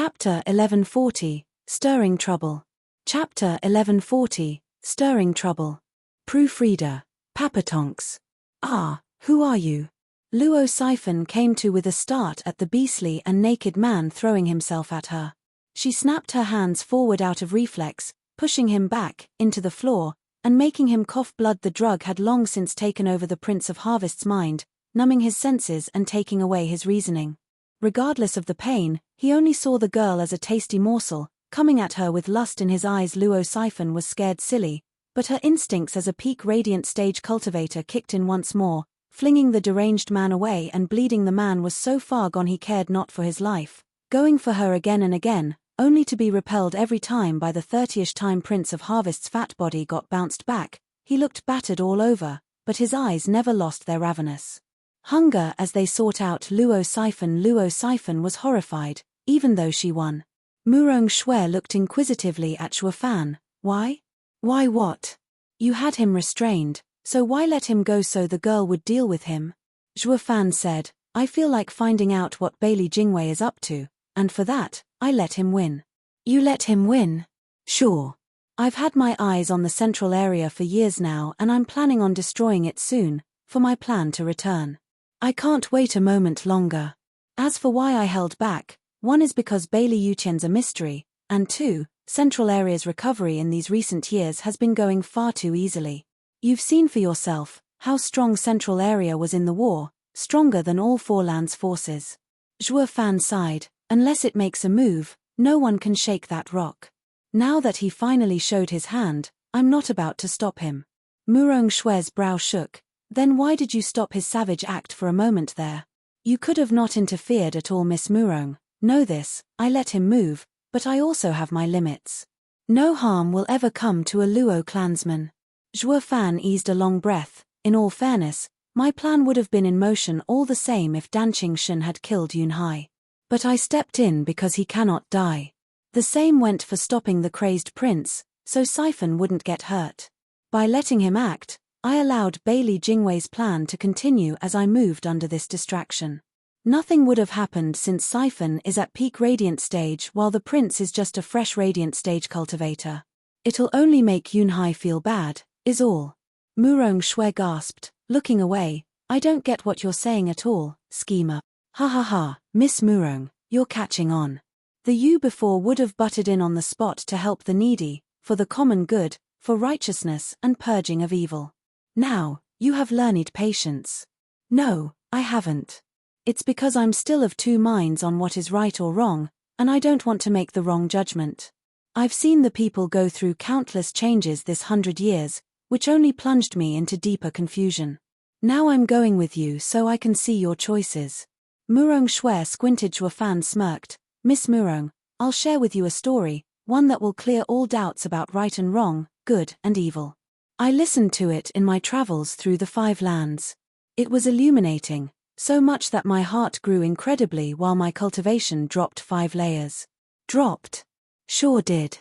Chapter 1140, Stirring Trouble. Chapter 1140, Stirring Trouble. Proofreader, Papatonks. Ah, who are you? Luo Siphon came to with a start at the beastly and naked man throwing himself at her. She snapped her hands forward out of reflex, pushing him back, into the floor, and making him cough blood. The drug had long since taken over the Prince of Harvest's mind, numbing his senses and taking away his reasoning. Regardless of the pain, he only saw the girl as a tasty morsel, coming at her with lust in his eyes. Luo Siphon was scared silly, but her instincts as a peak radiant stage cultivator kicked in once more, flinging the deranged man away and bleeding. The man was so far gone he cared not for his life, going for her again and again, only to be repelled every time by the 30ish time Prince of Harvest's fat body got bounced back. He looked battered all over, but his eyes never lost their ravenous hunger as they sought out Luo Siphon. Luo Siphon was horrified, even though she won. Murong Shui looked inquisitively at Zhuo Fan. Why? Why what? You had him restrained, so why let him go so the girl would deal with him? Zhuo Fan said, I feel like finding out what Bailey Jingwei is up to, and for that, I let him win. You let him win? Sure. I've had my eyes on the central area for years now and I'm planning on destroying it soon, for my plan to return. I can't wait a moment longer. As for why I held back, 1 is because Bailey Yutian's a mystery, and 2, Central Area's recovery in these recent years has been going far too easily. You've seen for yourself how strong Central Area was in the war, stronger than all 4 lands' forces. Zhuo Fan sighed, unless it makes a move, no one can shake that rock. Now that he finally showed his hand, I'm not about to stop him. Murong Shui's brow shook. Then why did you stop his savage act for a moment there? You could have not interfered at all. Miss Murong. Know this, I let him move, but I also have my limits. No harm will ever come to a Luo clansman. Zhuo Fan eased a long breath. In all fairness, my plan would have been in motion all the same if Danqing Shen had killed Yunhai. But I stepped in because he cannot die. The same went for stopping the crazed prince, so Siphon wouldn't get hurt. By letting him act, I allowed Bailey Jingwei's plan to continue as I moved under this distraction. Nothing would have happened since Siphon is at peak radiant stage while the prince is just a fresh radiant stage cultivator. It'll only make Yunhai feel bad, is all. Murong Shui gasped, looking away. I don't get what you're saying at all, schemer. Ha ha ha, Miss Murong, you're catching on. The you before would have butted in on the spot to help the needy, for the common good, for righteousness and purging of evil. Now, you have learned patience. No, I haven't. It's because I'm still of 2 minds on what is right or wrong, and I don't want to make the wrong judgment. I've seen the people go through countless changes this 100 years, which only plunged me into deeper confusion. Now I'm going with you so I can see your choices. Murong Shui squinted. Zhuo Fan smirked. Miss Murong, I'll share with you a story, one that will clear all doubts about right and wrong, good and evil. I listened to it in my travels through the 5 lands. It was illuminating, so much that my heart grew incredibly while my cultivation dropped 5 layers. Dropped? Sure did.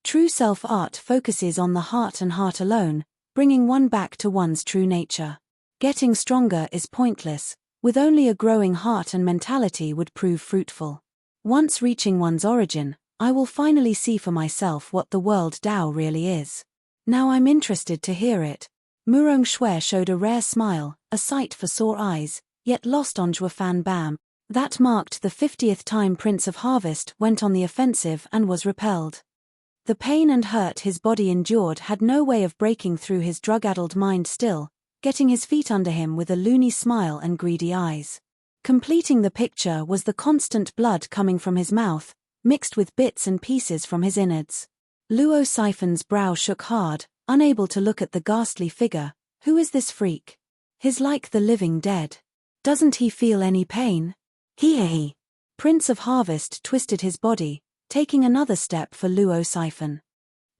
True self-art focuses on the heart and heart alone, bringing one back to one's true nature. Getting stronger is pointless, with only a growing heart and mentality would prove fruitful. Once reaching one's origin, I will finally see for myself what the world Tao really is. Now I'm interested to hear it. Murong Shui showed a rare smile, a sight for sore eyes, yet lost on Zhuo Fan. Bam. That marked the 50th time Prince of Harvest went on the offensive and was repelled. The pain and hurt his body endured had no way of breaking through his drug-addled mind still, getting his feet under him with a loony smile and greedy eyes. Completing the picture was the constant blood coming from his mouth, mixed with bits and pieces from his innards. Luo Siphon's brow shook hard, unable to look at the ghastly figure. Who is this freak? He's like the living dead. Doesn't he feel any pain? He. Prince of Harvest twisted his body, taking another step for Luo Siphon.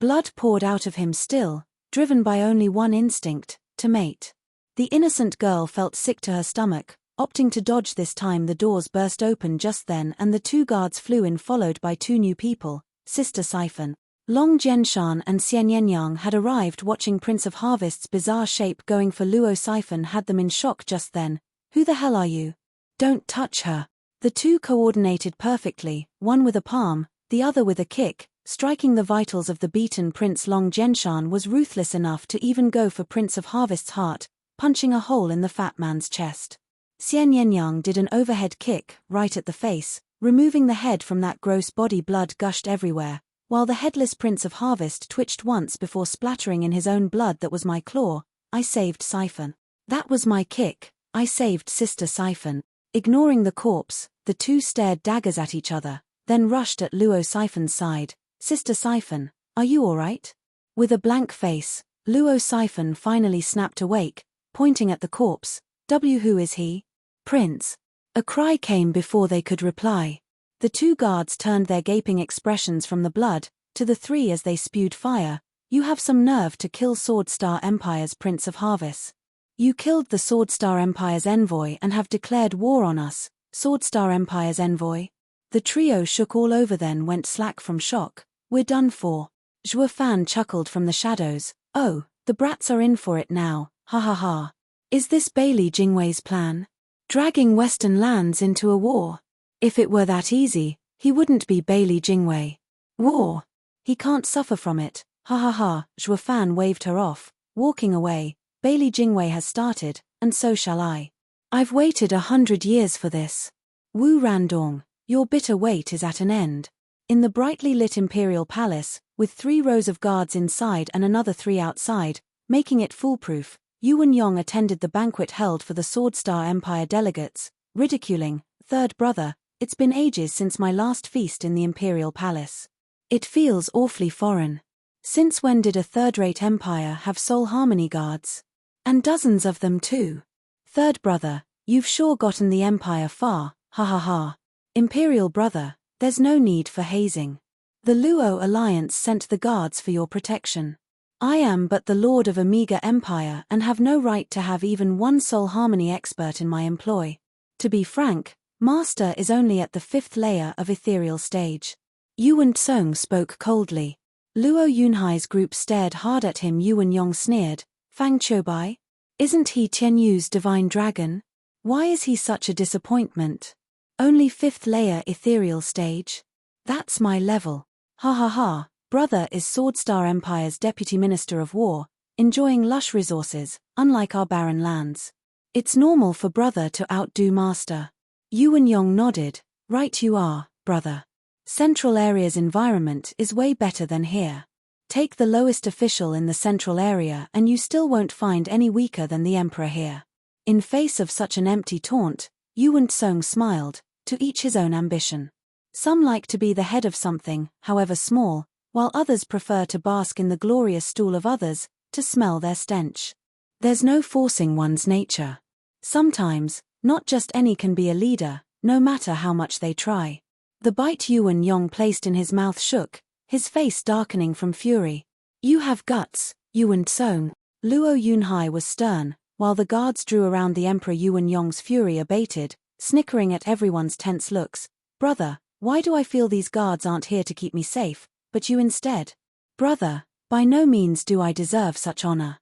Blood poured out of him still, driven by only one instinct, to mate. The innocent girl felt sick to her stomach, opting to dodge this time. The doors burst open just then and the 2 guards flew in followed by 2 new people, Sister Siphon. Long Jianshan and Xianyenyang had arrived watching Prince of Harvest's bizarre shape going for Luo Siphon had them in shock just then. Who the hell are you? Don't touch her. The two coordinated perfectly, one with a palm, the other with a kick, striking the vitals of the beaten Prince. Long Zhenshan was ruthless enough to even go for Prince of Harvest's heart, punching a hole in the fat man's chest. Xian Yenyang did an overhead kick, right at the face, removing the head from that gross body. Blood gushed everywhere, while the headless Prince of Harvest twitched once before splattering in his own blood. That was my claw, I saved Siphon. That was my kick, I saved Sister Siphon. Ignoring the corpse, the two stared daggers at each other, then rushed at Luo Siphon's side. Sister Siphon, are you alright? With a blank face, Luo Siphon finally snapped awake, pointing at the corpse. Who is he? Prince. A cry came before they could reply. The two guards turned their gaping expressions from the blood to the three as they spewed fire. You have some nerve to kill Sword Star Empire's Prince of Harvest. You killed the Sword Star Empire's envoy and have declared war on us, Sword Star Empire's envoy. The trio shook all over, then went slack from shock. We're done for. Zhuo Fan chuckled from the shadows. Oh, the brats are in for it now, ha ha ha. Is this Bailey Jingwei's plan? Dragging Western lands into a war? If it were that easy, he wouldn't be Bailey Jingwei. War? He can't suffer from it, ha ha ha. Zhuo Fan waved her off, walking away. Bailey Jingwei has started, and so shall I. I've waited 100 years for this. Wu Randong, your bitter wait is at an end. In the brightly lit imperial palace, with 3 rows of guards inside and another 3 outside, making it foolproof, Yuan Yong attended the banquet held for the Sword Star Empire delegates, ridiculing, "Third brother, it's been ages since my last feast in the imperial palace. It feels awfully foreign. Since when did a third-rate empire have soul harmony guards? And dozens of them too. Third brother, you've sure gotten the empire far, ha ha ha. Imperial brother, there's no need for hazing. The Luo Alliance sent the guards for your protection. I am but the lord of a meager empire and have no right to have even one soul harmony expert in my employ. To be frank, master is only at the 5th layer of ethereal stage." Yuan Tsong spoke coldly. Luo Yunhai's group stared hard at him. Yuan Yong sneered, "Fang Qiubai? Isn't he Tianyu's divine dragon? Why is he such a disappointment? Only 5th layer ethereal stage? That's my level. Ha ha ha. Brother is Sword Star Empire's Deputy Minister of War, enjoying lush resources, unlike our barren lands. It's normal for brother to outdo master." Yuan Yong nodded. "Right you are, brother. Central Area's environment is way better than here. Take the lowest official in the Central Area and you still won't find any weaker than the Emperor here." In face of such an empty taunt, Yuan Tsong smiled, to each his own ambition. Some like to be the head of something, however small, while others prefer to bask in the glorious stool of others, to smell their stench. There's no forcing one's nature. Sometimes, not just any can be a leader, no matter how much they try. The bite Yuan Yong placed in his mouth shook, his face darkening from fury. "You have guts, Yuan Tsong." Luo Yunhai was stern, while the guards drew around the Emperor. Yuan Yong's fury abated, snickering at everyone's tense looks. "Brother, why do I feel these guards aren't here to keep me safe, but you instead? Brother, by no means do I deserve such honor."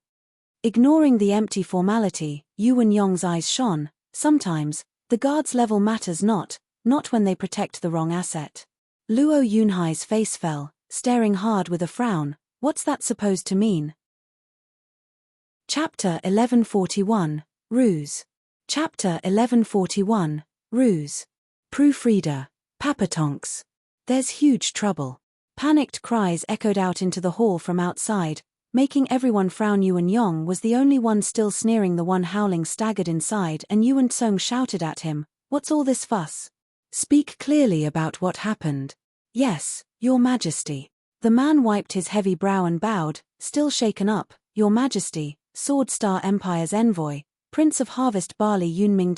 Ignoring the empty formality, Yuan Yong's eyes shone. "Sometimes, the guard's level matters not when they protect the wrong asset." Luo Yunhai's face fell, staring hard with a frown. "What's that supposed to mean?" Chapter 1141, Ruse. Chapter 1141, Ruse. Proofreader, Papatonks. There's huge trouble. Panicked cries echoed out into the hall from outside, making everyone frown. Yuan Yong was the only one still sneering. The one howling staggered inside and Yuan Tsong shouted at him, "What's all this fuss? Speak clearly about what happened." "Yes, Your Majesty." The man wiped his heavy brow and bowed, still shaken up. "Your Majesty, Sword Star Empire's envoy, Prince of Harvest Barley Yunming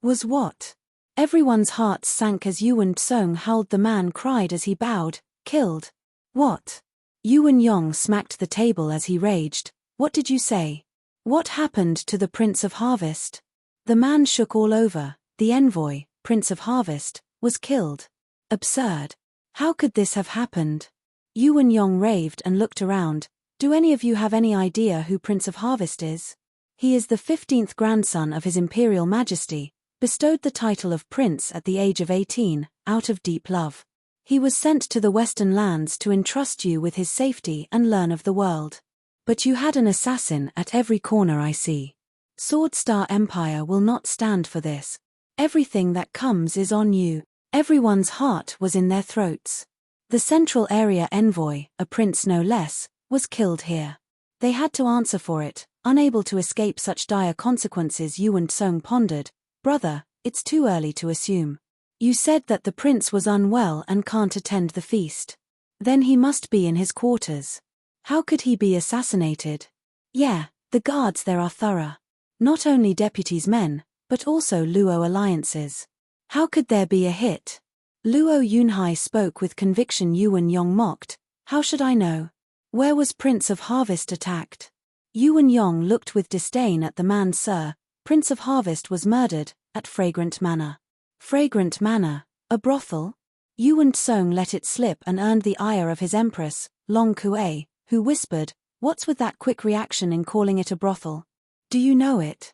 was what?" Everyone's hearts sank as Yuan Tsong howled. The man cried as he bowed, "Killed." "What?" Yuan Yong smacked the table as he raged. "What did you say? What happened to the Prince of Harvest?" The man shook all over. "The envoy, Prince of Harvest, was killed." "Absurd. How could this have happened?" Yuan Yong raved and looked around. "Do any of you have any idea who Prince of Harvest is?" "He is the 15th grandson of His Imperial Majesty, bestowed the title of prince at the age of 18, out of deep love. He was sent to the western lands to entrust you with his safety and learn of the world. But you had an assassin at every corner, I see. Sword Star Empire will not stand for this. Everything that comes is on you. Everyone's heart was in their throats. The Central Area Envoy, a prince no less, was killed here. They had to answer for it, unable to escape such dire consequences. Yuan Song pondered. Brother, it's too early to assume. You said that the prince was unwell and can't attend the feast. Then he must be in his quarters. How could he be assassinated? Yeah, the guards there are thorough. Not only deputies' men, but also Luo alliances. How could there be a hit? Luo Yunhai spoke with conviction. Yuan Yong mocked. How should I know? Where was Prince of Harvest attacked? Yuan Yong looked with disdain at the man. Sir, Prince of Harvest was murdered, at Fragrant Manor. Fragrant Manor, a brothel? Yuan Song let it slip and earned the ire of his empress, Long Kuei, who whispered, what's with that quick reaction in calling it a brothel? Do you know it?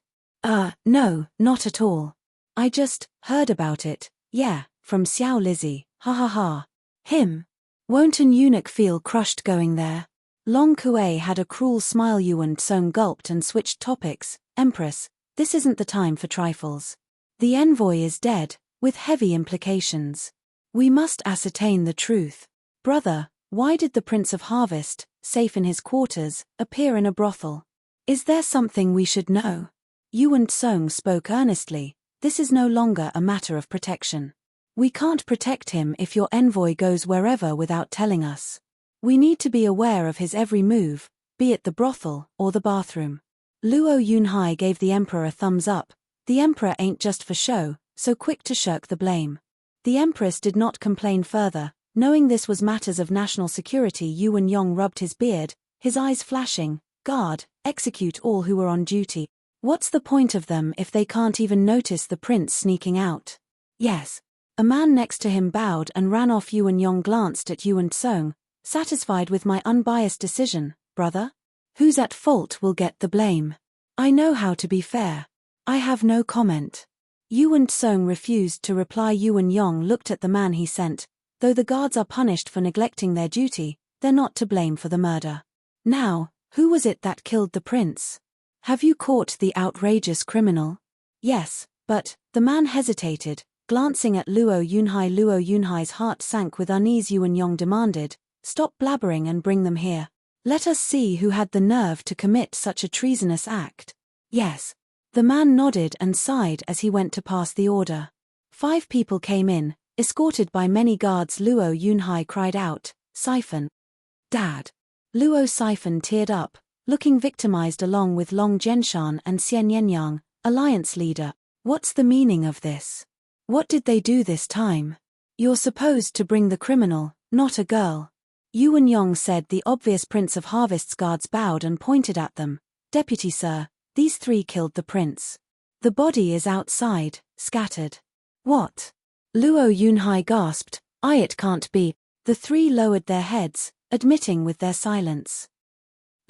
No, not at all. I just heard about it, yeah, from Xiao Lizzie, ha ha ha. Him? Won't an eunuch feel crushed going there? Long Kuei had a cruel smile. Yuan Song gulped and switched topics. Empress, this isn't the time for trifles. The envoy is dead, with heavy implications. We must ascertain the truth. Brother, why did the Prince of Harvest, safe in his quarters, appear in a brothel? Is there something we should know? Yuan Song spoke earnestly. This is no longer a matter of protection. We can't protect him if your envoy goes wherever without telling us. We need to be aware of his every move, be it the brothel or the bathroom. Luo Yunhai gave the emperor a thumbs up. The emperor ain't just for show, so quick to shirk the blame. The empress did not complain further, knowing this was matters of national security. Yuan Yong rubbed his beard, his eyes flashing. Guard, execute all who were on duty. What's the point of them if they can't even notice the prince sneaking out? Yes. A man next to him bowed and ran off. Yuan Yong glanced at Yuan Song. Satisfied with my unbiased decision, brother? Who's at fault will get the blame. I know how to be fair. I have no comment. Yuan Song refused to reply. Yuan Yong looked at the man he sent. Though the guards are punished for neglecting their duty, they're not to blame for the murder. Now, who was it that killed the prince? Have you caught the outrageous criminal? Yes, but, the man hesitated, glancing at Luo Yunhai. Luo Yunhai's heart sank with unease. Yuan Yong demanded, stop blabbering and bring them here. Let us see who had the nerve to commit such a treasonous act. Yes. The man nodded and sighed as he went to pass the order. 5 people came in, escorted by many guards. Luo Yunhai cried out, Siphon. Dad. Luo Siphon teared up, looking victimized along with Long Zhenshan and Xian Yenyang, alliance leader. What's the meaning of this? What did they do this time? You're supposed to bring the criminal, not a girl. Yuan Yong said. The obvious Prince of Harvest's guards bowed and pointed at them. Deputy sir, these 3 killed the prince. The body is outside, scattered. What? Luo Yunhai gasped. It can't be. The 3 lowered their heads, admitting with their silence.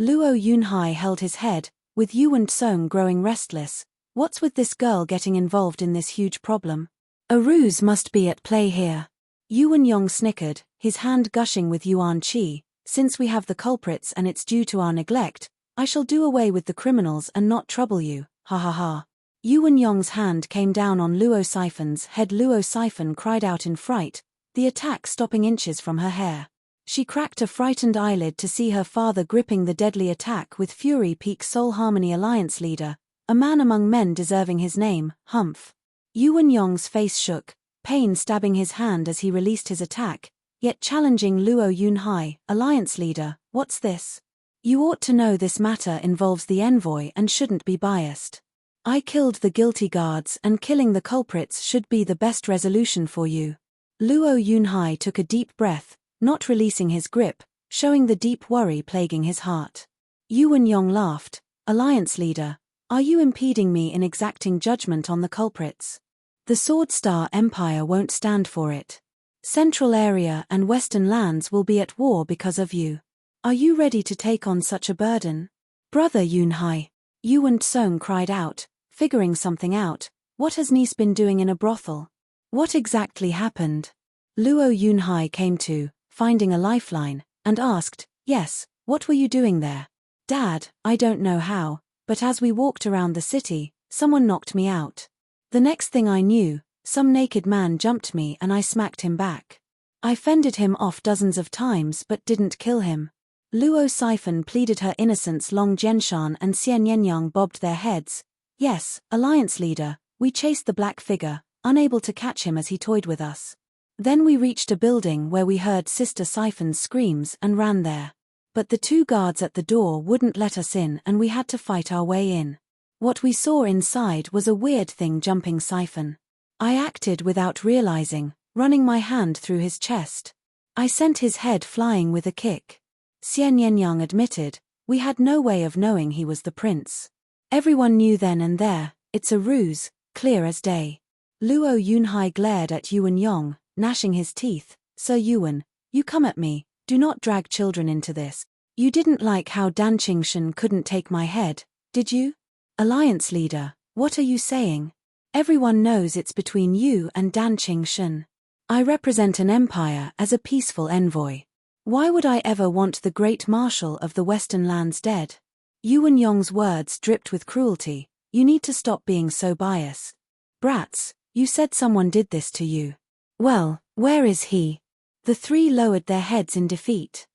Luo Yunhai held his head, with Yuan Song growing restless. What's with this girl getting involved in this huge problem? A ruse must be at play here. Yuan Yong snickered, his hand gushing with yuan qi. Since we have the culprits and it's due to our neglect, I shall do away with the criminals and not trouble you, ha ha ha. Yuan Yong's hand came down on Luo Siphon's head. Luo Siphon cried out in fright, the attack stopping inches from her hair. She cracked a frightened eyelid to see her father gripping the deadly attack with fury. Peak Soul Harmony Alliance leader, a man among men deserving his name, Humph. Yuan Yong's face shook, pain stabbing his hand as he released his attack, yet challenging Luo Yunhai, alliance leader. What's this? You ought to know this matter involves the envoy and shouldn't be biased. I killed the guilty guards and killing the culprits should be the best resolution for you. Luo Yunhai took a deep breath, not releasing his grip, showing the deep worry plaguing his heart. Yuan Yong laughed. Alliance leader, are you impeding me in exacting judgment on the culprits? The Sword Star Empire won't stand for it. Central Area and Western lands will be at war because of you. Are you ready to take on such a burden? Brother Yunhai, Yuan Song cried out, figuring something out. What has niece been doing in a brothel? What exactly happened? Luo Yunhai came to, finding a lifeline, and asked, yes, what were you doing there? Dad, I don't know how, but as we walked around the city, someone knocked me out. The next thing I knew, some naked man jumped me and I smacked him back. I fended him off dozens of times but didn't kill him. Luo Siphon pleaded her innocence. Long Jianshan and Xian Yenyang bobbed their heads. Yes, Alliance leader, we chased the black figure, unable to catch him as he toyed with us. Then we reached a building where we heard Sister Siphon's screams and ran there. But the 2 guards at the door wouldn't let us in and we had to fight our way in. What we saw inside was a weird thing jumping Siphon. I acted without realizing, running my hand through his chest. I sent his head flying with a kick. Xian Yenyang admitted, we had no way of knowing he was the prince. Everyone knew then and there, it's a ruse, clear as day. Luo Yunhai glared at Yuan Yong, gnashing his teeth. Sir Yuan, you come at me, do not drag children into this. You didn't like how Dan Qingshan couldn't take my head, did you? Alliance leader, what are you saying? Everyone knows it's between you and Dan Qingshan. I represent an empire as a peaceful envoy. Why would I ever want the great marshal of the Western lands dead? Yuan Yong's words dripped with cruelty. You need to stop being so biased. Brats, you said someone did this to you. Well, where is he? The 3 lowered their heads in defeat.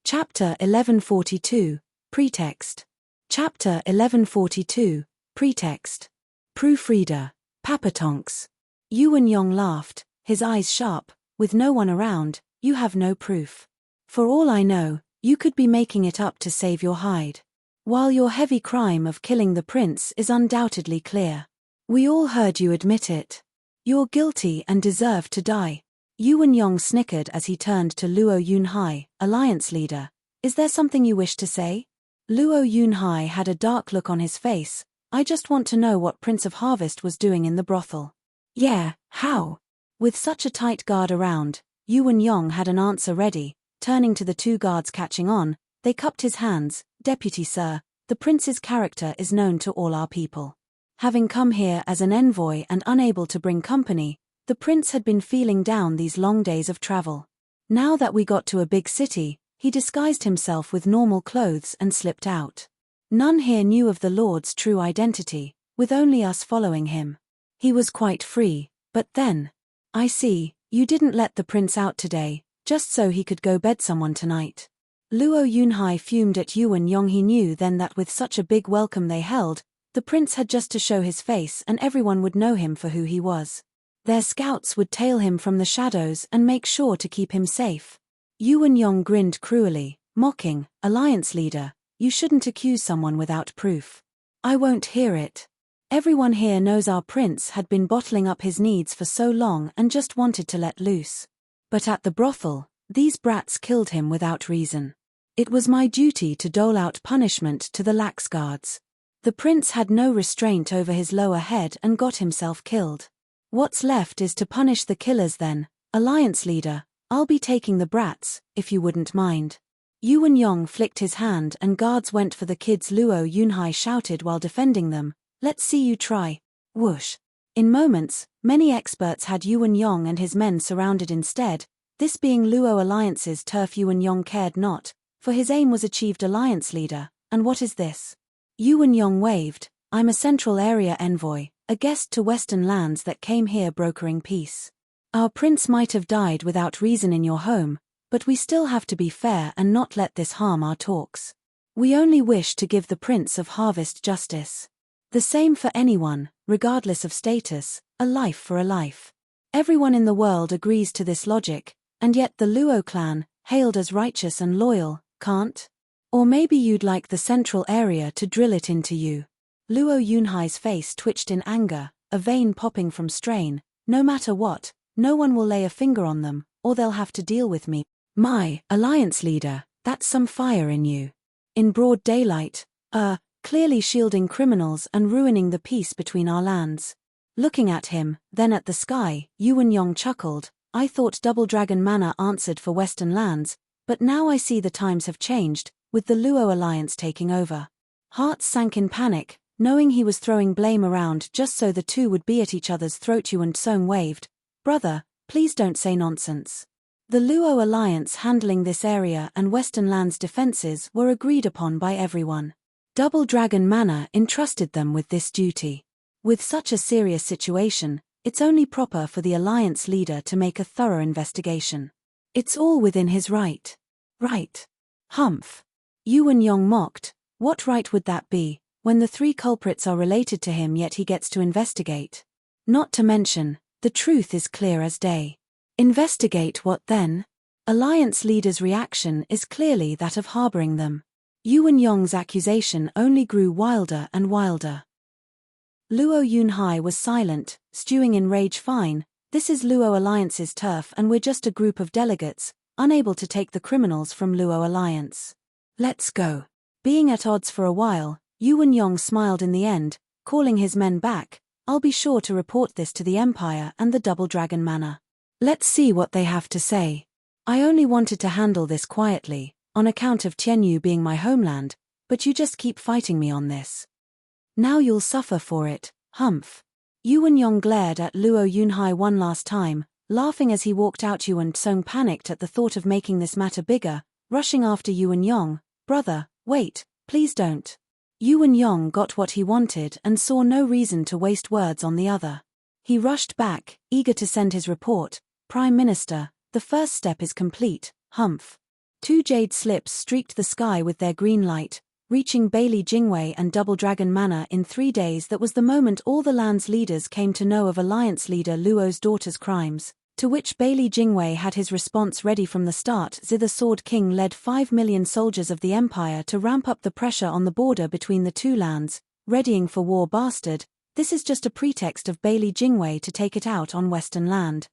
Chapter 1142, Pretext. Chapter 1142, Pretext. Proofreader, Papatonks. Yuan Yong laughed, his eyes sharp. With no one around, you have no proof. For all I know, you could be making it up to save your hide. While your heavy crime of killing the prince is undoubtedly clear. We all heard you admit it. You're guilty and deserve to die. Yuan Yong snickered as he turned to Luo Yunhai, Alliance leader. Is there something you wish to say? Luo Yunhai had a dark look on his face. I just want to know what Prince of Harvest was doing in the brothel. Yeah, how? With such a tight guard around, Yuan Yong had an answer ready. Turning to the 2 guards catching on, they cupped his hands. Deputy sir, the prince's character is known to all our people. Having come here as an envoy and unable to bring company, the prince had been feeling down these long days of travel. Now that we got to a big city, he disguised himself with normal clothes and slipped out. None here knew of the Lord's true identity, with only us following him. He was quite free, but then... I see, you didn't let the prince out today, just so he could go bed someone tonight. Luo Yunhai fumed at Yuan Yong. He knew then that with such a big welcome they held, the prince had just to show his face and everyone would know him for who he was. Their scouts would tail him from the shadows and make sure to keep him safe. Yuan Yong grinned cruelly, mocking, Alliance leader, you shouldn't accuse someone without proof. I won't hear it. Everyone here knows our prince had been bottling up his needs for so long and just wanted to let loose. But at the brothel, these brats killed him without reason. It was my duty to dole out punishment to the lax guards. The prince had no restraint over his lower head and got himself killed. What's left is to punish the killers then. Alliance leader, I'll be taking the brats, if you wouldn't mind. Yuan Yong flicked his hand and guards went for the kids. Luo Yunhai shouted while defending them, let's see you try. Whoosh. In moments, many experts had Yuan Yong and his men surrounded instead, this being Luo Alliance's turf. Yuan Yong cared not, for his aim was achieved. Alliance leader, and what is this? Yuan Yong waved, I'm a Central Area envoy, a guest to Western lands that came here brokering peace. Our prince might have died without reason in your home, but we still have to be fair and not let this harm our talks. We only wish to give the Prince of Harvest justice. The same for anyone, regardless of status, a life for a life. Everyone in the world agrees to this logic, and yet the Luo clan, hailed as righteous and loyal, can't? Or maybe you'd like the Central Area to drill it into you. Luo Yunhai's face twitched in anger, a vein popping from strain. No matter what, no one will lay a finger on them, or they'll have to deal with me. My, Alliance leader, that's some fire in you. In broad daylight, clearly shielding criminals and ruining the peace between our lands. Looking at him, then at the sky, Yuan Yong chuckled, I thought Double Dragon Manor answered for Western lands, but now I see the times have changed, with the Luo Alliance taking over. Hearts sank in panic, Knowing he was throwing blame around just so the two would be at each other's throat, Yuan Song waved. Brother, please don't say nonsense. The Luo alliance handling this area and Western Land's defenses were agreed upon by everyone. Double Dragon Manor entrusted them with this duty. With such a serious situation, it's only proper for the alliance leader to make a thorough investigation. It's all within his right. Right. Humph. Yuan Yong mocked. What right would that be, when the three culprits are related to him yet he gets to investigate? Not to mention, the truth is clear as day. Investigate what then? Alliance leader's reaction is clearly that of harboring them. Yuan Yong's accusation only grew wilder and wilder. Luo Yunhai was silent, stewing in rage. Fine, this is Luo Alliance's turf and we're just a group of delegates, unable to take the criminals from Luo Alliance. Let's go. Being at odds for a while, Yuan Yong smiled in the end, calling his men back. I'll be sure to report this to the Empire and the Double Dragon Manor. Let's see what they have to say. I only wanted to handle this quietly, on account of Tianyu being my homeland, but you just keep fighting me on this. Now you'll suffer for it, humph. Yuan Yong glared at Luo Yunhai one last time, laughing as he walked out. Yuan Song panicked at the thought of making this matter bigger, rushing after Yuan Yong. Brother, wait, please don't. Yuan Yong got what he wanted and saw no reason to waste words on the other. He rushed back, eager to send his report. Prime Minister, the first step is complete, humph. 2 jade slips streaked the sky with their green light, reaching Bailey Jingwei and Double Dragon Manor in 3 days. That was the moment all the land's leaders came to know of Alliance leader Luo's daughter's crimes, to which Bailey Jingwei had his response ready from the start. The Sword King led 5 million soldiers of the Empire to ramp up the pressure on the border between the two lands, readying for war. Bastard, this is just a pretext of Bailey Jingwei to take it out on Western Land.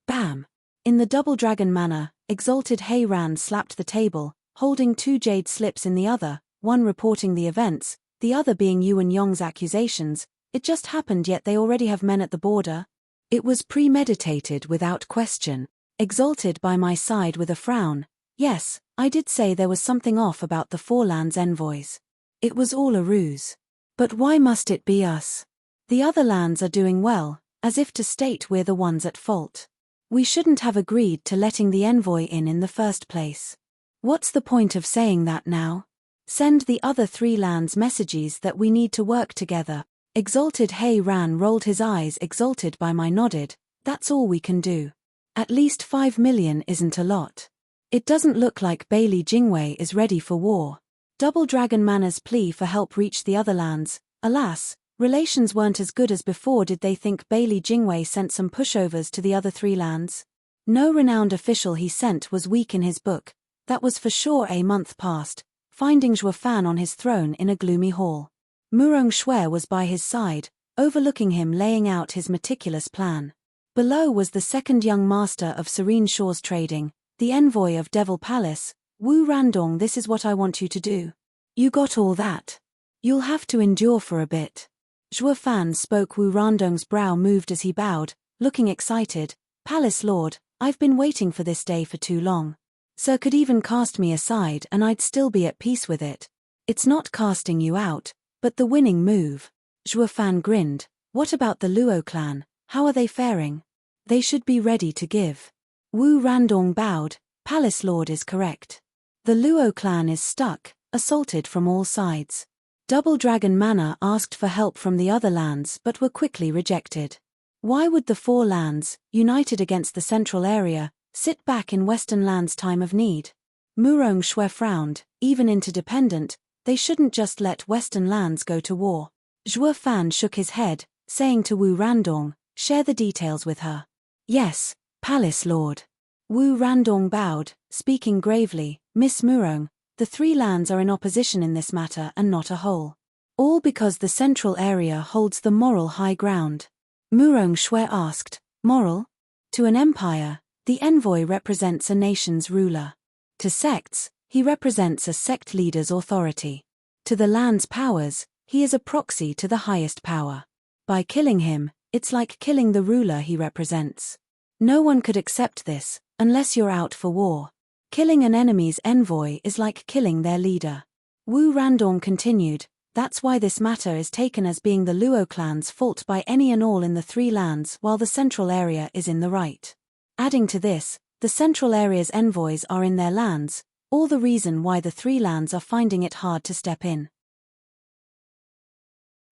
Bam! In the Double Dragon Manor, exalted Hei Ran slapped the table, holding 2 jade slips in the other, one reporting the events, the other being Yuan Yong's accusations. It just happened, yet they already have men at the border. It was premeditated without question. Exalted by my side with a frown. Yes, I did say there was something off about the Four Lands envoys. It was all a ruse. But why must it be us? The other lands are doing well, as if to state we're the ones at fault. We shouldn't have agreed to letting the envoy in the first place. What's the point of saying that now? Send the other 3 lands messages that we need to work together. Exalted Hei Ran rolled his eyes. Exalted by my nodded. That's all we can do. At least 5 million isn't a lot. It doesn't look like Bailey Jingwei is ready for war. Double Dragon Manor's plea for help reached the other lands. Alas, relations weren't as good as before. Did they think Bailey Jingwei sent some pushovers to the other 3 lands? No renowned official he sent was weak in his book. That was for sure. A month passed, finding Zhuo Fan on his throne in a gloomy hall. Murong Shui was by his side, overlooking him laying out his meticulous plan. Below was the second young master of Serene Shores Trading, the envoy of Devil Palace. Wu Randong, this is what I want you to do. You got all that? You'll have to endure for a bit. Zhuo Fan spoke. Wu Randong's brow moved as he bowed, looking excited. Palace Lord, I've been waiting for this day for too long. Sir could even cast me aside and I'd still be at peace with it. It's not casting you out, but the winning move. Zhuo Fan grinned. What about the Luo clan? How are they faring? They should be ready to give. Wu Randong bowed. Palace Lord is correct. The Luo clan is stuck, assaulted from all sides. Double Dragon Manor asked for help from the other lands but were quickly rejected. Why would the 4 lands, united against the central area, sit back in Western Land's time of need? Murong Shui frowned. Even interdependent, they shouldn't just let Western Lands go to war. Zhuo Fan shook his head, saying to Wu Randong, share the details with her. Yes, Palace Lord. Wu Randong bowed, speaking gravely. Miss Murong, the 3 lands are in opposition in this matter and not a whole. All because the central area holds the moral high ground. Murong Shui asked, moral? To an empire, the envoy represents a nation's ruler. To sects, he represents a sect leader's authority. To the land's powers, he is a proxy to the highest power. By killing him, it's like killing the ruler he represents. No one could accept this, unless you're out for war. Killing an enemy's envoy is like killing their leader. Wu Randong continued, That's why this matter is taken as being the Luo clan's fault by any and all in the three lands, while the central area is in the right. Adding to this, the central area's envoys are in their lands, all the reason why the three lands are finding it hard to step in.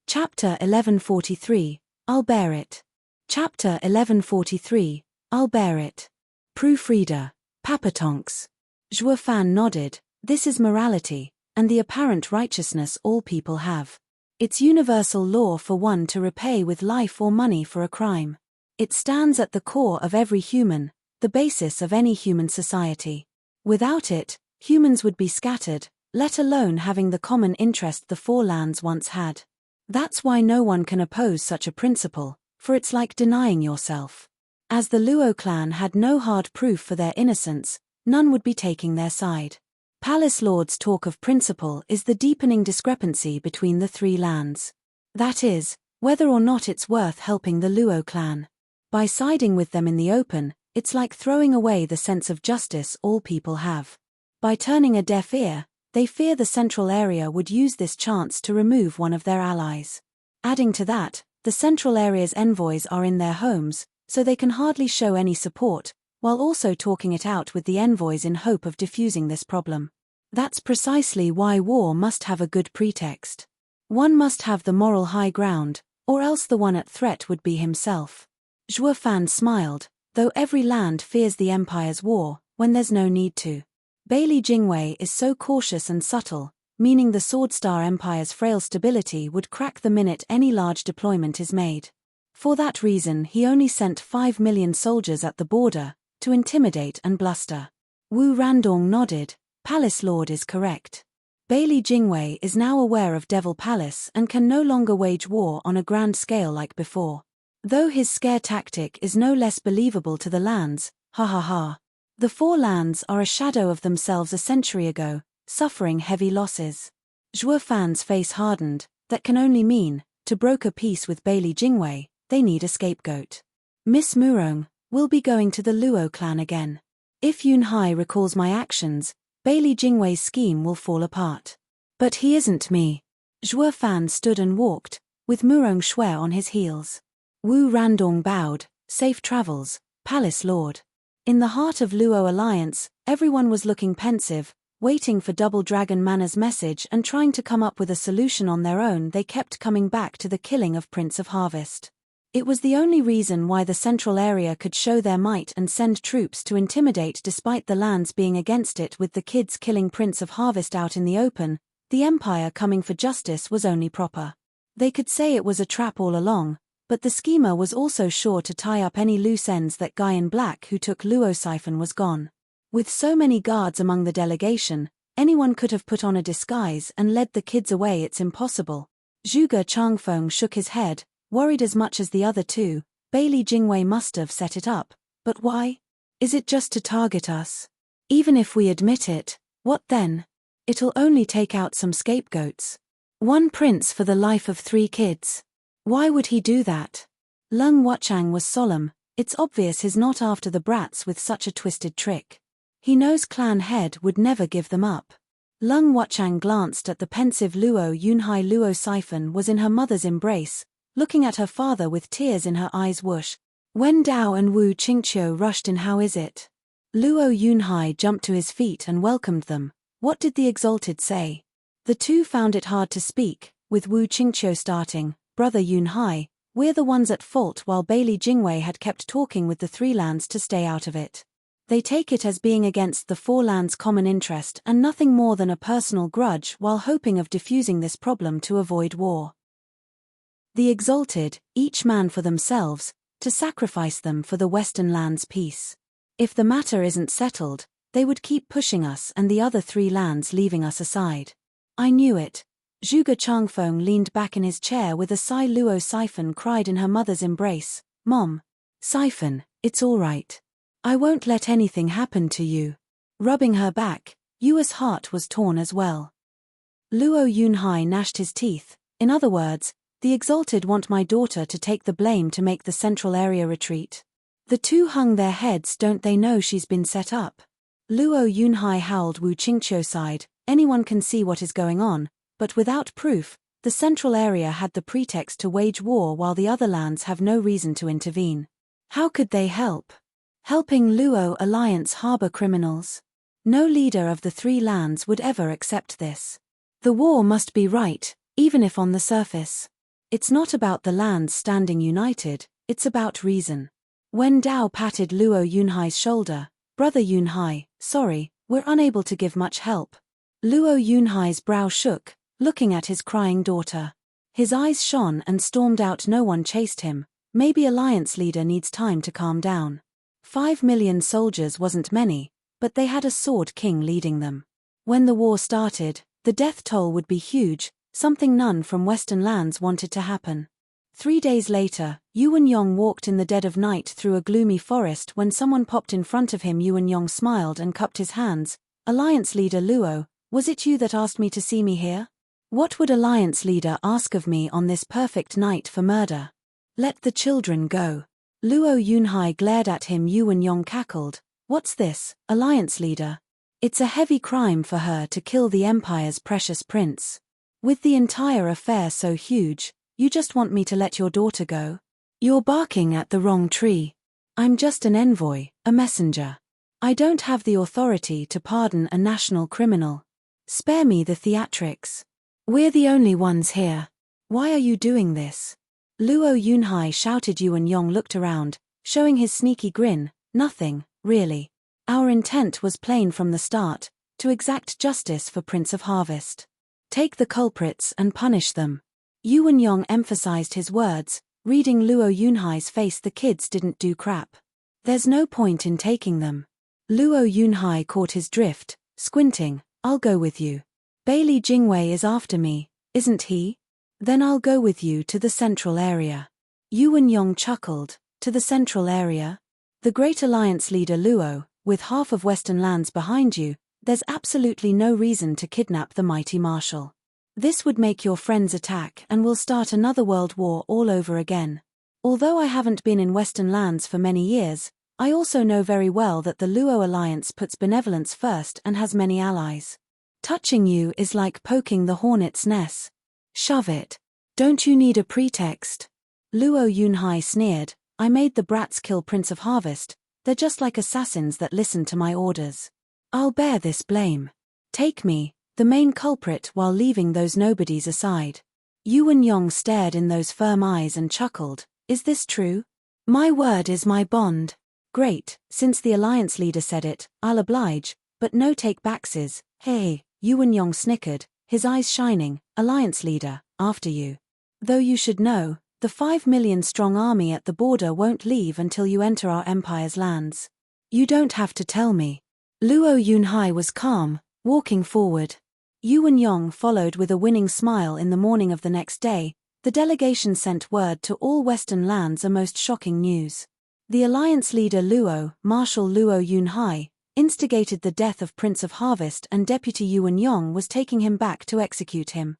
Chapter 1143, I'll bear it. Chapter 1143, I'll bear it. Proofreader, Papatonks. Zhuofan nodded. This is morality, and the apparent righteousness all people have. It's universal law for one to repay with life or money for a crime. It stands at the core of every human, the basis of any human society. Without it, humans would be scattered, let alone having the common interest the four lands once had. That's why no one can oppose such a principle, for it's like denying yourself. As the Luo clan had no hard proof for their innocence, none would be taking their side. Palace lords' talk of principle is the deepening discrepancy between the three lands. That is, whether or not it's worth helping the Luo clan. By siding with them in the open, it's like throwing away the sense of justice all people have. By turning a deaf ear, they fear the central area would use this chance to remove one of their allies. Adding to that, the central area's envoys are in their homes, so they can hardly show any support, while also talking it out with the envoys in hope of diffusing this problem. That's precisely why war must have a good pretext. One must have the moral high ground, or else the one at threat would be himself. Zhuofan smiled, though every land fears the empire's war, when there's no need to. Bailey Jingwei is so cautious and subtle, meaning the Swordstar Empire's frail stability would crack the minute any large deployment is made. For that reason he only sent 5 million soldiers at the border, to intimidate and bluster. Wu Randong nodded. Palace Lord is correct. Bailey Jingwei is now aware of Devil Palace and can no longer wage war on a grand scale like before. Though his scare tactic is no less believable to the lands, ha ha ha. The four lands are a shadow of themselves a century ago, suffering heavy losses. Zhuofan's face hardened. That can only mean, to broker peace with Bailey Jingwei, they need a scapegoat. Miss Murong, we'll be going to the Luo clan again. If Yunhai recalls my actions, Bailey Jingwei's scheme will fall apart. But he isn't me. Zhuofan stood and walked, with Murong Shui on his heels. Wu Randong bowed. Safe travels, Palace Lord. In the heart of Luo Alliance, everyone was looking pensive, waiting for Double Dragon Manna's message and trying to come up with a solution on their own. They kept coming back to the killing of Prince of Harvest. It was the only reason why the central area could show their might and send troops to intimidate despite the lands being against it. With the kids killing Prince of Harvest out in the open, the Empire coming for justice was only proper. They could say it was a trap all along, but the schemer was also sure to tie up any loose ends. That guy in black who took Luo Siphon was gone. With so many guards among the delegation, anyone could have put on a disguise and led the kids away. It's impossible. Zhuge Changfeng shook his head, worried as much as the other two. Bailey Jingwei must have set it up, but why? Is it just to target us? Even if we admit it, what then? It'll only take out some scapegoats. One prince for the life of 3 kids. Why would he do that? Lung Wuchang was solemn. It's obvious he's not after the brats with such a twisted trick. He knows clan head would never give them up. Lung Wuchang glanced at the pensive Luo Yunhai. Luo Siphon was in her mother's embrace, looking at her father with tears in her eyes. Whoosh. Wen Dao and Wu Qingqiu rushed in. How is it? Luo Yunhai jumped to his feet and welcomed them. What did the Exalted say? The two found it hard to speak, with Wu Qingqiu starting. Brother Yunhai, we're the ones at fault, while Bailey Jingwei had kept talking with the 3 lands to stay out of it. They take it as being against the 4 lands' common interest and nothing more than a personal grudge, while hoping of diffusing this problem to avoid war. The Exalted, each man for themselves, to sacrifice them for the Western lands' peace. If the matter isn't settled, they would keep pushing us and the other 3 lands leaving us aside. I knew it. Zhuge Changfeng leaned back in his chair with a sigh. Luo Siphon cried in her mother's embrace. Mom. Siphon, it's all right. I won't let anything happen to you. Rubbing her back, Yua's heart was torn as well. Luo Yunhai gnashed his teeth. In other words, the Exalted want my daughter to take the blame to make the central area retreat. The two hung their heads. Don't they know she's been set up? Luo Yunhai howled. Wu Qingqiu sighed. Anyone can see what is going on, but without proof, The central area had the pretext to wage war while the other lands have no reason to intervene. How could they help? Helping Luo Alliance harbor criminals? No leader of the three lands would ever accept this. The war must be right, even if on the surface. It's not about the lands standing united, it's about reason. When Dao patted Luo Yunhai's shoulder, "Brother Yunhai, sorry, we're unable to give much help." Luo Yunhai's brow shook, looking at his crying daughter. His eyes shone and stormed out. No one chased him. Maybe Alliance leader needs time to calm down. 5 million soldiers wasn't many, but they had a sword king leading them. When the war started, the death toll would be huge, something none from Western lands wanted to happen. 3 days later, Yuan Yong walked in the dead of night through a gloomy forest. When someone popped in front of him, Yuan Yong smiled and cupped his hands. "Alliance leader Luo, was it you that asked me to see me here? What would Alliance leader ask of me on this perfect night for murder? Let the children go." Luo Yunhai glared at him. Yuan Yong cackled. "What's this, Alliance leader? It's a heavy crime for her to kill the Empire's precious prince. With the entire affair so huge, you just want me to let your daughter go? You're barking at the wrong tree. I'm just an envoy, a messenger. I don't have the authority to pardon a national criminal. Spare me the theatrics. We're the only ones here. Why are you doing this?" Luo Yunhai shouted. Yuan Yong looked around, showing his sneaky grin. "Nothing, really. Our intent was plain from the start, to exact justice for Prince of Harvest. Take the culprits and punish them." Yuan Yong emphasized his words, reading Luo Yunhai's face. "The kids didn't do crap. There's no point in taking them." Luo Yunhai caught his drift, squinting. "I'll go with you. Bailey Jingwei is after me, isn't he? Then I'll go with you to the central area." Yuan Yong chuckled. "To the central area? The Great Alliance leader Luo, with half of Western lands behind you, there's absolutely no reason to kidnap the mighty marshal. This would make your friends attack and we'll start another world war all over again. Although I haven't been in Western lands for many years, I also know very well that the Luo Alliance puts benevolence first and has many allies. Touching you is like poking the hornet's nest. Shove it. Don't you need a pretext?" Luo Yunhai sneered. "I made the brats kill Prince of Harvest. They're just like assassins that listen to my orders. I'll bear this blame. Take me, the main culprit, while leaving those nobodies aside." Yuan Yong stared in those firm eyes and chuckled. "Is this true? My word is my bond. Great, since the Alliance leader said it, I'll oblige, but no take-backses. Hey." Yuan Yong snickered, his eyes shining. "Alliance leader, after you. Though you should know, the 5 million strong army at the border won't leave until you enter our empire's lands. You don't have to tell me." Luo Yunhai was calm, walking forward. Yuan Yong followed with a winning smile. In the morning of the next day, the delegation sent word to all Western lands a most shocking news. The Alliance leader Luo, Marshal Luo Yunhai, instigated the death of Prince of Harvest, and Deputy Yuan Yong was taking him back to execute him.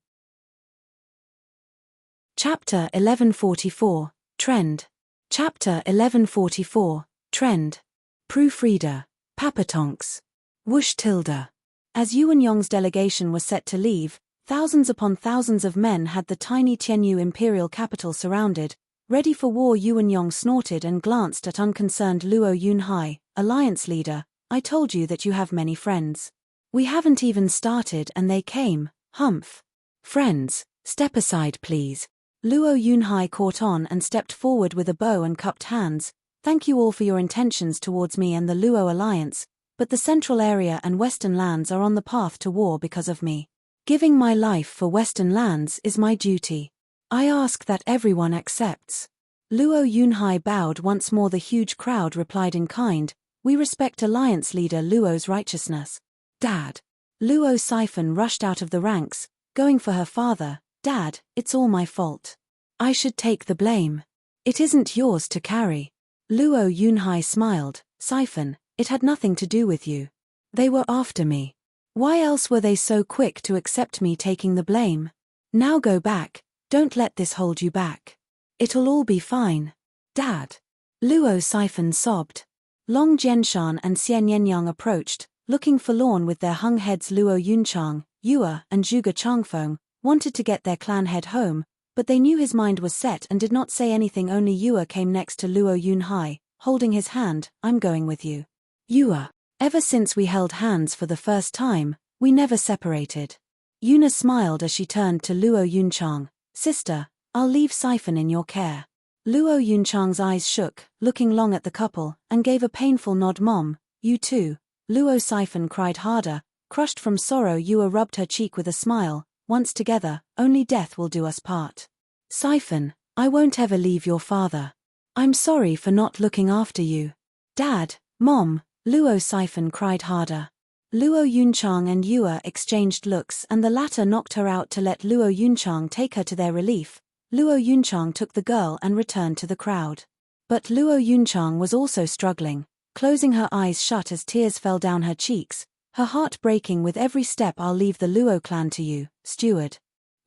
Chapter 1144, Trend. Chapter 1144, Trend. Proofreader, Papatonks. Whoosh tilde. As Yuan Yong's delegation was set to leave, thousands upon thousands of men had the tiny Tianyu imperial capital surrounded, ready for war. Yuan Yong snorted and glanced at unconcerned Luo Yunhai. "Alliance leader, I told you that you have many friends. We haven't even started and they came, humph. Friends, step aside please." Luo Yunhai caught on and stepped forward with a bow and cupped hands. "Thank you all for your intentions towards me and the Luo Alliance, but the central area and Western lands are on the path to war because of me. Giving my life for Western lands is my duty. I ask that everyone accepts." Luo Yunhai bowed once more. The huge crowd replied in kind. "We respect Alliance leader Luo's righteousness." "Dad." Luo Siphon rushed out of the ranks, going for her father. "Dad, it's all my fault. I should take the blame. It isn't yours to carry." Luo Yunhai smiled. "Siphon, it had nothing to do with you. They were after me. Why else were they so quick to accept me taking the blame? Now go back, don't let this hold you back. It'll all be fine. Dad." Luo Siphon sobbed. Long Jianshan and Xian Yenyang approached, looking forlorn with their hung heads. Luo Yunchang, Yua, and Zhuge Changfeng wanted to get their clan head home, but they knew his mind was set and did not say anything. Only Yua came next to Luo Yunhai, holding his hand. I'm going with you. Yua. Ever since we held hands for the first time, we never separated. Yuna smiled as she turned to Luo Yunchang. Sister, I'll leave Siphon in your care. Luo Yunchang's eyes shook, looking long at the couple, and gave a painful nod. Mom, you too. Luo Siphon cried harder, crushed from sorrow. Yua rubbed her cheek with a smile. Once together, only death will do us part. Siphon, I won't ever leave your father. I'm sorry for not looking after you. Dad, Mom, Luo Siphon cried harder. Luo Yunchang and Yua exchanged looks, and the latter knocked her out to let Luo Yunchang take her. To their relief, Luo Yunchang took the girl and returned to the crowd. But Luo Yunchang was also struggling, closing her eyes shut as tears fell down her cheeks, her heart breaking with every step. I'll leave the Luo clan to you, steward.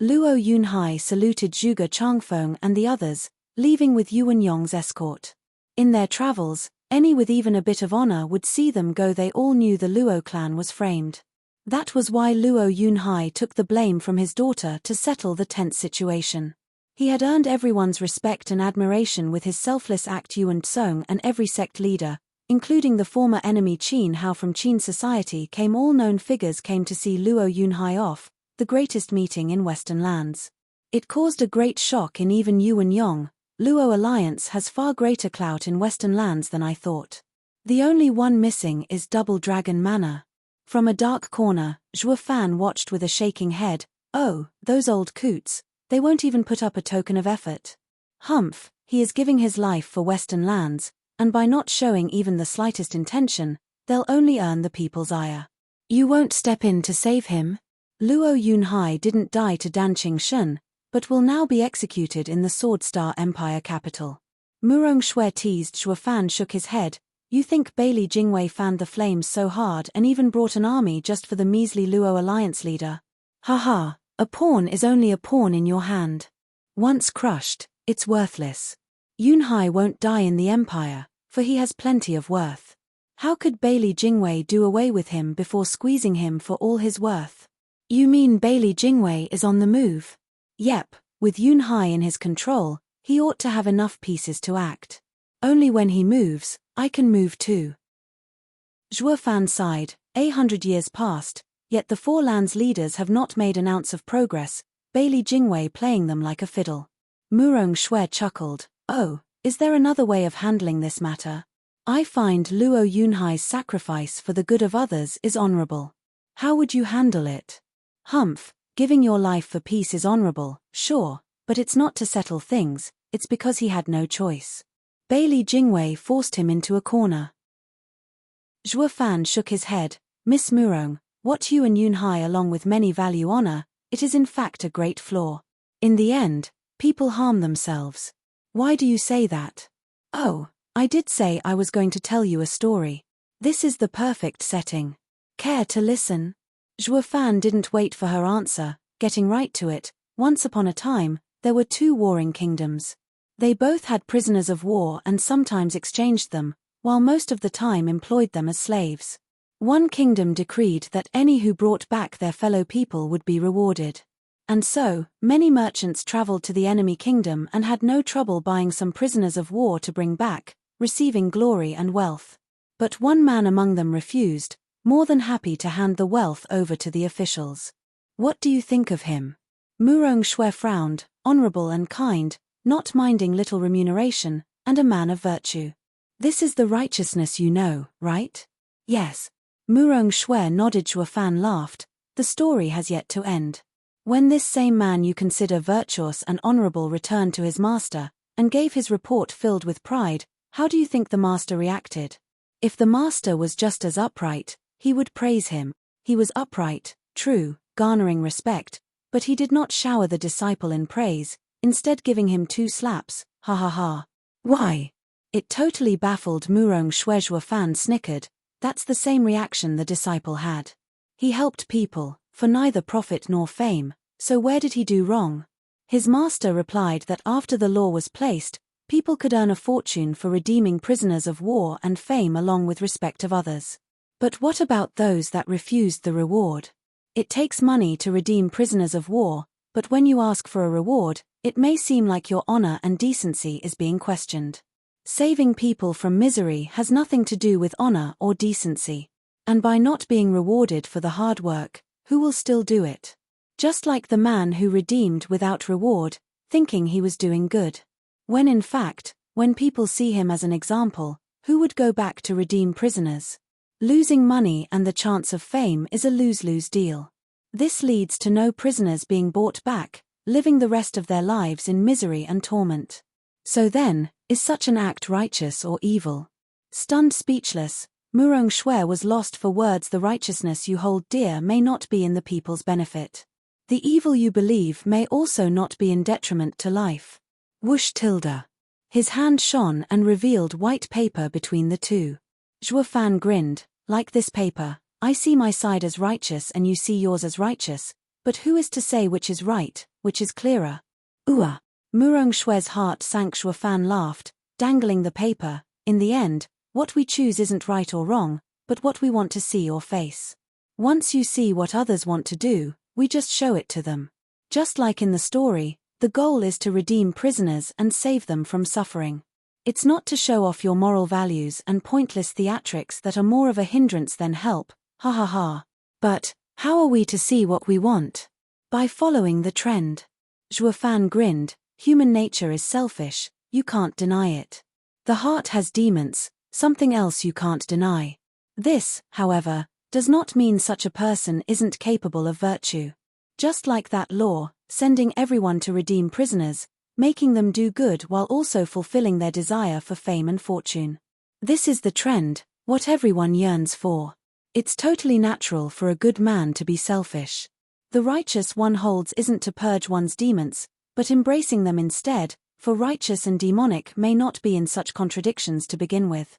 Luo Yunhai saluted Zhuge Changfeng and the others, leaving with Yuan Yong's escort. In their travels, any with even a bit of honor would see them go. They all knew the Luo clan was framed. That was why Luo Yunhai took the blame from his daughter to settle the tense situation. He had earned everyone's respect and admiration with his selfless act. Yuan Tsong and every sect leader, including the former enemy Qin Hao from Qin society, came. All known figures came to see Luo Yunhai off, the greatest meeting in Western lands. It caused a great shock in even Yuan Yong. Luo Alliance has far greater clout in Western lands than I thought. The only one missing is Double Dragon Manor. From a dark corner, Zhuo Fan watched with a shaking head. Oh, those old coots, they won't even put up a token of effort. Humph, he is giving his life for Western lands, and by not showing even the slightest intention, they'll only earn the people's ire. You won't step in to save him? Luo Yunhai didn't die to Danqing Shun, but will now be executed in the Sword Star Empire capital. Murong Shui teased. Zhuo Fan shook his head. You think Bailey Jingwei fanned the flames so hard and even brought an army just for the measly Luo Alliance leader? Haha, a pawn is only a pawn in your hand. Once crushed, it's worthless. Yunhai won't die in the Empire, for he has plenty of worth. How could Bailey Jingwei do away with him before squeezing him for all his worth? You mean Bailey Jingwei is on the move? Yep, with Yunhai in his control, he ought to have enough pieces to act. Only when he moves, I can move too. Zhuo Fan sighed. 100 years passed, yet the four lands leaders have not made an ounce of progress, Bailey Jingwei playing them like a fiddle. Murong Shui chuckled. Oh, is there another way of handling this matter? I find Luo Yunhai's sacrifice for the good of others is honorable. How would you handle it? Humph. Giving your life for peace is honorable, sure, but it's not to settle things, it's because he had no choice. Bailey Jingwei forced him into a corner. Zhuo Fan shook his head. Miss Murong, what you and Yunhai along with many value honor, it is in fact a great flaw. In the end, people harm themselves. Why do you say that? Oh, I did say I was going to tell you a story. This is the perfect setting. Care to listen? Zhuo Fan didn't wait for her answer, getting right to it. Once upon a time, there were two warring kingdoms. They both had prisoners of war and sometimes exchanged them, while most of the time employed them as slaves. One kingdom decreed that any who brought back their fellow people would be rewarded. And so, many merchants traveled to the enemy kingdom and had no trouble buying some prisoners of war to bring back, receiving glory and wealth. But one man among them refused, more than happy to hand the wealth over to the officials. What do you think of him? Murong Shui frowned, honorable and kind, not minding little remuneration, and a man of virtue. This is the righteousness you know, right? Yes. Murong Shui nodded. Zhuo Fan laughed. The story has yet to end. When this same man you consider virtuous and honorable returned to his master, and gave his report filled with pride, how do you think the master reacted? If the master was just as upright, he would praise him. He was upright, true, garnering respect, but he did not shower the disciple in praise, instead giving him 2 slaps, ha ha ha. Why? It totally baffled Murong Shui. Zhuo Fan snickered. That's the same reaction the disciple had. He helped people, for neither profit nor fame, so where did he do wrong? His master replied that after the law was placed, people could earn a fortune for redeeming prisoners of war and fame along with respect of others. But what about those that refused the reward? It takes money to redeem prisoners of war, but when you ask for a reward, it may seem like your honor and decency is being questioned. Saving people from misery has nothing to do with honor or decency. And by not being rewarded for the hard work, who will still do it? Just like the man who redeemed without reward, thinking he was doing good. When in fact, when people see him as an example, who would go back to redeem prisoners? Losing money and the chance of fame is a lose-lose deal. This leads to no prisoners being bought back, living the rest of their lives in misery and torment. So then, is such an act righteous or evil? Stunned speechless, Murong Shui was lost for words. The righteousness you hold dear may not be in the people's benefit. The evil you believe may also not be in detriment to life. Whoosh tilde. His hand shone and revealed white paper between the two. Zhuo Fan grinned, like this paper, I see my side as righteous and you see yours as righteous, but who is to say which is right, which is clearer? Murong Shui's heart sank. Zhuo Fan laughed, dangling the paper. In the end, what we choose isn't right or wrong, but what we want to see or face. Once you see what others want to do, we just show it to them. Just like in the story, the goal is to redeem prisoners and save them from suffering. It's not to show off your moral values and pointless theatrics that are more of a hindrance than help, ha ha ha. But, how are we to see what we want? By following the trend. Zhuo Fan grinned, human nature is selfish, you can't deny it. The heart has demons, something else you can't deny. This, however, does not mean such a person isn't capable of virtue. Just like that law, sending everyone to redeem prisoners, making them do good while also fulfilling their desire for fame and fortune. This is the trend, what everyone yearns for. It's totally natural for a good man to be selfish. The righteous one holds isn't to purge one's demons, but embracing them instead, for righteous and demonic may not be in such contradictions to begin with.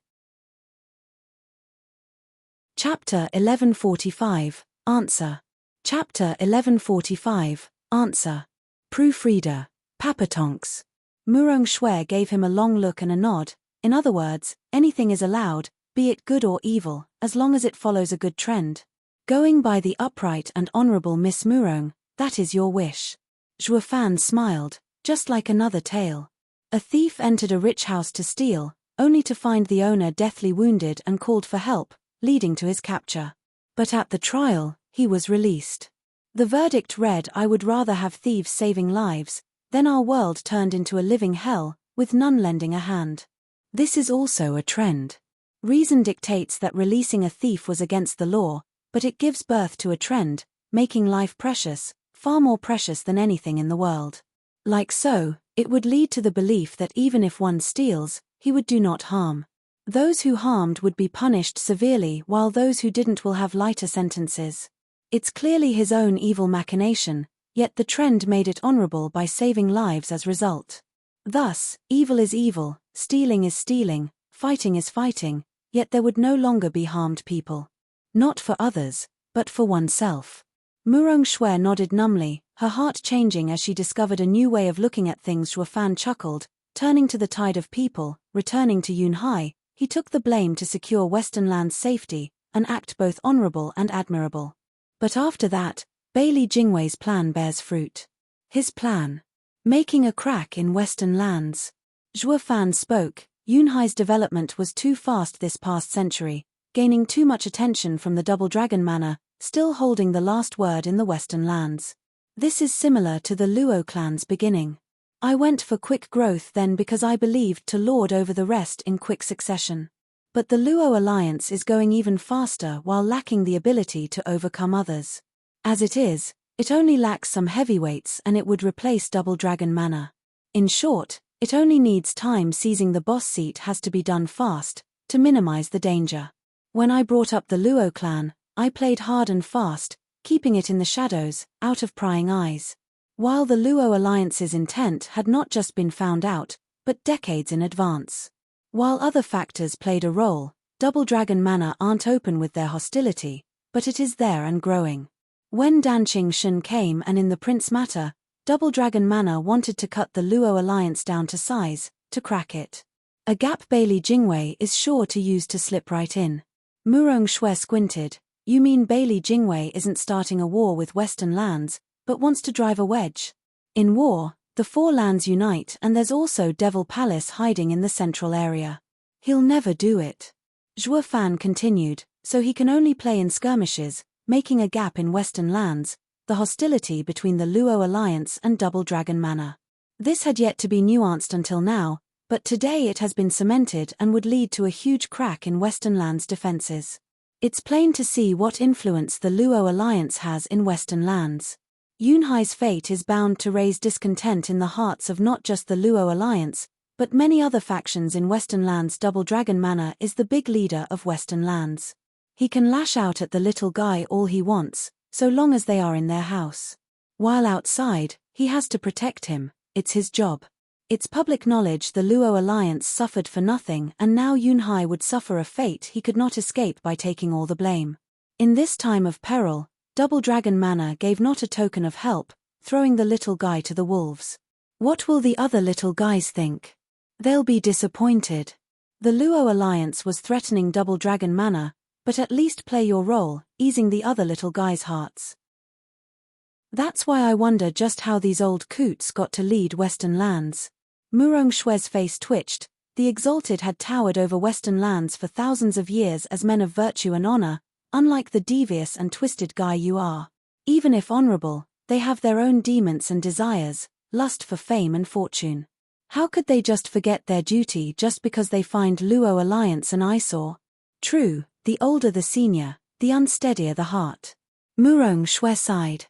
Chapter 1145, Answer. Chapter 1145, Answer. Proofreader. Papatonks. Murong Shui gave him a long look and a nod. In other words, anything is allowed, be it good or evil, as long as it follows a good trend. Going by the upright and honorable Miss Murong, that is your wish. Zhuo Fan smiled, just like another tale. A thief entered a rich house to steal, only to find the owner deathly wounded and called for help, leading to his capture. But at the trial, he was released. The verdict read, I would rather have thieves saving lives, then our world turned into a living hell, with none lending a hand. This is also a trend. Reason dictates that releasing a thief was against the law, but it gives birth to a trend, making life precious, far more precious than anything in the world. Like so, it would lead to the belief that even if one steals, he would do not harm. Those who harmed would be punished severely while those who didn't will have lighter sentences. It's clearly his own evil machination, yet the trend made it honorable by saving lives as result. Thus, evil is evil, stealing is stealing, fighting is fighting, yet there would no longer be harmed people. Not for others, but for oneself. Murong Shui nodded numbly, her heart changing as she discovered a new way of looking at things. Zhuo Fan chuckled, turning to the tide of people, returning to Yunhai, he took the blame to secure Western Land's safety, an act both honorable and admirable. But after that, Bailey Jingwei's plan bears fruit. His plan. Making a crack in Western lands. Zhuo Fan spoke, Yunhai's development was too fast this past century, gaining too much attention from the Double Dragon Manor, still holding the last word in the Western lands. This is similar to the Luo clan's beginning. I went for quick growth then because I believed to lord over the rest in quick succession. But the Luo alliance is going even faster while lacking the ability to overcome others. As it is, it only lacks some heavyweights and it would replace Double Dragon Manor. In short, it only needs time. Seizing the boss seat has to be done fast, to minimize the danger. When I brought up the Luo clan, I played hard and fast, keeping it in the shadows, out of prying eyes. While the Luo alliance's intent had not just been found out, but decades in advance. While other factors played a role, Double Dragon Manor aren't open with their hostility, but it is there and growing. When Danqing Shen came and in the Prince matter, Double Dragon Manor wanted to cut the Luo alliance down to size, to crack it. A gap Bailey Jingwei is sure to use to slip right in. Murong Shui squinted, you mean Bailey Jingwei isn't starting a war with Western lands, but wants to drive a wedge. In war, the four lands unite, and there's also Devil Palace hiding in the central area. He'll never do it. Zhuo Fan continued, so he can only play in skirmishes, making a gap in Western lands, the hostility between the Luo Alliance and Double Dragon Manor. This had yet to be nuanced until now, but today it has been cemented and would lead to a huge crack in Western lands' defenses. It's plain to see what influence the Luo Alliance has in Western lands. Yunhai's fate is bound to raise discontent in the hearts of not just the Luo Alliance, but many other factions in Western lands. Double Dragon Manor is the big leader of Western lands. He can lash out at the little guy all he wants, so long as they are in their house. While outside, he has to protect him, it's his job. It's public knowledge the Luo Alliance suffered for nothing, and now Yunhai would suffer a fate he could not escape by taking all the blame. In this time of peril, Double Dragon Manor gave not a token of help, throwing the little guy to the wolves. What will the other little guys think? They'll be disappointed. The Luo Alliance was threatening Double Dragon Manor, but at least play your role, easing the other little guys' hearts. That's why I wonder just how these old coots got to lead Western lands. Murong Shue's face twitched. The Exalted had towered over Western lands for thousands of years as men of virtue and honor, unlike the devious and twisted guy you are. Even if honorable, they have their own demons and desires, lust for fame and fortune. How could they just forget their duty just because they find Luo Alliance an eyesore? True, the older the senior, the unsteadier the heart. Murong Shue sighed.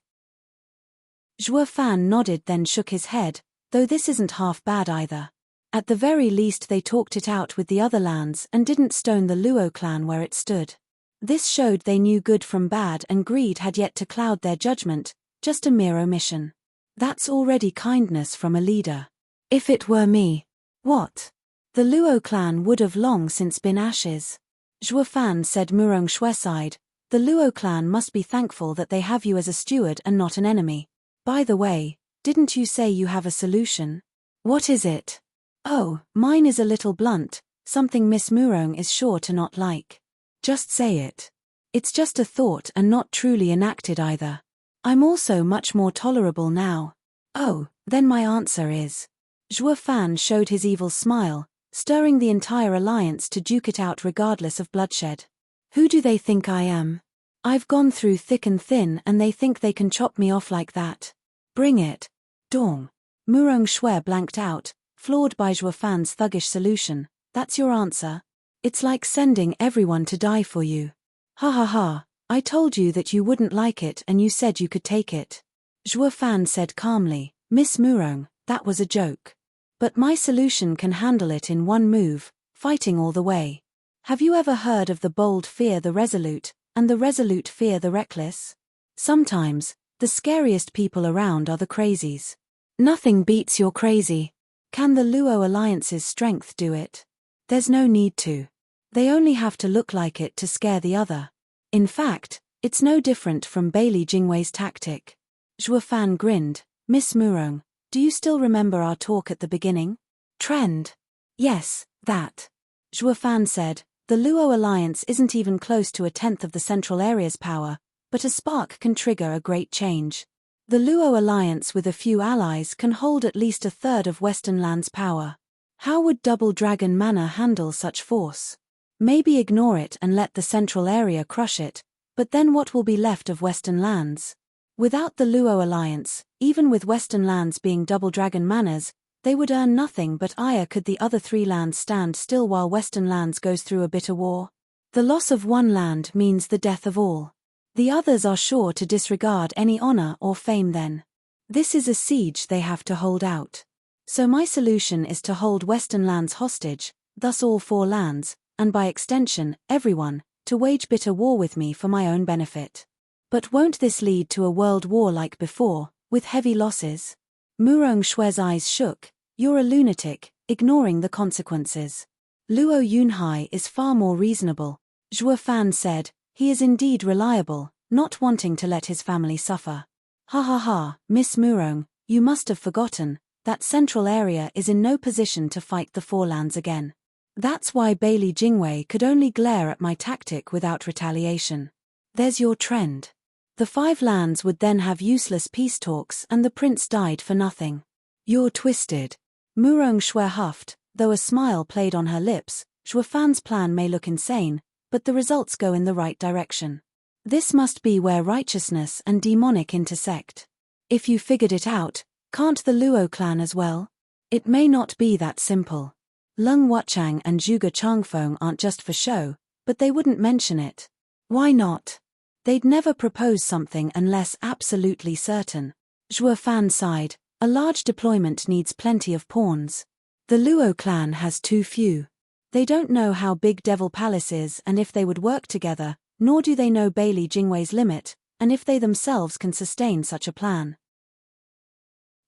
Zhuo Fan nodded then shook his head, though this isn't half bad either. At the very least they talked it out with the other lands and didn't stone the Luo clan where it stood. This showed they knew good from bad and greed had yet to cloud their judgment, just a mere omission. That's already kindness from a leader. If it were me. What? The Luo clan would have long since been ashes. Zhuo Fan said. Murong Shui sighed. The Luo clan must be thankful that they have you as a steward and not an enemy. By the way, didn't you say you have a solution? What is it? Oh, mine is a little blunt, something Miss Murong is sure to not like. Just say it. It's just a thought and not truly enacted either. I'm also much more tolerable now. Oh, then my answer is. Zhuo Fan showed his evil smile, stirring the entire alliance to duke it out regardless of bloodshed. Who do they think I am? I've gone through thick and thin and they think they can chop me off like that. Bring it. Dong. Murong Shui blanked out, floored by Zhuo Fan's thuggish solution. That's your answer? It's like sending everyone to die for you. Ha ha ha, I told you that you wouldn't like it and you said you could take it. Zhuo Fan said calmly, Miss Murong, that was a joke. But my solution can handle it in one move, fighting all the way. Have you ever heard of the bold fear the resolute, and the resolute fear the reckless? Sometimes, the scariest people around are the crazies. Nothing beats your crazy. Can the Luo Alliance's strength do it? There's no need to. They only have to look like it to scare the other. In fact, it's no different from Bailey Jingwei's tactic. Zhuo Fan grinned. Miss Murong, do you still remember our talk at the beginning? Trend. Yes, that. Zhuo Fan said, the Luo Alliance isn't even close to 1/10 of the central area's power, but a spark can trigger a great change. The Luo Alliance with a few allies can hold at least 1/3 of Western land's power. How would Double Dragon Manor handle such force? Maybe ignore it and let the central area crush it, but then what will be left of Western lands? Without the Luo Alliance, even with Western lands being Double Dragon Manors, they would earn nothing but ire. Could the other 3 lands stand still while Western lands goes through a bitter war? The loss of one land means the death of all. The others are sure to disregard any honor or fame then. This is a siege they have to hold out. So my solution is to hold Western lands hostage, thus all 4 lands, and by extension, everyone, to wage bitter war with me for my own benefit. But won't this lead to a world war like before, with heavy losses? Murong Shue's eyes shook. You're a lunatic, ignoring the consequences. Luo Yunhai is far more reasonable. Zhuo Fan said, he is indeed reliable, not wanting to let his family suffer. Ha ha ha, Miss Murong, you must have forgotten. That central area is in no position to fight the 4 lands again. That's why Bailey Jingwei could only glare at my tactic without retaliation. There's your trend. The 5 lands would then have useless peace talks and the prince died for nothing. You're twisted. Murong Shui huffed, though a smile played on her lips. Zhuofan's plan may look insane, but the results go in the right direction. This must be where righteousness and demonic intersect. If you figured it out, can't the Luo clan as well? It may not be that simple. Leng Wuchang and Zhuge Changfeng aren't just for show, but they wouldn't mention it. Why not? They'd never propose something unless absolutely certain. Zhuofan sighed. A large deployment needs plenty of pawns. The Luo clan has too few. They don't know how big Devil Palace is and if they would work together, nor do they know Bailey Jingwei's limit, and if they themselves can sustain such a plan.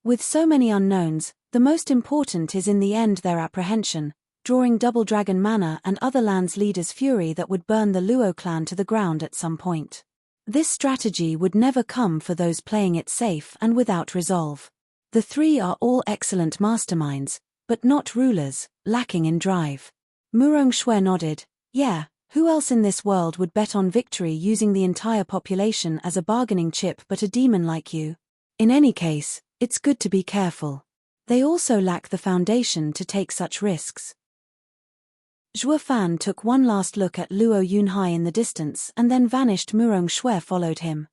With so many unknowns, the most important is in the end their apprehension, drawing Double Dragon mana and other lands' leaders' fury that would burn the Luo clan to the ground at some point. This strategy would never come for those playing it safe and without resolve. The 3 are all excellent masterminds, but not rulers, lacking in drive. Murong Shui nodded. Yeah, who else in this world would bet on victory using the entire population as a bargaining chip but a demon like you? In any case, it's good to be careful. They also lack the foundation to take such risks. Zhuofan took one last look at Luo Yunhai in the distance and then vanished. Murong Shui followed him.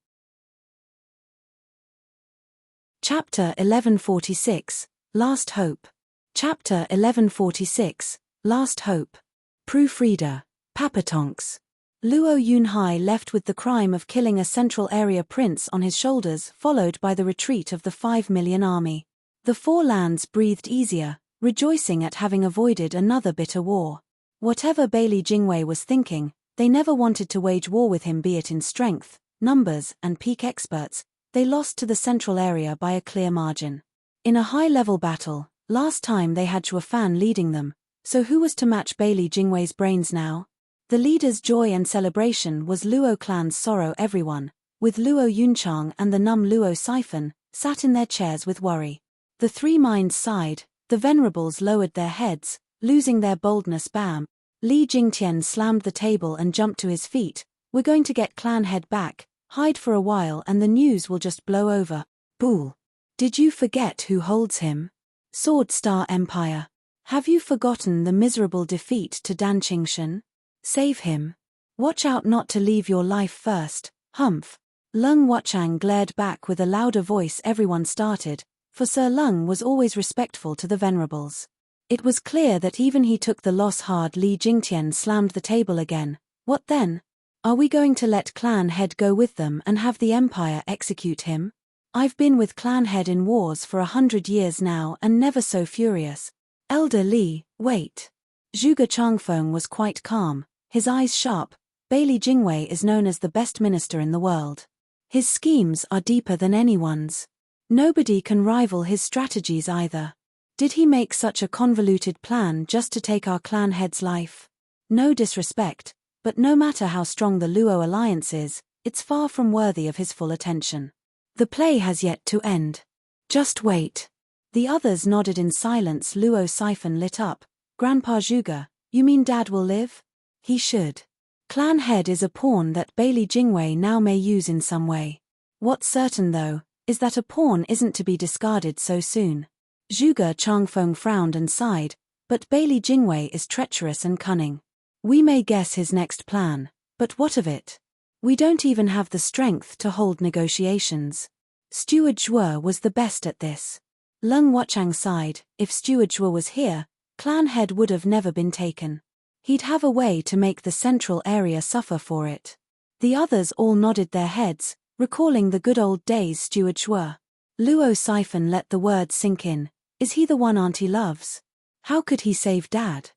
Chapter 1146, Last Hope. Chapter 1146, Last Hope. Proofreader, Papatonks. Luo Yunhai left with the crime of killing a Central Area prince on his shoulders, followed by the retreat of the 5 million army. The 4 lands breathed easier, rejoicing at having avoided another bitter war. Whatever Bailey Jingwei was thinking, they never wanted to wage war with him, be it in strength, numbers, and peak experts. They lost to the Central Area by a clear margin. In a high-level battle, last time they had Zhuofan leading them, so who was to match Bailey Jingwei's brains now? The leader's joy and celebration was Luo clan's sorrow. Everyone, with Luo Yunchang and the numb Luo Siphon, sat in their chairs with worry. The 3 minds sighed, the venerables lowered their heads, losing their boldness. Bam! Li Jingtian slammed the table and jumped to his feet. We're going to get clan head back, hide for a while and the news will just blow over. Bull. Did you forget who holds him? Sword Star Empire. Have you forgotten the miserable defeat to Dan Qingshan? Save him. Watch out not to leave your life first, humph. Leng Wuchang glared back with a louder voice. Everyone started, for Sir Leng was always respectful to the venerables. It was clear that even he took the loss hard. Li Jingtian slammed the table again. What then? Are we going to let clan head go with them and have the empire execute him? I've been with clan head in wars for 100 years now and never so furious. Elder Li, wait. Zhuge Changfeng was quite calm, his eyes sharp. Bailey Jingwei is known as the best minister in the world. His schemes are deeper than anyone's. Nobody can rival his strategies either. Did he make such a convoluted plan just to take our clan head's life? No disrespect, but no matter how strong the Luo alliance is, it's far from worthy of his full attention. The play has yet to end. Just wait. The others nodded in silence. Luo Siphon lit up. Grandpa Zhuge, you mean Dad will live? He should. Clan head is a pawn that Bailey Jingwei now may use in some way. What's certain though, is that a pawn isn't to be discarded so soon. Zhuge Changfeng frowned and sighed, but Bailey Jingwei is treacherous and cunning. We may guess his next plan, but what of it? We don't even have the strength to hold negotiations. Steward Zhuo was the best at this. Leng Wuchang sighed. If Steward Zhuo was here, clan head would have never been taken. He'd have a way to make the Central Area suffer for it. The others all nodded their heads, recalling the good old days. Steward Zhuo. Luo Siphon let the words sink in. Is he the one Auntie loves? How could he save Dad?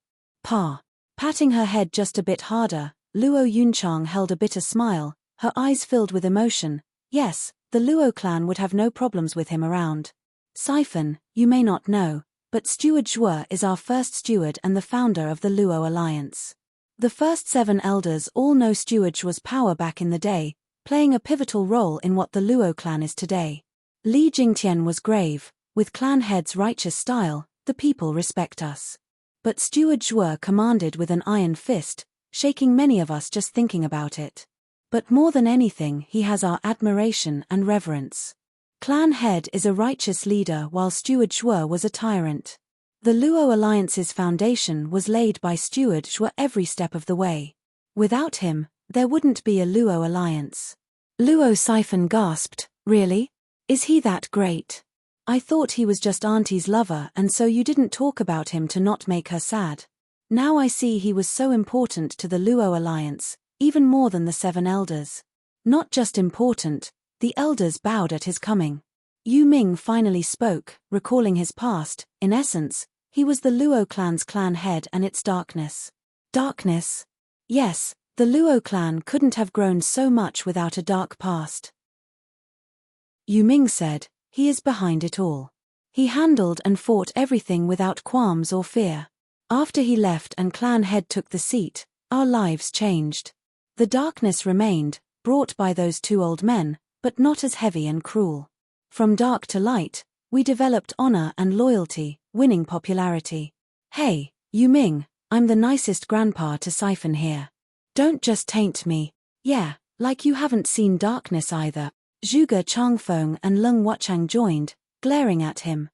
Pa. Patting her head just a bit harder, Luo Yunchang held a bitter smile, her eyes filled with emotion. Yes, the Luo clan would have no problems with him around. Siphon, you may not know, but Steward Zhuo is our first steward and the founder of the Luo Alliance. The first 7 elders all know Steward Zhuo's power back in the day, playing a pivotal role in what the Luo clan is today. Li Jingtian was grave. With clan head's righteous style, the people respect us. But Steward Zhuo commanded with an iron fist, shaking many of us just thinking about it. But more than anything he has our admiration and reverence. Clan head is a righteous leader while Steward Shuo was a tyrant. The Luo Alliance's foundation was laid by Steward Shuo every step of the way. Without him, there wouldn't be a Luo Alliance. Luo Siphon gasped, "Really? Is he that great? I thought he was just Auntie's lover and so you didn't talk about him to not make her sad. Now I see he was so important to the Luo Alliance, even more than the 7 elders. Not just important, the elders bowed at his coming." Yu Ming finally spoke, recalling his past. In essence, he was the Luo clan's clan head and its darkness. Darkness? Yes, the Luo clan couldn't have grown so much without a dark past. Yu Ming said, "He is behind it all. He handled and fought everything without qualms or fear. After he left and clan head took the seat, our lives changed. The darkness remained, brought by those 2 old men, but not as heavy and cruel. From dark to light, we developed honor and loyalty, winning popularity. Hey, Yu Ming, I'm the nicest grandpa to Siphon here. Don't just taint me. Yeah, like you haven't seen darkness either." Zhuge Changfeng and Leng Wuchang joined, glaring at him.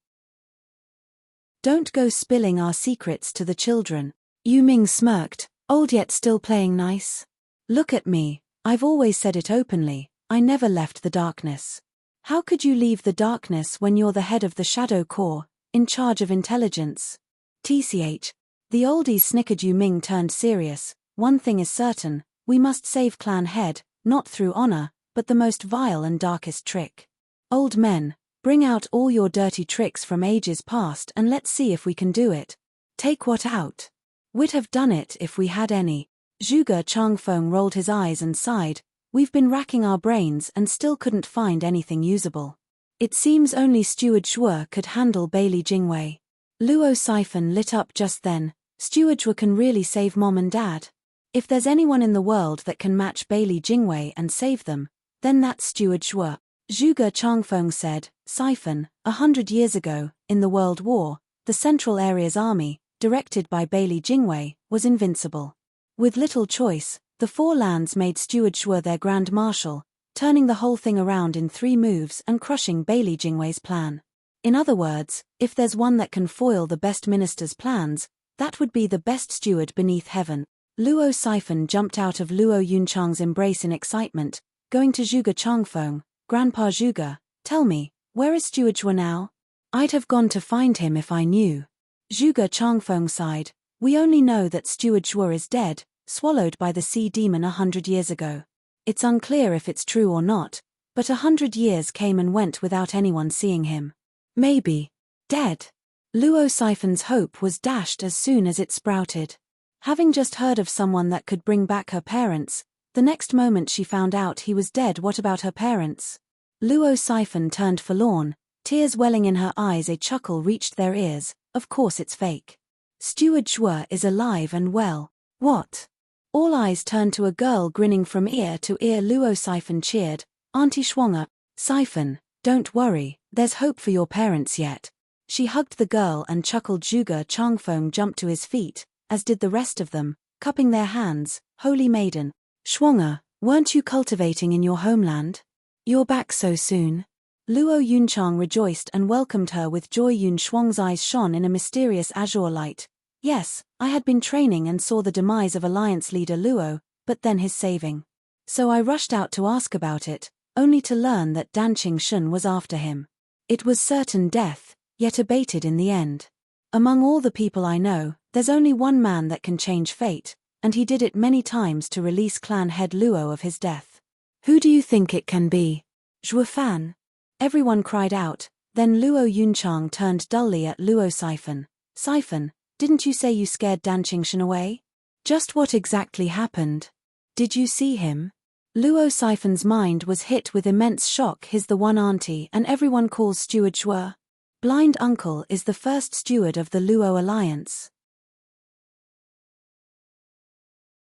"Don't go spilling our secrets to the children." Yu Ming smirked, "Old yet still playing nice? Look at me, I've always said it openly, I never left the darkness. How could you leave the darkness when you're the head of the Shadow Corps, in charge of intelligence?" TCH. The oldies snickered. Yu Ming turned serious. "One thing is certain, we must save clan head, not through honor, but the most vile and darkest trick. Old men, bring out all your dirty tricks from ages past and let's see if we can do it. Take what out? We'd have done it if we had any." Zhuge Changfeng rolled his eyes and sighed. "We've been racking our brains and still couldn't find anything usable. It seems only Steward Shuo could handle Bailey Jingwei." Luo Siphon lit up just then. "Steward Shuo can really save Mom and Dad. If there's anyone in the world that can match Bailey Jingwei and save them, then that's Steward Shuo." Zhuge Changfeng said, "Siphon, 100 years ago, in the World War, the Central Area's army, directed by Bailey Jingwei, was invincible. With little choice, the 4 lands made Steward Shuo their Grand Marshal, turning the whole thing around in 3 moves and crushing Bailey Jingwei's plan. In other words, if there's one that can foil the best minister's plans, that would be the best steward beneath heaven." Luo Siphon jumped out of Luo Yunchang's embrace in excitement, going to Zhuge Changfeng. "Grandpa Zhuge, tell me, where is Steward Shuo now? I'd have gone to find him if I knew." Zhuge Changfeng sighed. "We only know that Steward Shuo is dead, swallowed by the sea demon 100 years ago. It's unclear if it's true or not, but 100 years came and went without anyone seeing him. Maybe dead." Luo Siphon's hope was dashed as soon as it sprouted. Having just heard of someone that could bring back her parents, the next moment she found out he was dead. What about her parents? Luo Siphon turned forlorn, tears welling in her eyes. A chuckle reached their ears. "Of course it's fake. Steward Shuo is alive and well." "What?" All eyes turned to a girl grinning from ear to ear. Luo Siphon cheered, "Auntie Schwanger, Siphon, don't worry, there's hope for your parents yet." She hugged the girl and chuckled. Zhuge Changfeng jumped to his feet, as did the rest of them, cupping their hands. "Holy maiden, Schwanger, weren't you cultivating in your homeland? You're back so soon." Luo Yunchang rejoiced and welcomed her with joy. Yun Shuang's eyes shone in a mysterious azure light. "Yes, I had been training and saw the demise of Alliance leader Luo, but then his saving. So I rushed out to ask about it, only to learn that Danqing Shun was after him. It was certain death, yet abated in the end. Among all the people I know, there's only one man that can change fate, and he did it many times to release clan head Luo of his death. Who do you think it can be?" "Zhuo Fan." Everyone cried out. Then Luo Yunchang turned dully at Luo Siphon. "Siphon, didn't you say you scared Danqing Shun away? Just what exactly happened? Did you see him?" Luo Siphon's mind was hit with immense shock. "He's the one auntie and everyone calls Steward Shuo. Blind uncle is the first steward of the Luo Alliance."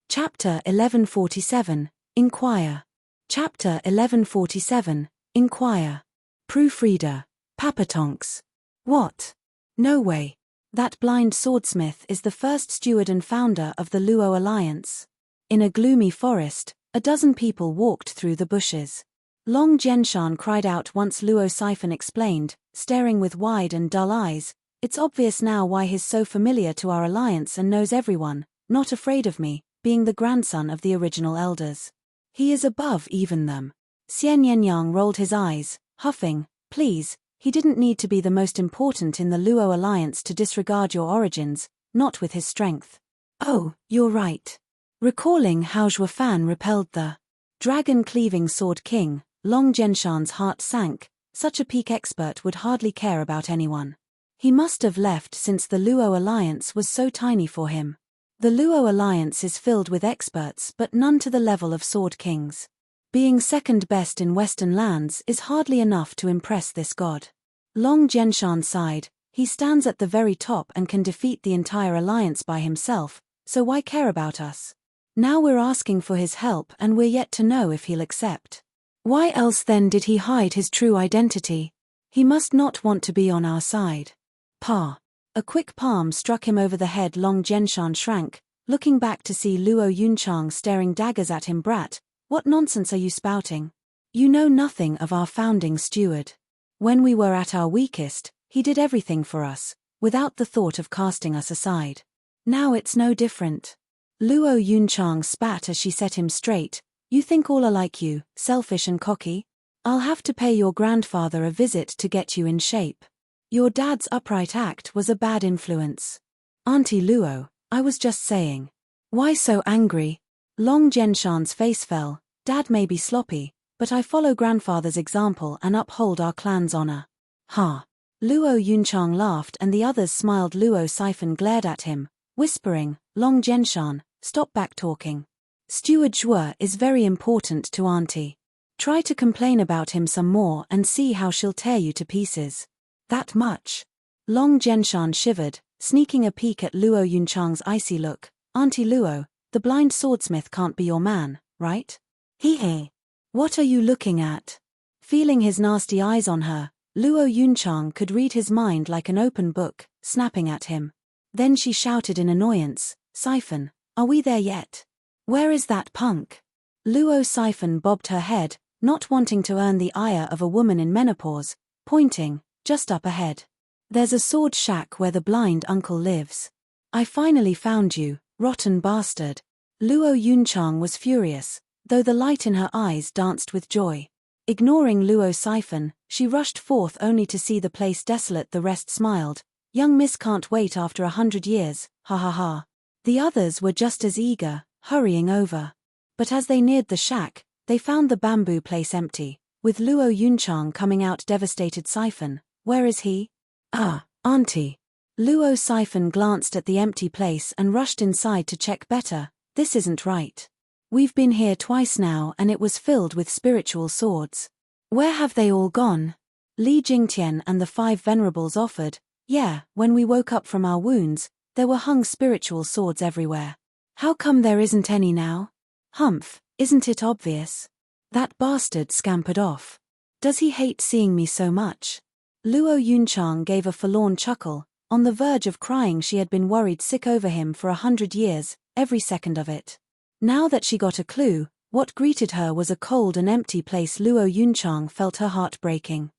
Chapter 1147, Inquire. Chapter 1147, Inquire. Proofreader, Papatonks. "What? No way. That blind swordsmith is the first steward and founder of the Luo Alliance." In a gloomy forest, A dozen people walked through the bushes. Long Jianshan cried out once Luo Siphon explained, staring with wide and dull eyes, "It's obvious now why he's so familiar to our alliance and knows everyone, not afraid of me, being the grandson of the original elders. He is above even them." Xian Yenyang rolled his eyes, huffing, "Please, he didn't need to be the most important in the Luo alliance to disregard your origins, not with his strength." "Oh, you're right." Recalling how Zhuo Fan repelled the dragon-cleaving Sword King, Long Jianshan's heart sank. Such a peak expert would hardly care about anyone. He must have left since the Luo alliance was so tiny for him. The Luo alliance is filled with experts but none to the level of Sword Kings. Being second best in Western lands is hardly enough to impress this god. Long Jianshan sighed, he stands at the very top and can defeat the entire alliance by himself, so why care about us? Now we're asking for his help and we're yet to know if he'll accept. Why else then did he hide his true identity? He must not want to be on our side. Pa. A quick palm struck him over the head. Long Jianshan shrank, looking back to see Luo Yunchang staring daggers at him. "Brat, what nonsense are you spouting? You know nothing of our founding steward. When we were at our weakest, he did everything for us, without the thought of casting us aside. Now it's no different." Luo Yunchang spat as she set him straight. "You think all are like you, selfish and cocky? I'll have to pay your grandfather a visit to get you in shape. Your dad's upright act was a bad influence." "Auntie Luo, I was just saying." "Why so angry?" Long Jianshan's face fell. "Dad may be sloppy, but I follow grandfather's example and uphold our clan's honor." "Ha." Luo Yunchang laughed and the others smiled. Luo Siphon glared at him, whispering, "Long Jianshan, stop back-talking. Steward Zhuo is very important to Auntie. Try to complain about him some more and see how she'll tear you to pieces." "That much?" Long Jianshan shivered, sneaking a peek at Luo Yunchang's icy look. "Auntie Luo, the blind swordsmith can't be your man, right?" "Hee. What are you looking at?" Feeling his nasty eyes on her, Luo Yunchang could read his mind like an open book, snapping at him. Then she shouted in annoyance, "Siphon, are we there yet? Where is that punk?" Luo Siphon bobbed her head, not wanting to earn the ire of a woman in menopause, pointing, "Just up ahead. There's a sword shack where the blind uncle lives. I finally found you, rotten bastard." Luo Yunchang was furious, though the light in her eyes danced with joy. Ignoring Luo Siphon, she rushed forth only to see the place desolate. The rest smiled. "Young miss can't wait after 100 years, ha ha ha." The others were just as eager, hurrying over. But as they neared the shack, they found the bamboo place empty, with Luo Yunchang coming out devastated. "Siphon, where is he?" "Ah, Auntie." Luo Siphon glanced at the empty place and rushed inside to check better. "This isn't right. We've been here twice now and it was filled with spiritual swords. Where have they all gone?" Li Jingtian and the 5 venerables offered. "Yeah, when we woke up from our wounds, there were hung spiritual swords everywhere. How come there isn't any now?" "Humph, isn't it obvious? That bastard scampered off. Does he hate seeing me so much?" Luo Yunchang gave a forlorn chuckle, on the verge of crying. She had been worried sick over him for 100 years, every second of it. Now that she got a clue, what greeted her was a cold and empty place. Luo Yunchang felt her heart breaking.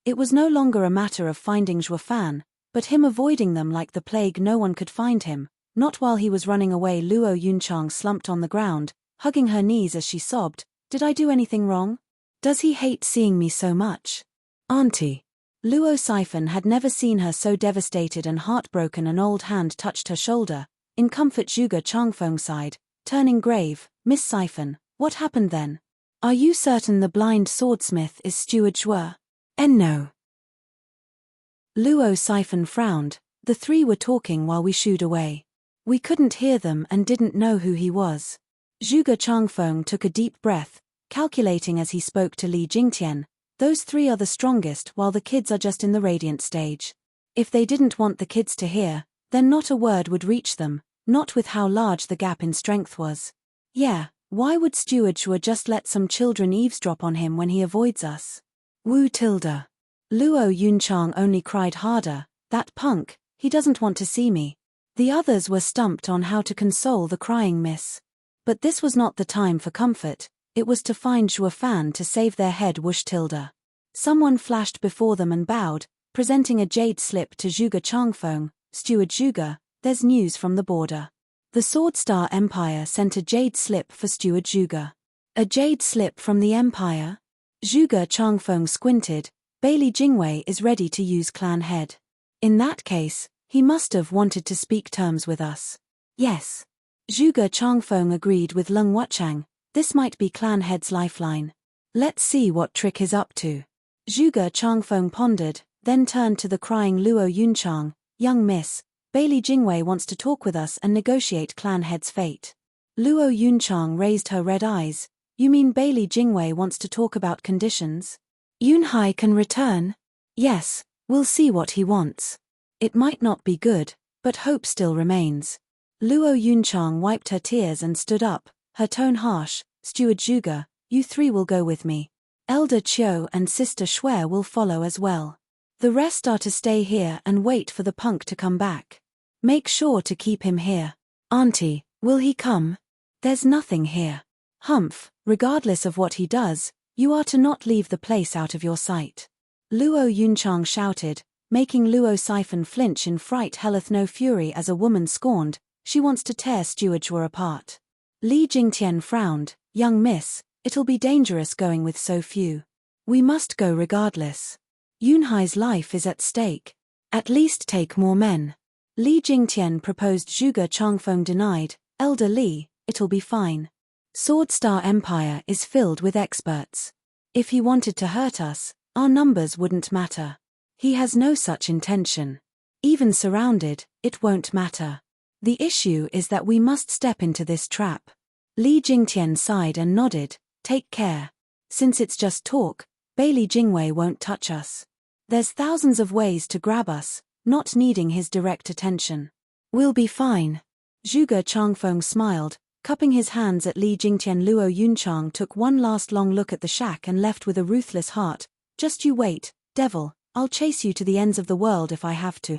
It was no longer a matter of finding Zhuo Fan, but him avoiding them like the plague. No one could find him, not while he was running away. Luo Yunchang slumped on the ground, hugging her knees as she sobbed. "Did I do anything wrong? Does he hate seeing me so much?" "Auntie." Luo Siphon had never seen her so devastated and heartbroken. An old hand touched her shoulder. In comfort Zhuge Changfeng sighed, turning grave. "Miss Siphon, what happened then? Are you certain the blind swordsmith is Steward Zhuo?" "No." Luo Siphon frowned. "The 3 were talking while we shooed away. We couldn't hear them and didn't know who he was." Zhuge Changfeng took a deep breath, calculating as he spoke to Li Jingtian. "Those 3 are the strongest while the kids are just in the radiant stage. If they didn't want the kids to hear, then not a word would reach them, not with how large the gap in strength was. Yeah, why would Steward Zhuo just let some children eavesdrop on him when he avoids us?" Wu tilde. Luo Yunchang only cried harder. "That punk, he doesn't want to see me." The others were stumped on how to console the crying miss. But this was not the time for comfort, it was to find Zhuofan to save their head Wush Tilda. Someone flashed before them and bowed, presenting a jade slip to Zhuge Changfeng. Steward Zhuge, there's news from the border. The Sword Star Empire sent a jade slip for Steward Zhuge. A jade slip from the Empire? Zhuge Changfeng squinted. Bailey Jingwei is ready to use clan head. In that case, he must have wanted to speak terms with us. Yes. Zhuge Changfeng agreed with Leng Wuchang. This might be clan head's lifeline. Let's see what trick he's up to. Zhuge Changfeng pondered, then turned to the crying Luo Yunchang. Young miss, Bailey Jingwei wants to talk with us and negotiate clan head's fate. Luo Yunchang raised her red eyes. You mean Bailey Jingwei wants to talk about conditions? Yunhai can return? Yes, we'll see what he wants. It might not be good, but hope still remains. Luo Yunchang wiped her tears and stood up, her tone harsh. Steward Zhuge, you three will go with me. Elder Qiu and Sister Shui will follow as well. The rest are to stay here and wait for the punk to come back. Make sure to keep him here. Auntie, will he come? There's nothing here. Humph, regardless of what he does, you are to not leave the place out of your sight. Luo Yunchang shouted, making Luo Siphon flinch in fright. Helleth no fury as a woman scorned, she wants to tear Steward Zhuge apart. Li Jingtian frowned, young miss, it'll be dangerous going with so few. We must go regardless. Yunhai's life is at stake. At least take more men. Li Jingtian proposed. Zhuge Changfeng denied, Elder Li, it'll be fine. Sword Star Empire is filled with experts. If he wanted to hurt us, our numbers wouldn't matter. He has no such intention. Even surrounded, it won't matter. The issue is that we must step into this trap. Li Jingtian sighed and nodded, take care. Since it's just talk, Bailey Jingwei won't touch us. There's thousands of ways to grab us, not needing his direct attention. We'll be fine. Zhuge Changfeng smiled, cupping his hands at Li Jingtian. Luo Yunchang took one last long look at the shack and left with a ruthless heart. Just you wait, devil, I'll chase you to the ends of the world if I have to.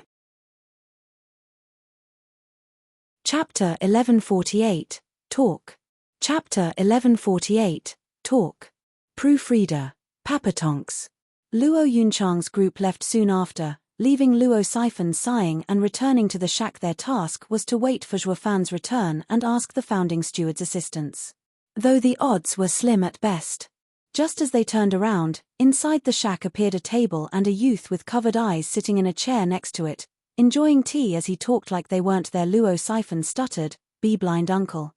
Chapter 1148, Talk. Chapter 1148, Talk. Proofreader, Papatonks. Luo Yunchang's group left soon after, leaving Luo Siphon sighing and returning to the shack. Their task was to wait for Zhuofan's return and ask the founding steward's assistance. Though the odds were slim at best. Just as they turned around, inside the shack appeared a table and a youth with covered eyes sitting in a chair next to it, enjoying tea as he talked like they weren't there. Luo Siphon stuttered, "Be blind uncle."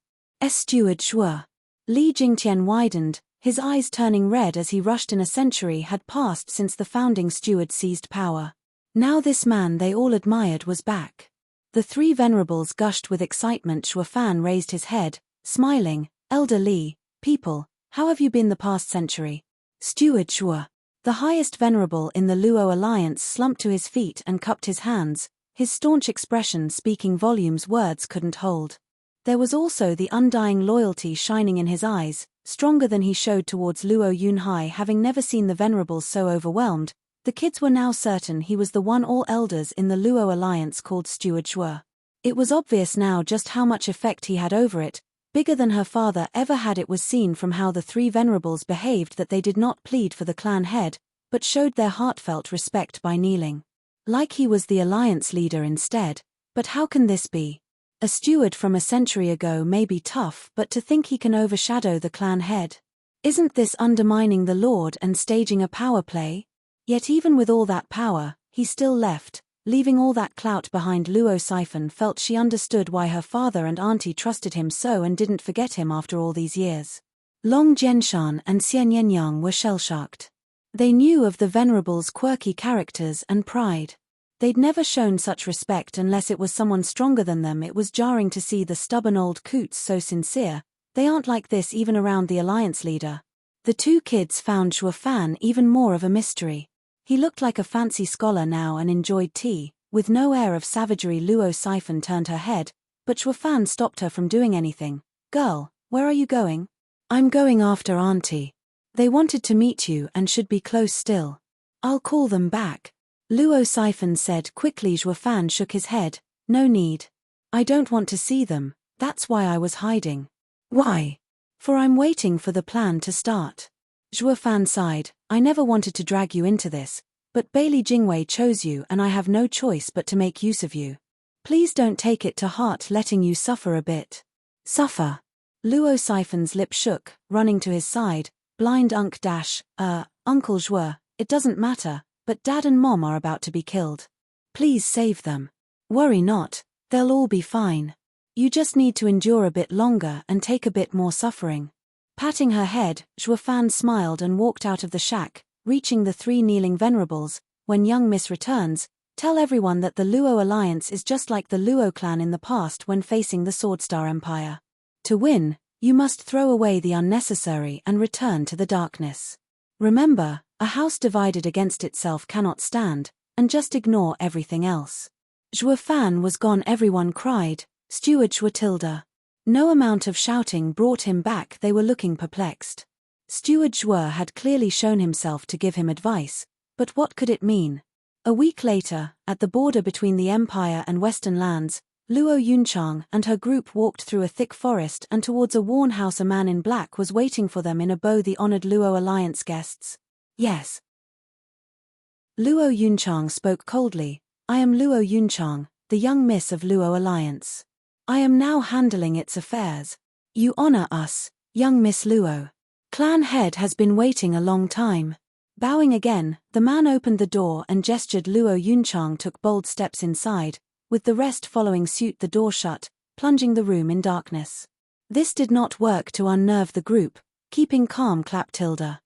Steward Zhuge. Li Jingtian widened, his eyes turning red as he rushed in. A century had passed since the founding steward seized power. Now this man they all admired was back. The three venerables gushed with excitement. Zhuofan raised his head, smiling, Elder Li, people, how have you been the past century? Steward Zhuge. The highest venerable in the Luo alliance slumped to his feet and cupped his hands, his staunch expression speaking volumes words couldn't hold. There was also the undying loyalty shining in his eyes, stronger than he showed towards Luo Yunhai. Having never seen the venerables so overwhelmed, the kids were now certain he was the one all elders in the Luo alliance called Steward Zhuge. It was obvious now just how much effect he had over it, bigger than her father ever had. It was seen from how the three venerables behaved that they did not plead for the clan head, but showed their heartfelt respect by kneeling. Like he was the alliance leader instead. But how can this be? A steward from a century ago may be tough, but to think he can overshadow the clan head? Isn't this undermining the Lord and staging a power play? Yet even with all that power, he still left, leaving all that clout behind. Luo Siphon felt she understood why her father and auntie trusted him so and didn't forget him after all these years. Long Jianshan and Xian Yenyang were shell-shocked. They knew of the venerable's quirky characters and pride. They'd never shown such respect unless it was someone stronger than them. It was jarring to see the stubborn old coots so sincere. They aren't like this even around the alliance leader. The two kids found Zhuofan even more of a mystery. He looked like a fancy scholar now and enjoyed tea, with no air of savagery. Luo Siphon turned her head, but Zhuofan stopped her from doing anything. Girl, where are you going? I'm going after auntie. They wanted to meet you and should be close still. I'll call them back. Luo Siphon said quickly. Zhuofan shook his head, no need. I don't want to see them, that's why I was hiding. Why? For I'm waiting for the plan to start. Zhuo Fan sighed. I never wanted to drag you into this, but Bailey Jingwei chose you and I have no choice but to make use of you. Please don't take it to heart letting you suffer a bit. Suffer? Luo Siphon's lip shook, running to his side. Blind Uncle Zhuo, it doesn't matter, but Dad and Mom are about to be killed. Please save them. Worry not, they'll all be fine. You just need to endure a bit longer and take a bit more suffering. Patting her head, Zhuo Fan smiled and walked out of the shack, reaching the three kneeling venerables. When young Miss returns, tell everyone that the Luo Alliance is just like the Luo clan in the past when facing the Swordstar Empire. To win, you must throw away the unnecessary and return to the darkness. Remember, a house divided against itself cannot stand, and just ignore everything else. Zhuo Fan was gone. Everyone cried, Steward Zhuo. No amount of shouting brought him back. They were looking perplexed. Steward Zhuo had clearly shown himself to give him advice, but what could it mean? A week later, at the border between the Empire and Western lands, Luo Yunchang and her group walked through a thick forest and towards a worn house. A man in black was waiting for them in a bow. The honored Luo Alliance guests. Yes. Luo Yunchang spoke coldly. I am Luo Yunchang, the young miss of Luo Alliance. I am now handling its affairs. You honor us, young Miss Luo. Clan head has been waiting a long time. Bowing again, the man opened the door and gestured. Luo Yunchang took bold steps inside, with the rest following suit. The door shut, plunging the room in darkness. This did not work to unnerve the group. Keeping calm, clap tilde.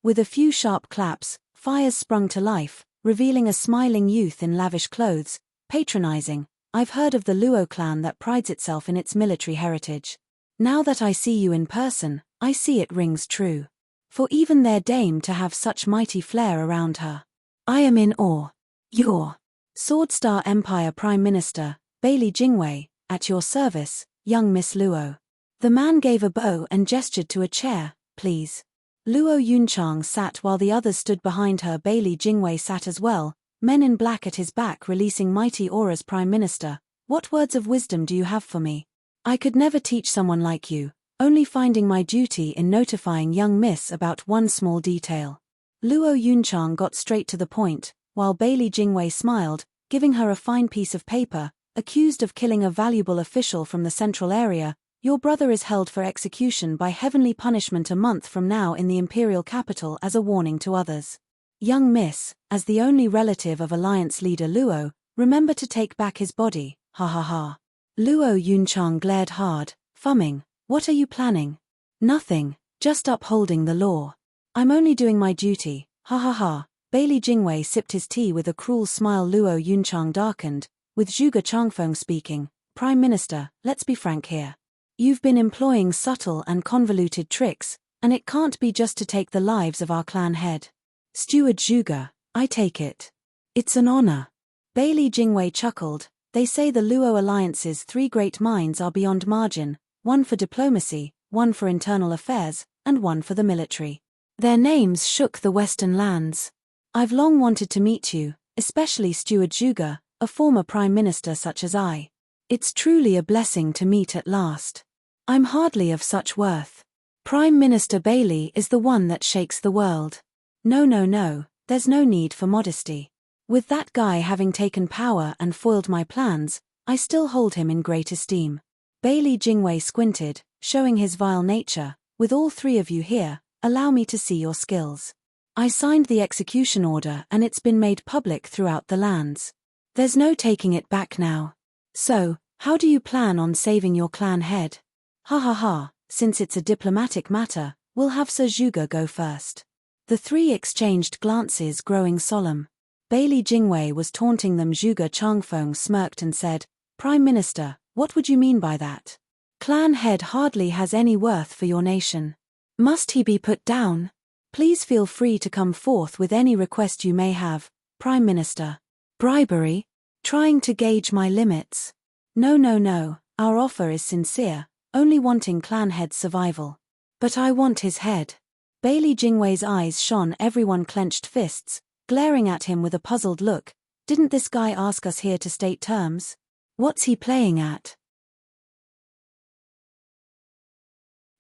With a few sharp claps, fires sprung to life, revealing a smiling youth in lavish clothes, patronizing. I've heard of the Luo clan that prides itself in its military heritage. Now that I see you in person, I see it rings true. For even their dame to have such mighty flair around her. I am in awe. Your Swordstar Empire Prime Minister, Bailey Jingwei, at your service, young Miss Luo. The man gave a bow and gestured to a chair, please. Luo Yunchang sat while the others stood behind her. Bailey Jingwei sat as well, men in black at his back releasing mighty auras. Prime Minister, what words of wisdom do you have for me? I could never teach someone like you, only finding my duty in notifying young Miss about one small detail. Luo Yunchang got straight to the point, while Bailey Jingwei smiled, giving her a fine piece of paper. Accused of killing a valuable official from the central area, your brother is held for execution by heavenly punishment a month from now in the imperial capital as a warning to others. Young Miss, as the only relative of Alliance leader Luo, remember to take back his body, ha ha ha. Luo Yunchang glared hard, fumming, what are you planning? Nothing, just upholding the law. I'm only doing my duty, ha ha ha. Bailey Jingwei sipped his tea with a cruel smile. Luo Yunchang darkened, with Zhuge Changfeng speaking, Prime Minister, let's be frank here. You've been employing subtle and convoluted tricks, and it can't be just to take the lives of our clan head. Steward Zhuge, I take it. It's an honor. Bailey Jingwei chuckled. They say the Luo Alliance's three great minds are beyond margin, one for diplomacy, one for internal affairs, and one for the military. Their names shook the Western lands. I've long wanted to meet you, especially Steward Zhuge, a former Prime Minister such as I. It's truly a blessing to meet at last. I'm hardly of such worth. Prime Minister Bailey is the one that shakes the world. No, there's no need for modesty. With that guy having taken power and foiled my plans, I still hold him in great esteem. Bailey Jingwei squinted, showing his vile nature. With all three of you here, allow me to see your skills. I signed the execution order and it's been made public throughout the lands. There's no taking it back now. So, how do you plan on saving your clan head? Ha ha ha, since it's a diplomatic matter, we'll have Sir Zhuge go first. The three exchanged glances, growing solemn. Bailey Jingwei was taunting them. Zhuge Changfeng smirked and said, Prime Minister, what would you mean by that? Clan head hardly has any worth for your nation. Must he be put down? Please feel free to come forth with any request you may have, Prime Minister. Bribery? Trying to gauge my limits? No, our offer is sincere, only wanting clan head's survival. But I want his head. Bailey Jingwei's eyes shone. Everyone clenched fists, glaring at him with a puzzled look. Didn't this guy ask us here to state terms? What's he playing at?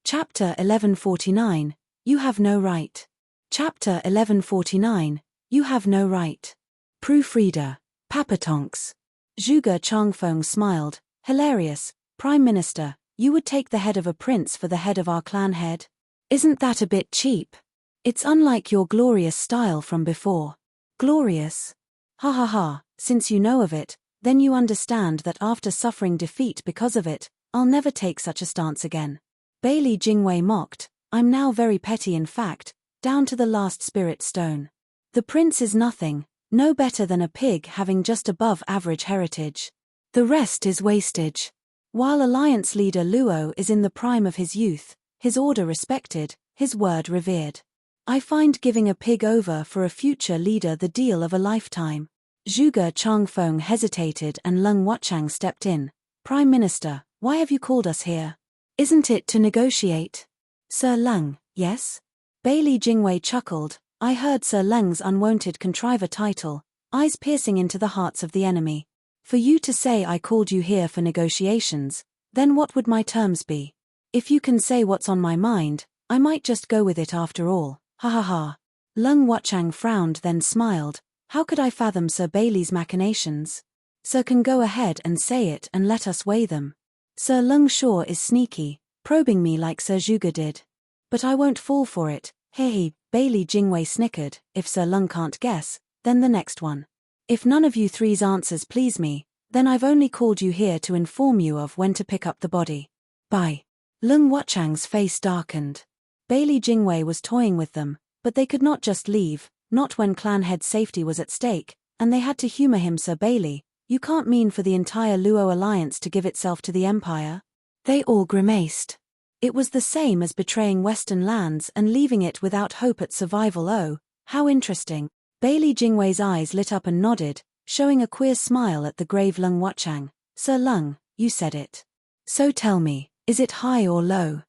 Chapter 1149, You Have No Right. Chapter 1149, You Have No Right. Proofreader, Papatonks. Zhuge Changfeng smiled, hilarious. Prime Minister, you would take the head of a prince for the head of our clan head? Isn't that a bit cheap? It's unlike your glorious style from before. Glorious? Ha ha ha, since you know of it, then you understand that after suffering defeat because of it, I'll never take such a stance again. Bailey Jingwei mocked, I'm now very petty in fact, down to the last spirit stone. The prince is nothing, no better than a pig having just above average heritage. The rest is wastage. While alliance leader Luo is in the prime of his youth, his order respected, his word revered. I find giving a pig over for a future leader the deal of a lifetime. Zhuge Changfeng hesitated and Leng Wuchang stepped in. Prime Minister, why have you called us here? Isn't it to negotiate? Sir Leng, yes? Bailey Jingwei chuckled. I heard Sir Leng's unwonted contriver title, eyes piercing into the hearts of the enemy. For you to say I called you here for negotiations, then what would my terms be? If you can say what's on my mind, I might just go with it after all. Ha ha ha. Leng Wuchang frowned then smiled. How could I fathom Sir Bailey's machinations? Sir can go ahead and say it and let us weigh them. Sir Leng sure is sneaky, probing me like Sir Zhuge did. But I won't fall for it. Hey, Bailey Jingwei snickered. If Sir Leng can't guess, then the next one. If none of you three's answers please me, then I've only called you here to inform you of when to pick up the body. Bye. Leng Wuchang's face darkened. Bailey Jingwei was toying with them, but they could not just leave, not when clan head safety was at stake, and they had to humor him. Sir Bailey, you can't mean for the entire Luo alliance to give itself to the Empire? They all grimaced. It was the same as betraying Western lands and leaving it without hope at survival. Oh, how interesting. Bailey Jingwei's eyes lit up and nodded, showing a queer smile at the grave Leng Wuchang. Sir Leng, you said it. So tell me, is it high or low?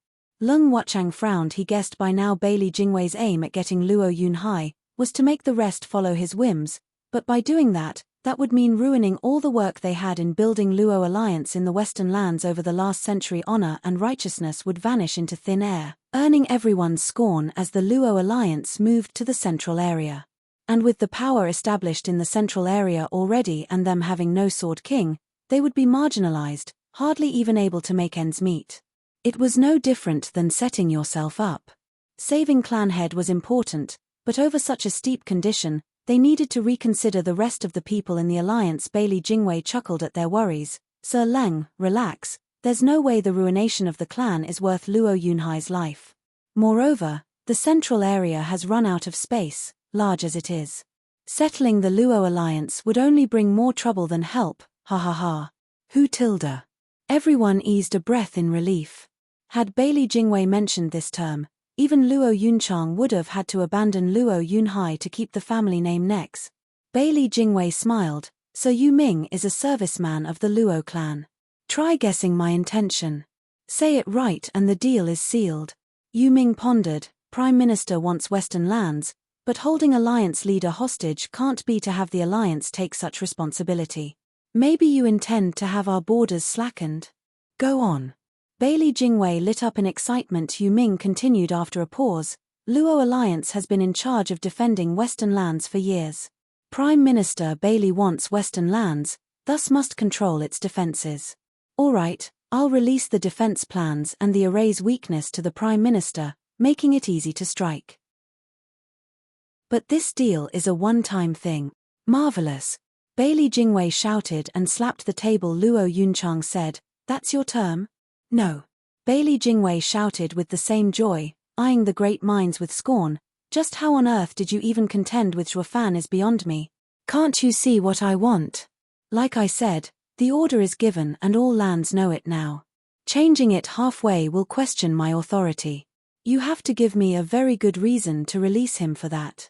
Leng Wuchang frowned. He guessed by now Bailey Jingwei's aim at getting Luo Yun high was to make the rest follow his whims, but by doing that, that would mean ruining all the work they had in building Luo alliance in the Western lands over the last century. Honor and righteousness would vanish into thin air, earning everyone's scorn as the Luo alliance moved to the central area. And with the power established in the central area already and them having no sword king, they would be marginalized, hardly even able to make ends meet. It was no different than setting yourself up. Saving clan head was important, but over such a steep condition, they needed to reconsider the rest of the people in the alliance. Bailey Jingwei chuckled at their worries. Sir Leng, relax, there's no way the ruination of the clan is worth Luo Yunhai's life. Moreover, the central area has run out of space, large as it is. Settling the Luo alliance would only bring more trouble than help. Ha ha ha. Who tilde? Everyone eased a breath in relief. Had Bailey Jingwei mentioned this term, even Luo Yunchang would have had to abandon Luo Yunhai to keep the family name next. Bailey Jingwei smiled. So Yu Ming is a serviceman of the Luo clan. Try guessing my intention. Say it right and the deal is sealed. Yu Ming pondered. Prime Minister wants Western lands, but holding alliance leader hostage can't be to have the alliance take such responsibility. Maybe you intend to have our borders slackened? Go on. Bailey Jingwei lit up in excitement. Yu Ming continued after a pause. Luo alliance has been in charge of defending Western lands for years. Prime Minister Bailey wants Western lands, thus must control its defenses. All right, I'll release the defense plans and the array's weakness to the Prime Minister, making it easy to strike. But this deal is a one-time thing. Marvelous. Bailey Jingwei shouted and slapped the table. Luo Yunchang said, That's your term? No. Bailey Jingwei shouted with the same joy, eyeing the great minds with scorn. Just how on earth did you even contend with Shuafan is beyond me. Can't you see what I want? Like I said, the order is given and all lands know it now. Changing it halfway will question my authority. You have to give me a very good reason to release him for that.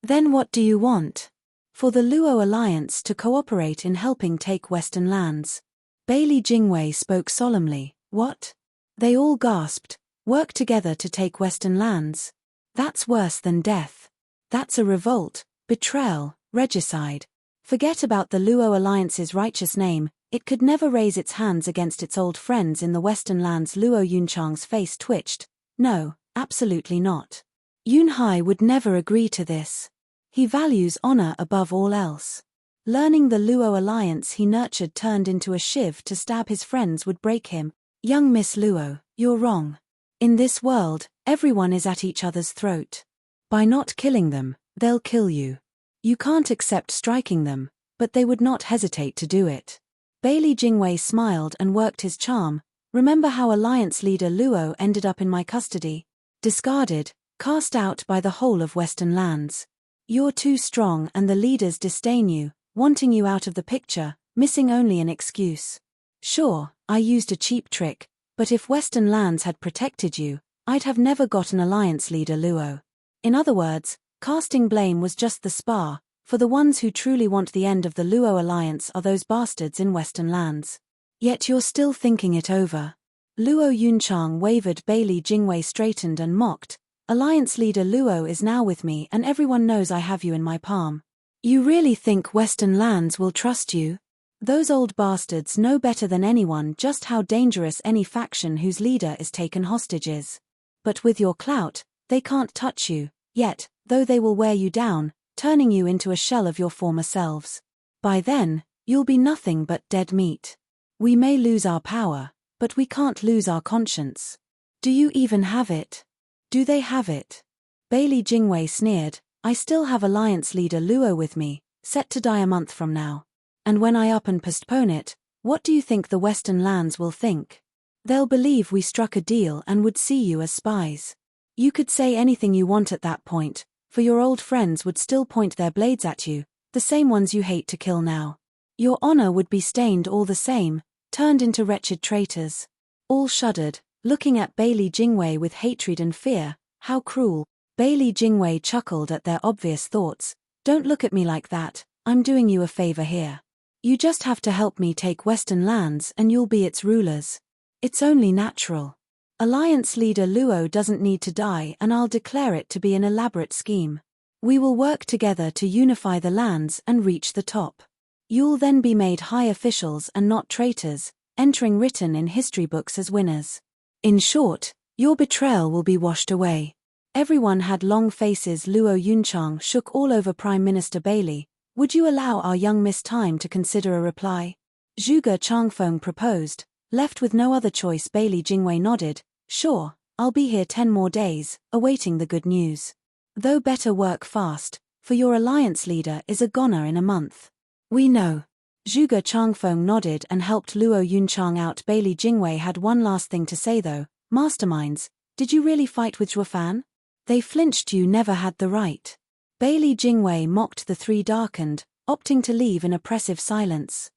Then what do you want? For the Luo alliance to cooperate in helping take Western lands. Bailey Jingwei spoke solemnly. What? They all gasped. Work together to take Western lands? That's worse than death. That's a revolt, betrayal, regicide. Forget about the Luo alliance's righteous name, It could never raise its hands against its old friends in the Western lands. Luo Yunchang's face twitched. No, absolutely not. Yunhai would never agree to this. He values honor above all else. Learning the Luo alliance he nurtured turned into a shiv to stab his friends would break him. Young Miss Luo, you're wrong. In this world, everyone is at each other's throat. By not killing them, they'll kill you. You can't accept striking them, but they would not hesitate to do it. Bailey Jingwei smiled and worked his charm. Remember how alliance leader Luo ended up in my custody? Discarded, cast out by the whole of Western lands. You're too strong and the leaders disdain you, wanting you out of the picture, missing only an excuse. Sure, I used a cheap trick, but if Western lands had protected you, I'd have never got an alliance leader Luo. In other words, casting blame was just the spar, for the ones who truly want the end of the Luo alliance are those bastards in Western lands. Yet you're still thinking it over. Luo Yunchang wavered. Bailey Jingwei straightened and mocked. Alliance leader Luo is now with me and everyone knows I have you in my palm. You really think Western lands will trust you? Those old bastards know better than anyone just how dangerous any faction whose leader is taken hostage is. But with your clout, they can't touch you, yet, though they will wear you down, turning you into a shell of your former selves. By then, you'll be nothing but dead meat. We may lose our power, but we can't lose our conscience. Do you even have it? Do they have it? Bailey Jingwei sneered. I still have alliance leader Luo with me, set to die a month from now. And when I up and postpone it, what do you think the Western lands will think? They'll believe we struck a deal and would see you as spies. You could say anything you want at that point, for your old friends would still point their blades at you, the same ones you hate to kill now. Your honor would be stained all the same, turned into wretched traitors. All shuddered, looking at Bailey Jingwei with hatred and fear. How cruel. Bailey Jingwei chuckled at their obvious thoughts. Don't look at me like that, I'm doing you a favor here. You just have to help me take Western lands and you'll be its rulers. It's only natural. Alliance leader Luo doesn't need to die and I'll declare it to be an elaborate scheme. We will work together to unify the lands and reach the top. You'll then be made high officials and not traitors, entering written in history books as winners. In short, your betrayal will be washed away. Everyone had long faces. Luo Yunchang shook all over Prime Minister Bailey. Would you allow our young miss time to consider a reply? Zhuge Changfeng proposed. Left with no other choice, Bailey Jingwei nodded. Sure, I'll be here 10 more days, awaiting the good news. Though better work fast, for your alliance leader is a goner in a month. We know. Zhuge Changfeng nodded and helped Luo Yunchang out. Bailey Jingwei had one last thing to say though. Masterminds, did you really fight with Zhuofan? They flinched. You never had the right. Bailey Jingwei mocked. The three darkened, opting to leave in oppressive silence.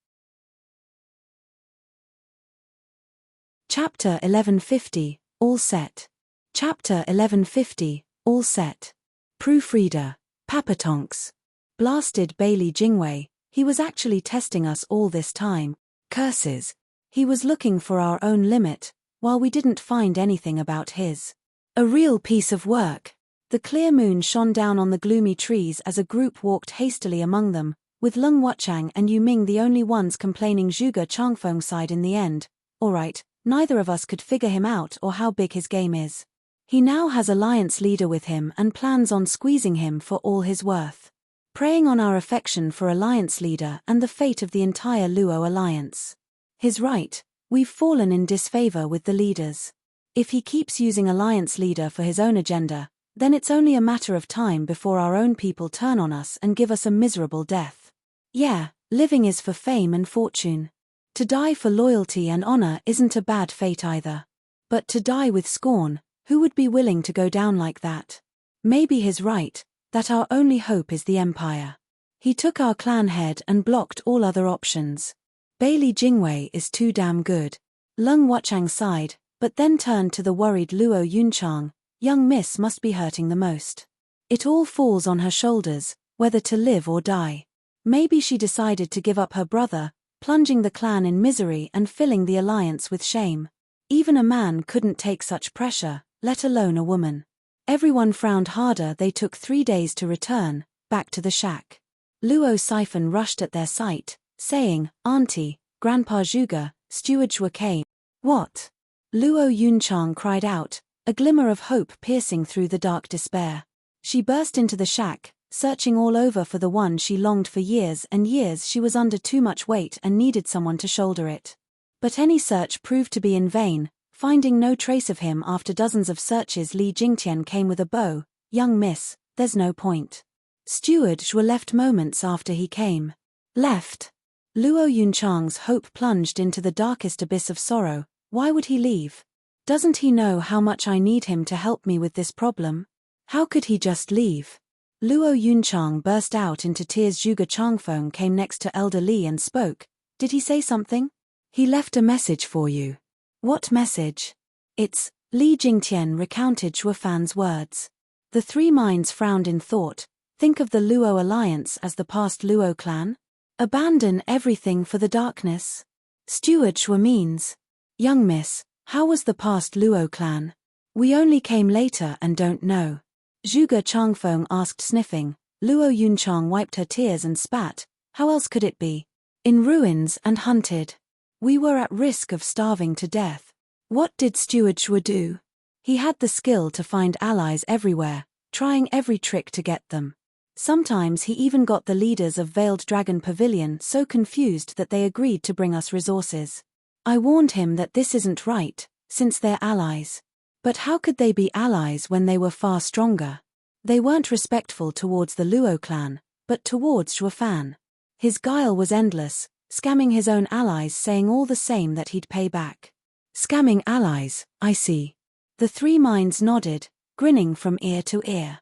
Chapter 1150, All Set. Chapter 1150, All Set. Proofreader, Papatonks. Blasted Bailey Jingwei, he was actually testing us all this time. Curses. He was looking for our own limit, while we didn't find anything about his. A real piece of work. The clear moon shone down on the gloomy trees as a group walked hastily among them, with Lung Wuchang and Yu Ming the only ones complaining. Zhuge Changfeng sighed in the end. Alright, neither of us could figure him out or how big his game is. He now has alliance leader with him and plans on squeezing him for all his worth. Preying on our affection for alliance leader and the fate of the entire Luo alliance. He's right, we've fallen in disfavor with the leaders. If he keeps using alliance leader for his own agenda, then it's only a matter of time before our own people turn on us and give us a miserable death. Yeah, living is for fame and fortune. To die for loyalty and honor isn't a bad fate either. But to die with scorn, who would be willing to go down like that? Maybe he's right, that our only hope is the Empire. He took our clan head and blocked all other options. Bailey Jingwei is too damn good. Lung Wuchang sighed, but then turned to the worried Luo Yunchang. Young miss must be hurting the most. It all falls on her shoulders, whether to live or die. Maybe she decided to give up her brother, plunging the clan in misery and filling the alliance with shame. Even a man couldn't take such pressure, let alone a woman. Everyone frowned harder. They took 3 days to return, back to the shack. Luo Siphon rushed at their sight, saying, Auntie, Grandpa Zhuge, Steward Zhuge came. What? Luo Yunchang cried out, a glimmer of hope piercing through the dark despair. She burst into the shack, searching all over for the one she longed for years and years. She was under too much weight and needed someone to shoulder it. But any search proved to be in vain. Finding no trace of him after dozens of searches, Li Jingtian came with a bow. Young miss, there's no point. Steward Zhuge left moments after he came. Left? Luo Yunchang's hope plunged into the darkest abyss of sorrow. Why would he leave? Doesn't he know how much I need him to help me with this problem? How could he just leave? Luo Yunchang burst out into tears. Zhuge Changfeng came next to Elder Li and spoke. Did he say something? He left a message for you. What message? It's, Li Jingtian recounted Zhuge Fan's words. The three minds frowned in thought. Think of the Luo alliance as the past Luo clan? Abandon everything for the darkness? Steward Zhuge means. Young miss, how was the past Luo clan? We only came later and don't know. Zhuge Changfeng asked, sniffing. Luo Yunchang wiped her tears and spat. How else could it be? In ruins and hunted. We were at risk of starving to death. What did Steward Zhuge do? He had the skill to find allies everywhere, trying every trick to get them. Sometimes he even got the leaders of Veiled Dragon Pavilion so confused that they agreed to bring us resources. I warned him that this isn't right, since they're allies. But how could they be allies when they were far stronger? They weren't respectful towards the Luo clan, but towards Zhuge Fan. His guile was endless, scamming his own allies, saying all the same that he'd pay back. Scamming allies, I see. The three minds nodded, grinning from ear to ear.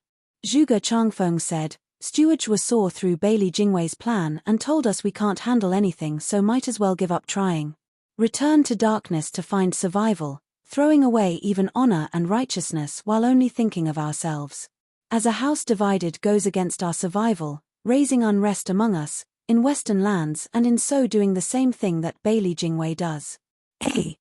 Zhuge Changfeng said, Steward Zhuge saw through Bailey Jingwei's plan and told us we can't handle anything, so might as well give up trying. Return to darkness to find survival, throwing away even honor and righteousness while only thinking of ourselves. As a house divided goes against our survival, raising unrest among us, in Western lands, and in so doing the same thing that Bailey Jingwei does. Hey!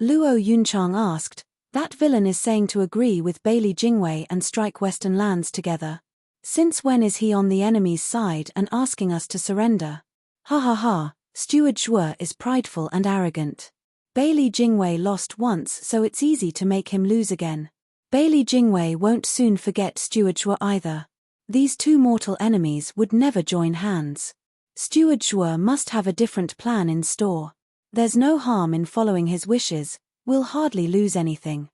Luo Yunchang asked, that villain is saying to agree with Bailey Jingwei and strike Western lands together. Since when is he on the enemy's side and asking us to surrender? Ha ha ha, Steward Zhuge is prideful and arrogant. Bailey Jingwei lost once, so it's easy to make him lose again. Bailey Jingwei won't soon forget Steward Zhuge either. These two mortal enemies would never join hands. Steward Zhuge must have a different plan in store. There's no harm in following his wishes, we'll hardly lose anything.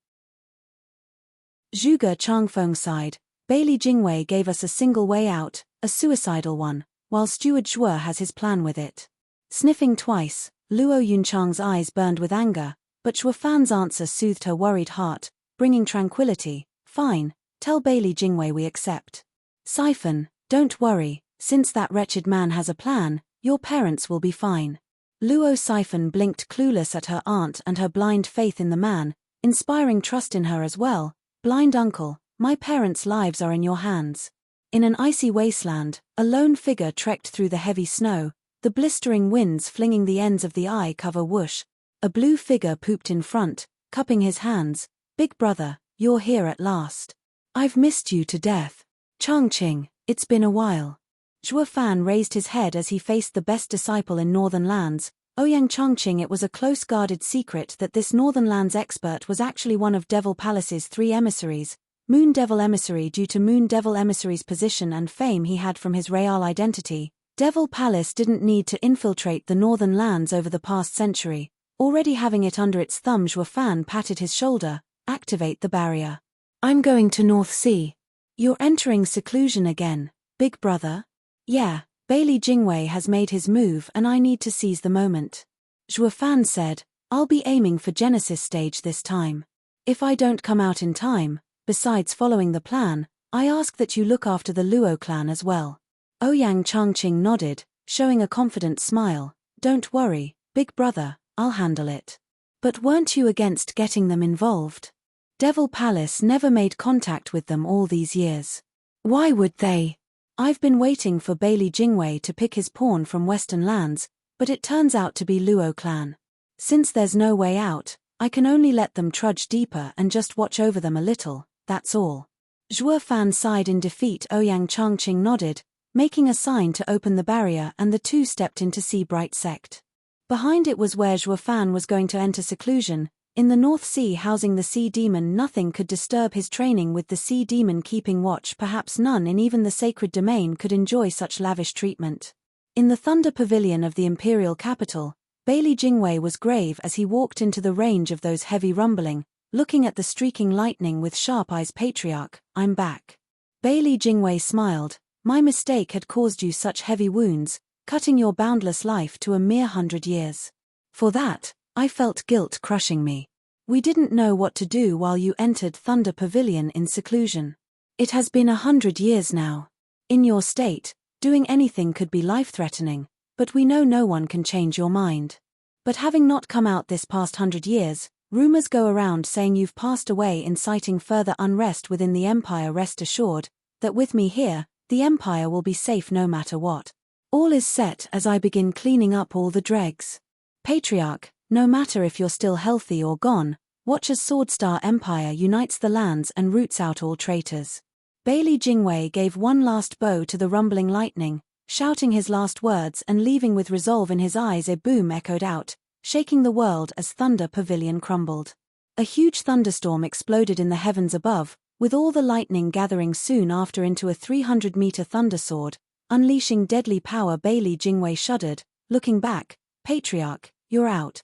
Zhuge Changfeng sighed. Bailey Jingwei gave us a single way out, a suicidal one, while Steward Zhuge has his plan with it. Sniffing twice, Luo Yunchang's eyes burned with anger, but Zhuge Fan's answer soothed her worried heart, bringing tranquility. Fine, tell Bailey Jingwei we accept. Siphon, don't worry, since that wretched man has a plan, your parents will be fine. Luo Siphon blinked, clueless at her aunt and her blind faith in the man, inspiring trust in her as well. Blind uncle, my parents' lives are in your hands. In an icy wasteland, a lone figure trekked through the heavy snow, the blistering winds flinging the ends of the eye cover whoosh. A blue figure pooped in front, cupping his hands. Big brother, you're here at last. I've missed you to death. Changqing, it's been a while. Zhuge Fan raised his head as he faced the best disciple in Northern Lands, Ouyang Changqing. It was a close-guarded secret that this Northern Lands expert was actually one of Devil Palace's 3 emissaries. Moon Devil Emissary. Due to Moon Devil Emissary's position and fame he had from his real identity, Devil Palace didn't need to infiltrate the Northern Lands over the past century. Already having it under its thumb, Zhuge Fan patted his shoulder. Activate the barrier. I'm going to North Sea. You're entering seclusion again, big brother? Yeah, Bailey Jingwei has made his move and I need to seize the moment. Zhuge Fan said, I'll be aiming for Genesis stage this time. If I don't come out in time, besides following the plan, I ask that you look after the Luo clan as well. Ouyang Changqing nodded, showing a confident smile. Don't worry, big brother, I'll handle it. But weren't you against getting them involved? Devil Palace never made contact with them all these years. Why would they? I've been waiting for Bailey Jingwei to pick his pawn from Western Lands, but it turns out to be Luo clan. Since there's no way out, I can only let them trudge deeper and just watch over them a little, that's all. Zhuge Fan sighed in defeat. Ouyang Changqing nodded. making a sign to open the barrier, and the two stepped into Sea-Bright sect. Behind it was where Zhuo Fan was going to enter seclusion. In the North Sea, housing the sea demon, nothing could disturb his training, with the sea demon keeping watch. Perhaps none in even the sacred domain could enjoy such lavish treatment. In the Thunder Pavilion of the imperial capital, Bailey Jingwei was grave as he walked into the range of those heavy rumbling, looking at the streaking lightning with sharp eyes. Patriarch, I'm back. Bailey Jingwei smiled. My mistake had caused you such heavy wounds, cutting your boundless life to a mere 100 years. For that, I felt guilt crushing me. We didn't know what to do while you entered Thunder Pavilion in seclusion. It has been 100 years now. In your state, doing anything could be life-threatening, but we know no one can change your mind. But having not come out this past 100 years, rumors go around saying you've passed away, inciting further unrest within the Empire. Rest assured that with me here, the Empire will be safe no matter what. All is set as I begin cleaning up all the dregs. Patriarch, no matter if you're still healthy or gone, watch as Swordstar Empire unites the lands and roots out all traitors. Bailey Jingwei gave one last bow to the rumbling lightning, shouting his last words and leaving with resolve in his eyes. A boom echoed out, shaking the world as Thunder Pavilion crumbled. A huge thunderstorm exploded in the heavens above, with all the lightning gathering soon after into a 300-meter thundersword, unleashing deadly power. Bailey Jingwei shuddered, looking back. Patriarch, you're out.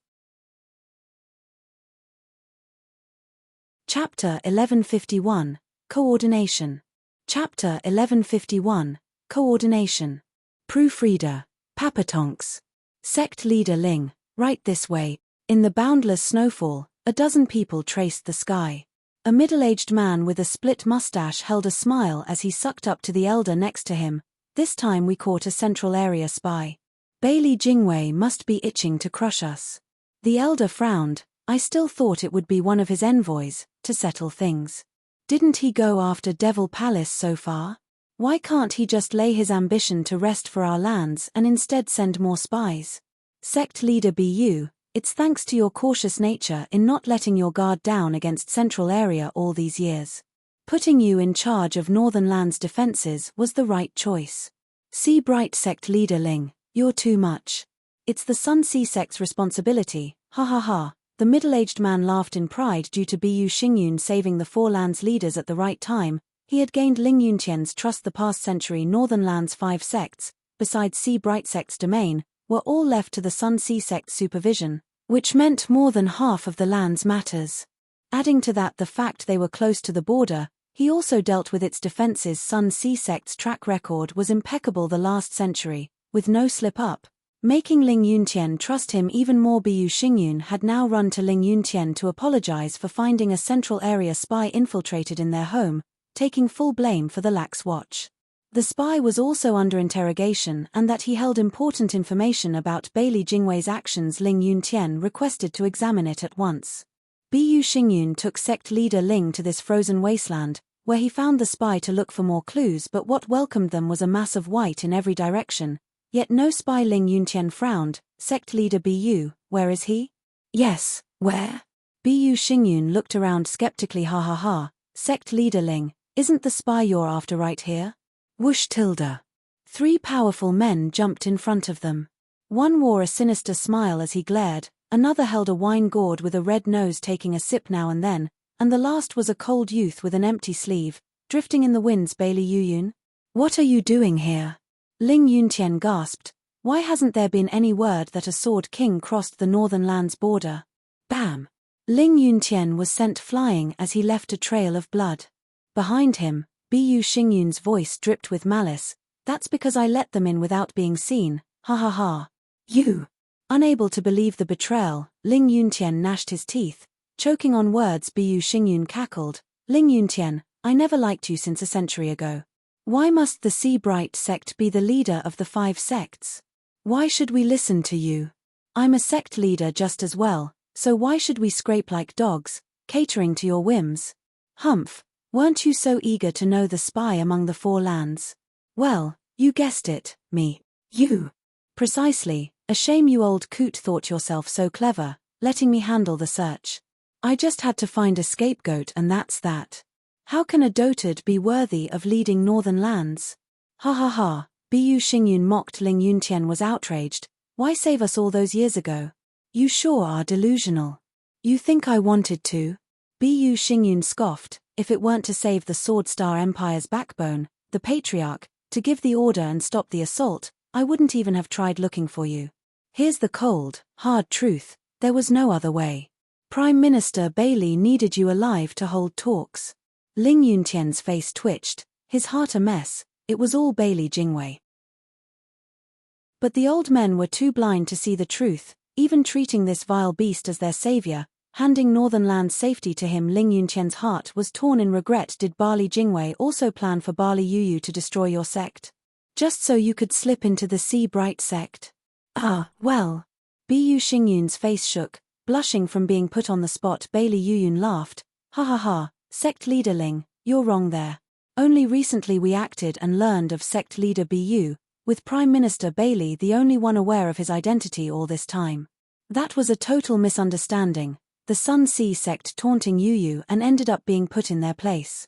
Chapter 1151, Coordination. Chapter 1151, Coordination. Proofreader, Papatonks. Sect Leader Ling, right this way. In the boundless snowfall, a dozen people traced the sky. A middle-aged man with a split mustache held a smile as he sucked up to the elder next to him. This time we caught a central area spy. Bailey Jingwei must be itching to crush us. The elder frowned. I still thought it would be one of his envoys, to settle things. Didn't he go after Devil Palace so far? Why can't he just lay his ambition to rest for our lands and instead send more spies? Sect Leader BU, it's thanks to your cautious nature in not letting your guard down against Central Area all these years. Putting you in charge of Northern Lands defenses was the right choice. Sea-Bright Sect Leader Ling, you're too much. It's the Sun Sea Sect's responsibility, ha ha ha. The middle-aged man laughed in pride due to Bu Xingyun saving the Four Lands leaders at the right time. He had gained Ling Yuntian's trust the past century. Northern Lands' 5 sects, besides Sea-Bright Sect's domain, were all left to the Sun Sea Sect's supervision, which meant more than half of the land's matters. Adding to that the fact they were close to the border, he also dealt with its defenses. Sun Sea Sect's track record was impeccable the last century, with no slip-up, making Ling Yuntian trust him even more. Bu Xingyun had now run to Ling Yuntian to apologize for finding a Central Area spy infiltrated in their home, taking full blame for the lax watch. The spy was also under interrogation and that he held important information about Bailey Jingwei's actions. Ling Yuntian requested to examine it at once. Bu Xingyun took Sect Leader Ling to this frozen wasteland, where he found the spy to look for more clues, but what welcomed them was a mass of white in every direction. Yet no spy. Ling Yuntian frowned. Sect Leader Bu, where is he? Yes, where? Bu Xingyun looked around skeptically. Ha ha ha. Sect Leader Ling, isn't the spy you're after right here? Whoosh tilde. 3 powerful men jumped in front of them. One wore a sinister smile as he glared, another held a wine gourd with a red nose taking a sip now and then, and the last was a cold youth with an empty sleeve, drifting in the winds. Bailey Yuyun? What are you doing here? Ling Yuntian gasped. Why hasn't there been any word that a Sword King crossed the Northern Lands border? Bam! Ling Yuntian was sent flying as he left a trail of blood. Behind him, Bu Xingyun's voice dripped with malice. That's because I let them in without being seen, ha ha ha. You! Unable to believe the betrayal, Ling Yuntian gnashed his teeth. Choking on words, Bu Xingyun cackled. Ling Yuntian, I never liked you since a century ago. Why must the Sea-Bright sect be the leader of the 5 sects? Why should we listen to you? I'm a sect leader just as well, so why should we scrape like dogs, catering to your whims? Humph, weren't you so eager to know the spy among the 4 lands? Well, you guessed it, me. You. Precisely, a shame you old coot thought yourself so clever, letting me handle the search. I just had to find a scapegoat and that's that. How can a dotard be worthy of leading Northern Lands? Ha ha ha, Bu Xingyun mocked. Ling Yuntian was outraged. Why save us all those years ago? You sure are delusional. You think I wanted to? Bu Xingyun scoffed. If it weren't to save the Sword Star Empire's backbone, the Patriarch, to give the order and stop the assault, I wouldn't even have tried looking for you. Here's the cold, hard truth, there was no other way. Prime Minister Bailey needed you alive to hold talks. Ling Yuntian's face twitched, his heart a mess. It was all Bailey Jingwei. But the old men were too blind to see the truth, even treating this vile beast as their savior, handing Northern Land's safety to him. Ling Yuntian's heart was torn in regret. Did Barley Jingwei also plan for Barley Yuyu to destroy your sect? Just so you could slip into the Sea Bright sect? Well. Bu Xingyun's face shook, blushing from being put on the spot. Bailey Yuyun laughed. Ha ha ha, sect leader Ling, you're wrong there. Only recently we acted and learned of sect leader Bu, with Prime Minister Bailey the only one aware of his identity all this time. That was a total misunderstanding, the Sun Sea sect taunting Yuyu and ended up being put in their place.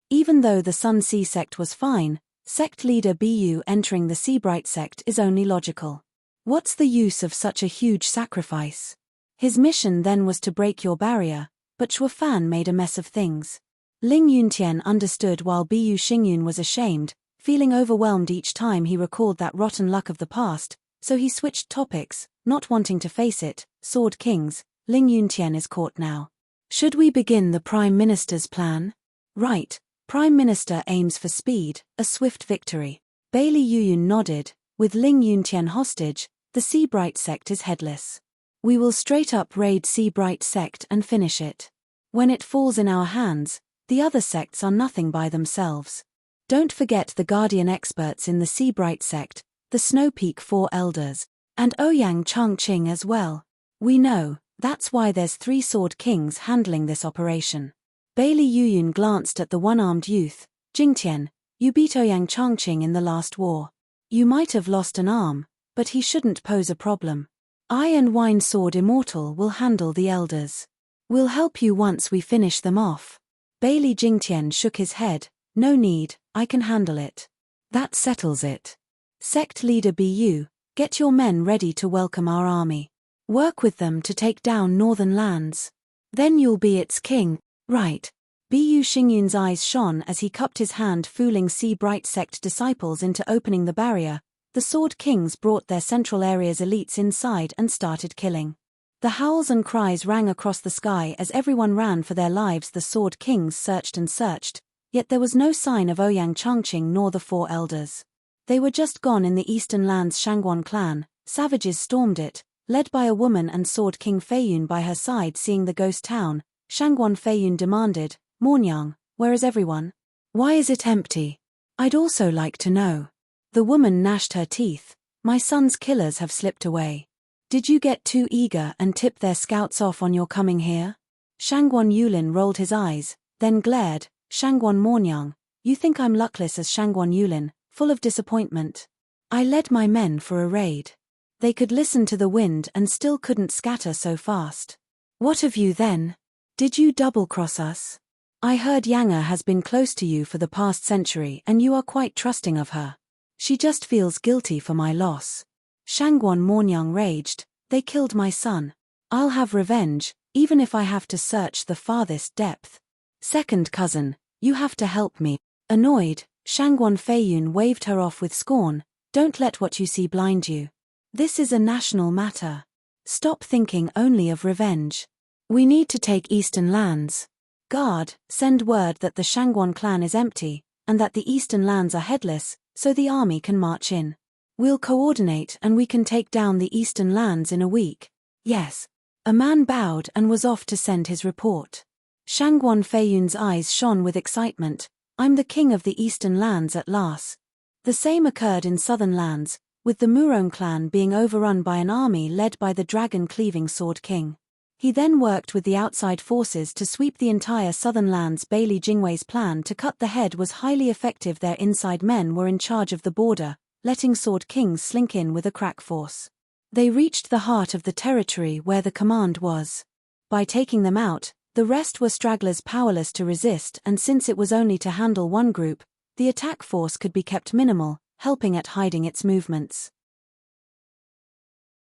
Even though the Sun Sea sect was fine, sect leader Bu entering the Seabright sect is only logical. What's the use of such a huge sacrifice? His mission then was to break your barrier, but Shuo Fan made a mess of things. Ling Yuntian understood while Bu Xingyun was ashamed, feeling overwhelmed each time he recalled that rotten luck of the past, so he switched topics, not wanting to face it. Sword Kings, Ling Yuntian is caught now. Should we begin the Prime Minister's plan? Right, Prime Minister aims for speed, a swift victory. Bailey Yuyun nodded. With Ling Yuntian hostage, the Seabright sect is headless. We will straight up raid Seabright sect and finish it. When it falls in our hands, the other sects are nothing by themselves. Don't forget the Guardian experts in the Seabright sect, the Snow Peak Four Elders, and Ouyang Changqing as well. We know, that's why there's 3 Sword Kings handling this operation. Bailey Yuyun glanced at the one-armed youth. Jingtian, you beat Ouyang Changqing in the last war. You might have lost an arm, but he shouldn't pose a problem. I and Wine Sword Immortal will handle the elders. We'll help you once we finish them off. Bailey Jingtian shook his head. No need, I can handle it. That settles it. Sect leader Bu, get your men ready to welcome our army. Work with them to take down Northern Lands. Then you'll be its king, right? Bu Xingyun's eyes shone as he cupped his hand, fooling Sea Bright sect disciples into opening the barrier. The Sword Kings brought their central area's elites inside and started killing. The howls and cries rang across the sky as everyone ran for their lives. The Sword Kings searched and searched, yet there was no sign of Ouyang Changqing nor the 4 elders. They were just gone. In the Eastern Lands Shangguan clan, savages stormed it, led by a woman and Sword King Feiyun by her side. Seeing the ghost town, Shangguan Feiyun demanded, Mornyang, where is everyone? Why is it empty? I'd also like to know. The woman gnashed her teeth. My son's killers have slipped away. Did you get too eager and tip their scouts off on your coming here? Shangguan Yulin rolled his eyes, then glared. Shangguan Mornyang, you think I'm luckless? As Shangguan Yulin, full of disappointment. I led my men for a raid. They could listen to the wind and still couldn't scatter so fast. What of you then? Did you double-cross us? I heard Yanga has been close to you for the past century and you are quite trusting of her. She just feels guilty for my loss. Shangguan Mornyang raged. They killed my son. I'll have revenge, even if I have to search the farthest depth. Second cousin, you have to help me. Annoyed, Shangguan Feiyun waved her off with scorn. Don't let what you see blind you. This is a national matter. Stop thinking only of revenge. We need to take Eastern Lands. Guard, send word that the Shangguan clan is empty, and that the Eastern Lands are headless, so the army can march in. We'll coordinate and we can take down the Eastern Lands in a week. Yes. A man bowed and was off to send his report. Shangguan Feiyun's eyes shone with excitement. I'm the king of the Eastern Lands at last. The same occurred in Southern Lands, with the Murong clan being overrun by an army led by the dragon-cleaving Sword King. He then worked with the outside forces to sweep the entire Southern Lands. Bailey Jingwei's plan to cut the head was highly effective. Their inside men were in charge of the border, letting Sword Kings slink in with a crack force. They reached the heart of the territory where the command was. By taking them out, the rest were stragglers powerless to resist, and since it was only to handle one group, the attack force could be kept minimal, helping at hiding its movements.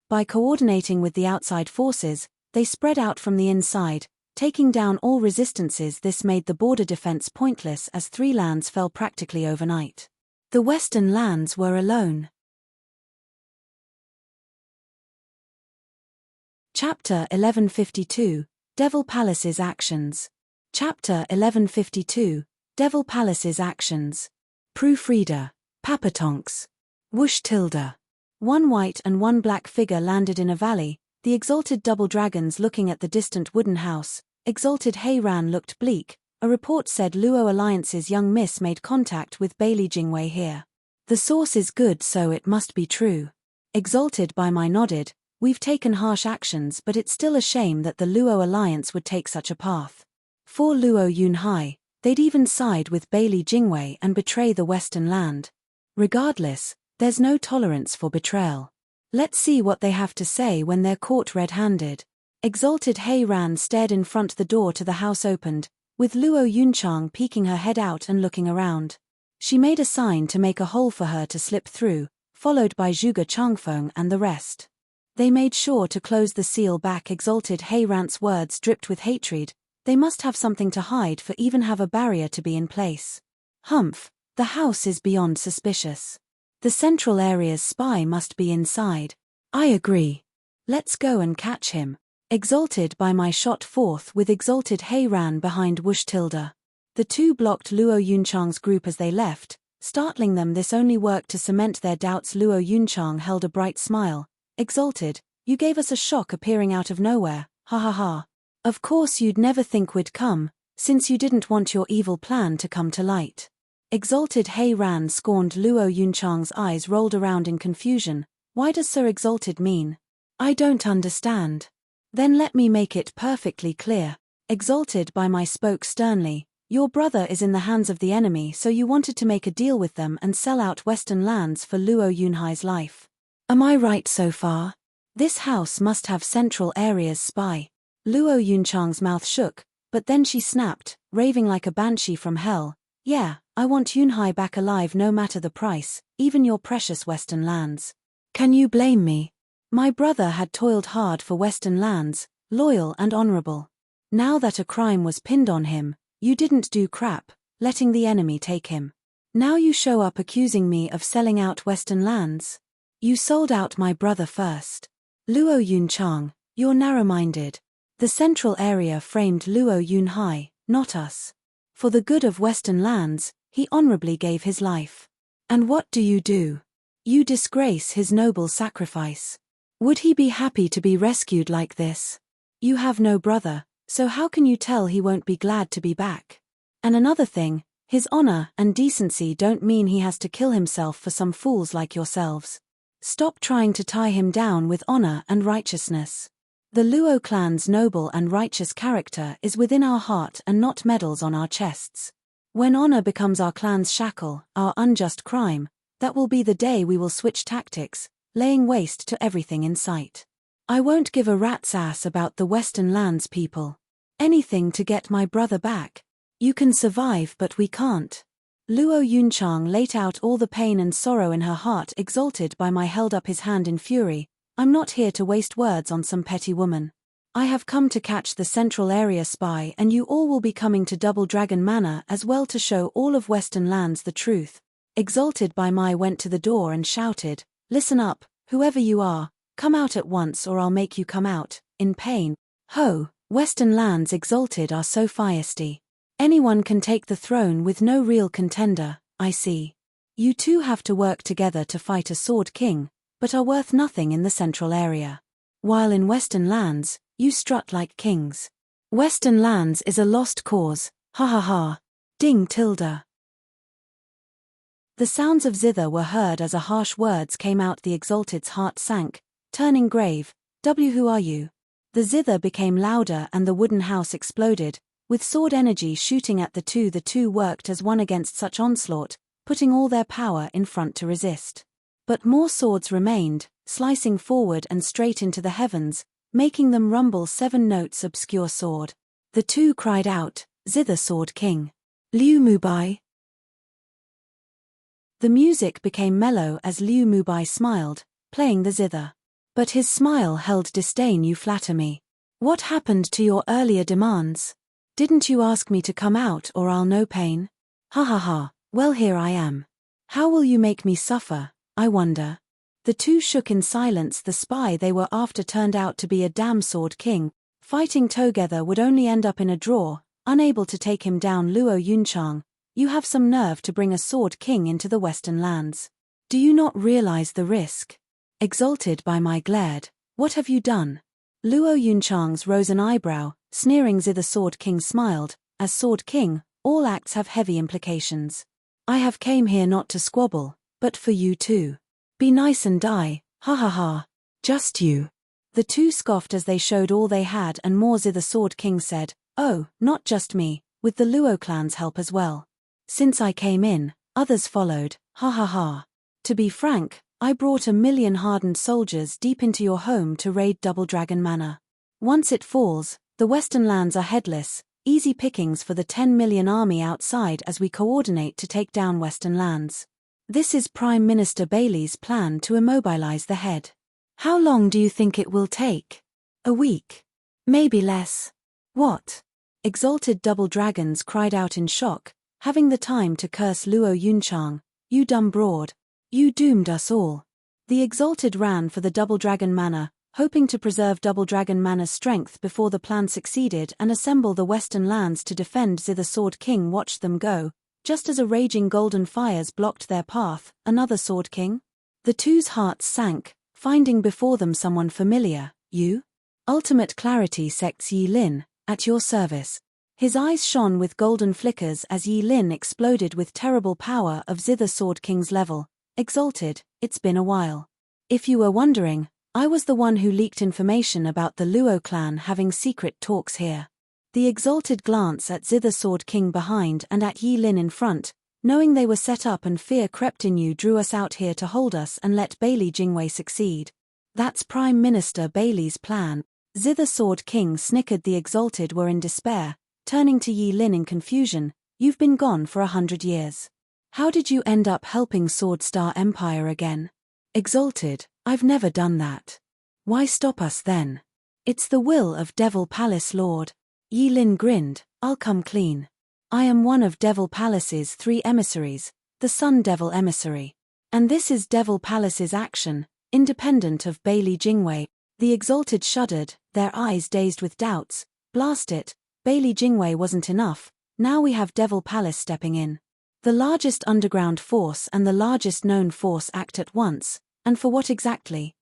By coordinating with the outside forces, they spread out from the inside, taking down all resistances. This made the border defense pointless as 3 lands fell practically overnight. The western lands were alone. Chapter 1152, Devil Palace's Actions. Chapter 1152, Devil Palace's Actions. Proofreader. Papatonks. Whoosh tilde. 1 white and 1 black figure landed in a valley, the exalted double dragons looking at the distant wooden house. Exalted Heiran looked bleak. A report said Luo Alliance's young miss made contact with Bailey Jingwei here. The source is good, so it must be true. Exalted by my nodded. We've taken harsh actions, but it's still a shame that the Luo Alliance would take such a path. For Luo Yunhai, they'd even side with Bailey Jingwei and betray the western land. Regardless, there's no tolerance for betrayal. Let's see what they have to say when they're caught red-handed. Exalted Heiran stared in front. The door to the house opened, with Luo Yunchang peeking her head out and looking around. She made a sign to make a hole for her to slip through, followed by Zhuge Changfeng and the rest. They made sure to close the seal back. Exalted Heiran's words dripped with hatred. They must have something to hide, for even have a barrier to be in place. Humph, the house is beyond suspicious. The central area's spy must be inside. I agree. Let's go and catch him. Exalted by my shot forth with Exalted Heiran behind Whoosh tilde. The 2 blocked Luo Yunchang's group as they left, startling them. This only worked to cement their doubts. Luo Yunchang held a bright smile. Exalted, you gave us a shock appearing out of nowhere, ha ha ha. Of course you'd never think we'd come, since you didn't want your evil plan to come to light. Exalted Heiran scorned. Luo Yunchang's eyes rolled around in confusion. Why does Sir Exalted mean? I don't understand. Then let me make it perfectly clear. Exalted by my spoke sternly. Your brother is in the hands of the enemy, so you wanted to make a deal with them and sell out western lands for Luo Yunhai's life. Am I right so far? This house must have central area's spy. Luo Yunchang's mouth shook, but then she snapped, raving like a banshee from hell. Yeah, I want Yunhai back alive no matter the price, even your precious western lands. Can you blame me? My brother had toiled hard for western lands, loyal and honorable. Now that a crime was pinned on him, you didn't do crap, letting the enemy take him. Now you show up accusing me of selling out western lands. You sold out my brother first. Luo Yunchang, you're narrow-minded. The central area framed Luo Yunhai, not us. For the good of western lands, he honorably gave his life. And what do? You disgrace his noble sacrifice. Would he be happy to be rescued like this? You have no brother, so how can you tell he won't be glad to be back? And another thing, his honor and decency don't mean he has to kill himself for some fools like yourselves. Stop trying to tie him down with honor and righteousness. The Luo clan's noble and righteous character is within our heart and not medals on our chests. When honor becomes our clan's shackle, our unjust crime, that will be the day we will switch tactics, laying waste to everything in sight. I won't give a rat's ass about the western lands, people. Anything to get my brother back. You can survive, but we can't. Luo Yunchang let out all the pain and sorrow in her heart. Exalted by my held up his hand in fury. I'm not here to waste words on some petty woman. I have come to catch the central area spy, and you all will be coming to Double Dragon Manor as well to show all of western lands the truth. Exalted by my went to the door and shouted, listen up, whoever you are, come out at once or I'll make you come out, in pain. Ho, western lands. Exalted are so feisty. Anyone can take the throne with no real contender, I see. You two have to work together to fight a sword king, but are worth nothing in the central area. While in western lands, you strut like kings. Western lands is a lost cause, ha ha ha. Ding tilde. The sounds of zither were heard as a harsh words came out. The Exalted's heart sank, turning grave. Who are you? The zither became louder and the wooden house exploded, with sword energy shooting at the two. The two worked as one against such onslaught, putting all their power in front to resist. But more swords remained, slicing forward and straight into the heavens, making them rumble. 7 notes. Obscure sword. The two cried out, Zither Sword King. Liu Mubai. The music became mellow as Liu Mubai smiled, playing the zither. But his smile held disdain. You flatter me. What happened to your earlier demands? Didn't you ask me to come out or I'll no pain? Ha ha ha, well here I am. How will you make me suffer, I wonder? The two shook in silence. The spy they were after turned out to be a damn sword king. Fighting together would only end up in a draw. Unable to take him down. Luo Yunchang, you have some nerve to bring a sword king into the western lands. Do you not realize the risk? Exalted by my glared, what have you done? Luo Yunchang's rose an eyebrow, sneering. The sword king smiled. As sword king, all acts have heavy implications. I have came here not to squabble, but for you too. Be nice and die, ha ha ha. Just you. The two scoffed as they showed all they had and more. The sword king said, oh, not just me, with the Luo clan's help as well. Since I came in, others followed, ha ha ha. To be frank, I brought 1,000,000 hardened soldiers deep into your home to raid Double Dragon Manor. Once it falls, the western lands are headless, easy pickings for the 10 million army outside as we coordinate to take down western lands. This is Prime Minister Bailey's plan to immobilize the head. How long do you think it will take? A week? Maybe less. What? Exalted double dragons cried out in shock, having the time to curse Luo Yunchang. You dumb broad. You doomed us all. The exalted ran for the Double Dragon Manor, hoping to preserve Double Dragon Manor's strength before the plan succeeded and assemble the western lands to defend. The Sword King watched them go, just as a raging golden fires blocked their path. Another Sword King? The two's hearts sank, finding before them someone familiar. You? Ultimate Clarity Sect's Yi Lin, at your service. His eyes shone with golden flickers as Yi Lin exploded with terrible power of Zither Sword King's level. Exalted, it's been a while. If you were wondering, I was the one who leaked information about the Luo clan having secret talks here. The exalted glance at Zither Sword King behind and at Yi Lin in front, knowing they were set up and fear crept in. You drew us out here to hold us and let Bailey Jingwei succeed. That's Prime Minister Bailey's plan. Zither Sword King snickered. The exalted were in despair, turning to Yi Lin in confusion. You've been gone for 100 years. How did you end up helping Sword Star Empire again? Exalted, I've never done that. Why stop us then? It's the will of Devil Palace Lord. Yi Lin grinned, I'll come clean. I am one of Devil Palace's 3 emissaries, the Sun Devil Emissary. And this is Devil Palace's action, independent of Bailey Jingwei. The exalted shuddered, their eyes dazed with doubts. Blast it, Bailey Jingwei wasn't enough, now we have Devil Palace stepping in. The largest underground force and the largest known force act at once, and for what exactly?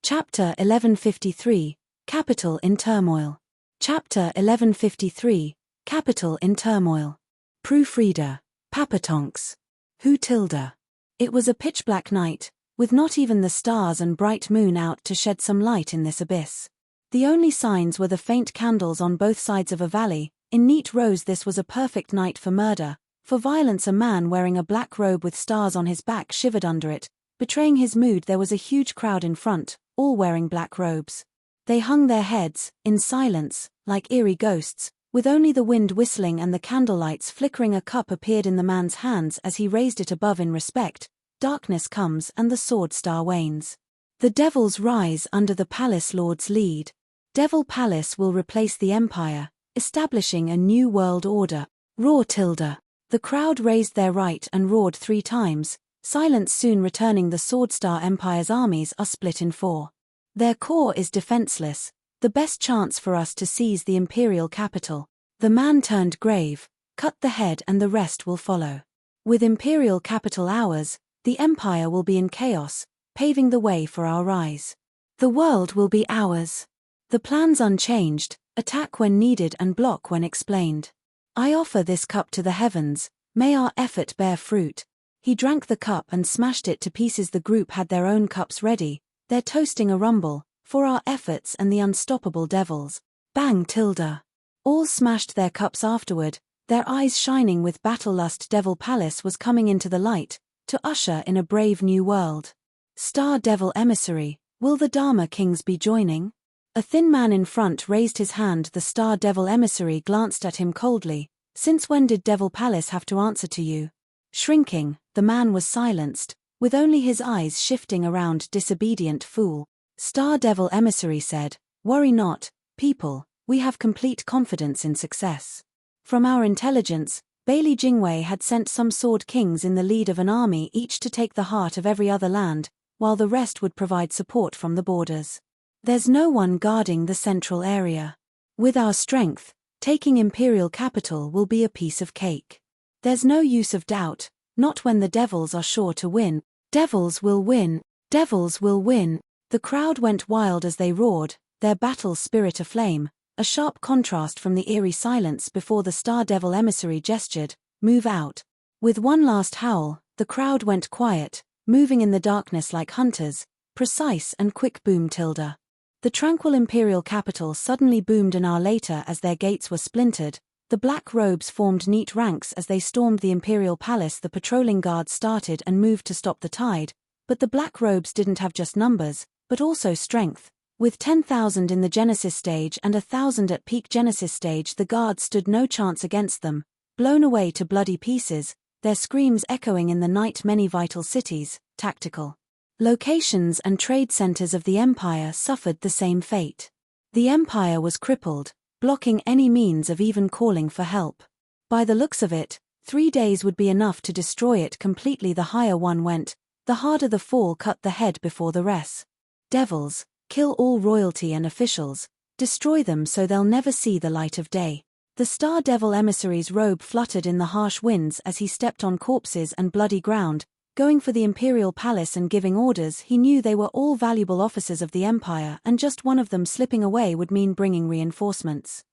Chapter 1153, Capital in Turmoil. Chapter 1153, Capital in Turmoil. Proofreader, Papa Tonks. Who tilde? It was a pitch-black night, with not even the stars and bright moon out to shed some light in this abyss. The only signs were the faint candles on both sides of a valley, in neat rows. This was a perfect night for murder, for violence. A man wearing a black robe with stars on his back shivered under it, betraying his mood. There was a huge crowd in front, all wearing black robes. They hung their heads, in silence, like eerie ghosts, with only the wind whistling and the candlelights flickering. A cup appeared in the man's hands as he raised it above in respect. Darkness comes and the sword star wanes. The devils rise under the palace lord's lead. Devil Palace will replace the empire, establishing a new world order. Roar tilde. The crowd raised their right and roared 3 times, silence soon returning. The Swordstar Empire's armies are split in 4. Their core is defenseless, the best chance for us to seize the imperial capital. The man turned grave, cut the head and the rest will follow. With imperial capital ours, the empire will be in chaos, paving the way for our rise. The world will be ours. The plan's unchanged, attack when needed and block when explained. I offer this cup to the heavens, may our effort bear fruit. He drank the cup and smashed it to pieces. The group had their own cups ready, they're toasting a rumble, for our efforts and the unstoppable devils. Bang tilde. All smashed their cups afterward, their eyes shining with battle lust. Devil Palace was coming into the light, to usher in a brave new world. Star Devil Emissary, will the Dharma Kings be joining? A thin man in front raised his hand. The Star Devil Emissary glanced at him coldly. Since when did Devil Palace have to answer to you? Shrinking, the man was silenced, with only his eyes shifting around. Disobedient fool. Star Devil Emissary said, worry not, people, we have complete confidence in success. From our intelligence, Bailey Jingwei had sent some sword kings in the lead of an army each to take the heart of every other land, while the rest would provide support from the borders. There's no one guarding the central area. With our strength, taking imperial capital will be a piece of cake. There's no use of doubt, not when the devils are sure to win. Devils will win, devils will win. The crowd went wild as they roared, their battle spirit aflame, a sharp contrast from the eerie silence before the Star Devil Emissary gestured, move out. With one last howl, the crowd went quiet, moving in the darkness like hunters, precise and quick. Boom tilde. The tranquil imperial capital suddenly boomed an hour later as their gates were splintered. The black robes formed neat ranks as they stormed the imperial palace. The patrolling guards started and moved to stop the tide, but the black robes didn't have just numbers, but also strength. With 10,000 in the Genesis stage and 1,000 at peak Genesis stage, the guards stood no chance against them, blown away to bloody pieces, their screams echoing in the night. Many vital cities, tactical locations and trade centers of the Empire suffered the same fate. The Empire was crippled, blocking any means of even calling for help. By the looks of it, 3 days would be enough to destroy it completely. The higher one went, the harder the fall. Cut the head before the rest. Devils, kill all royalty and officials, destroy them so they'll never see the light of day. The Star Devil Emissary's robe fluttered in the harsh winds as he stepped on corpses and bloody ground, going for the imperial palace and giving orders. He knew they were all valuable officers of the Empire, and just one of them slipping away would mean bringing reinforcements.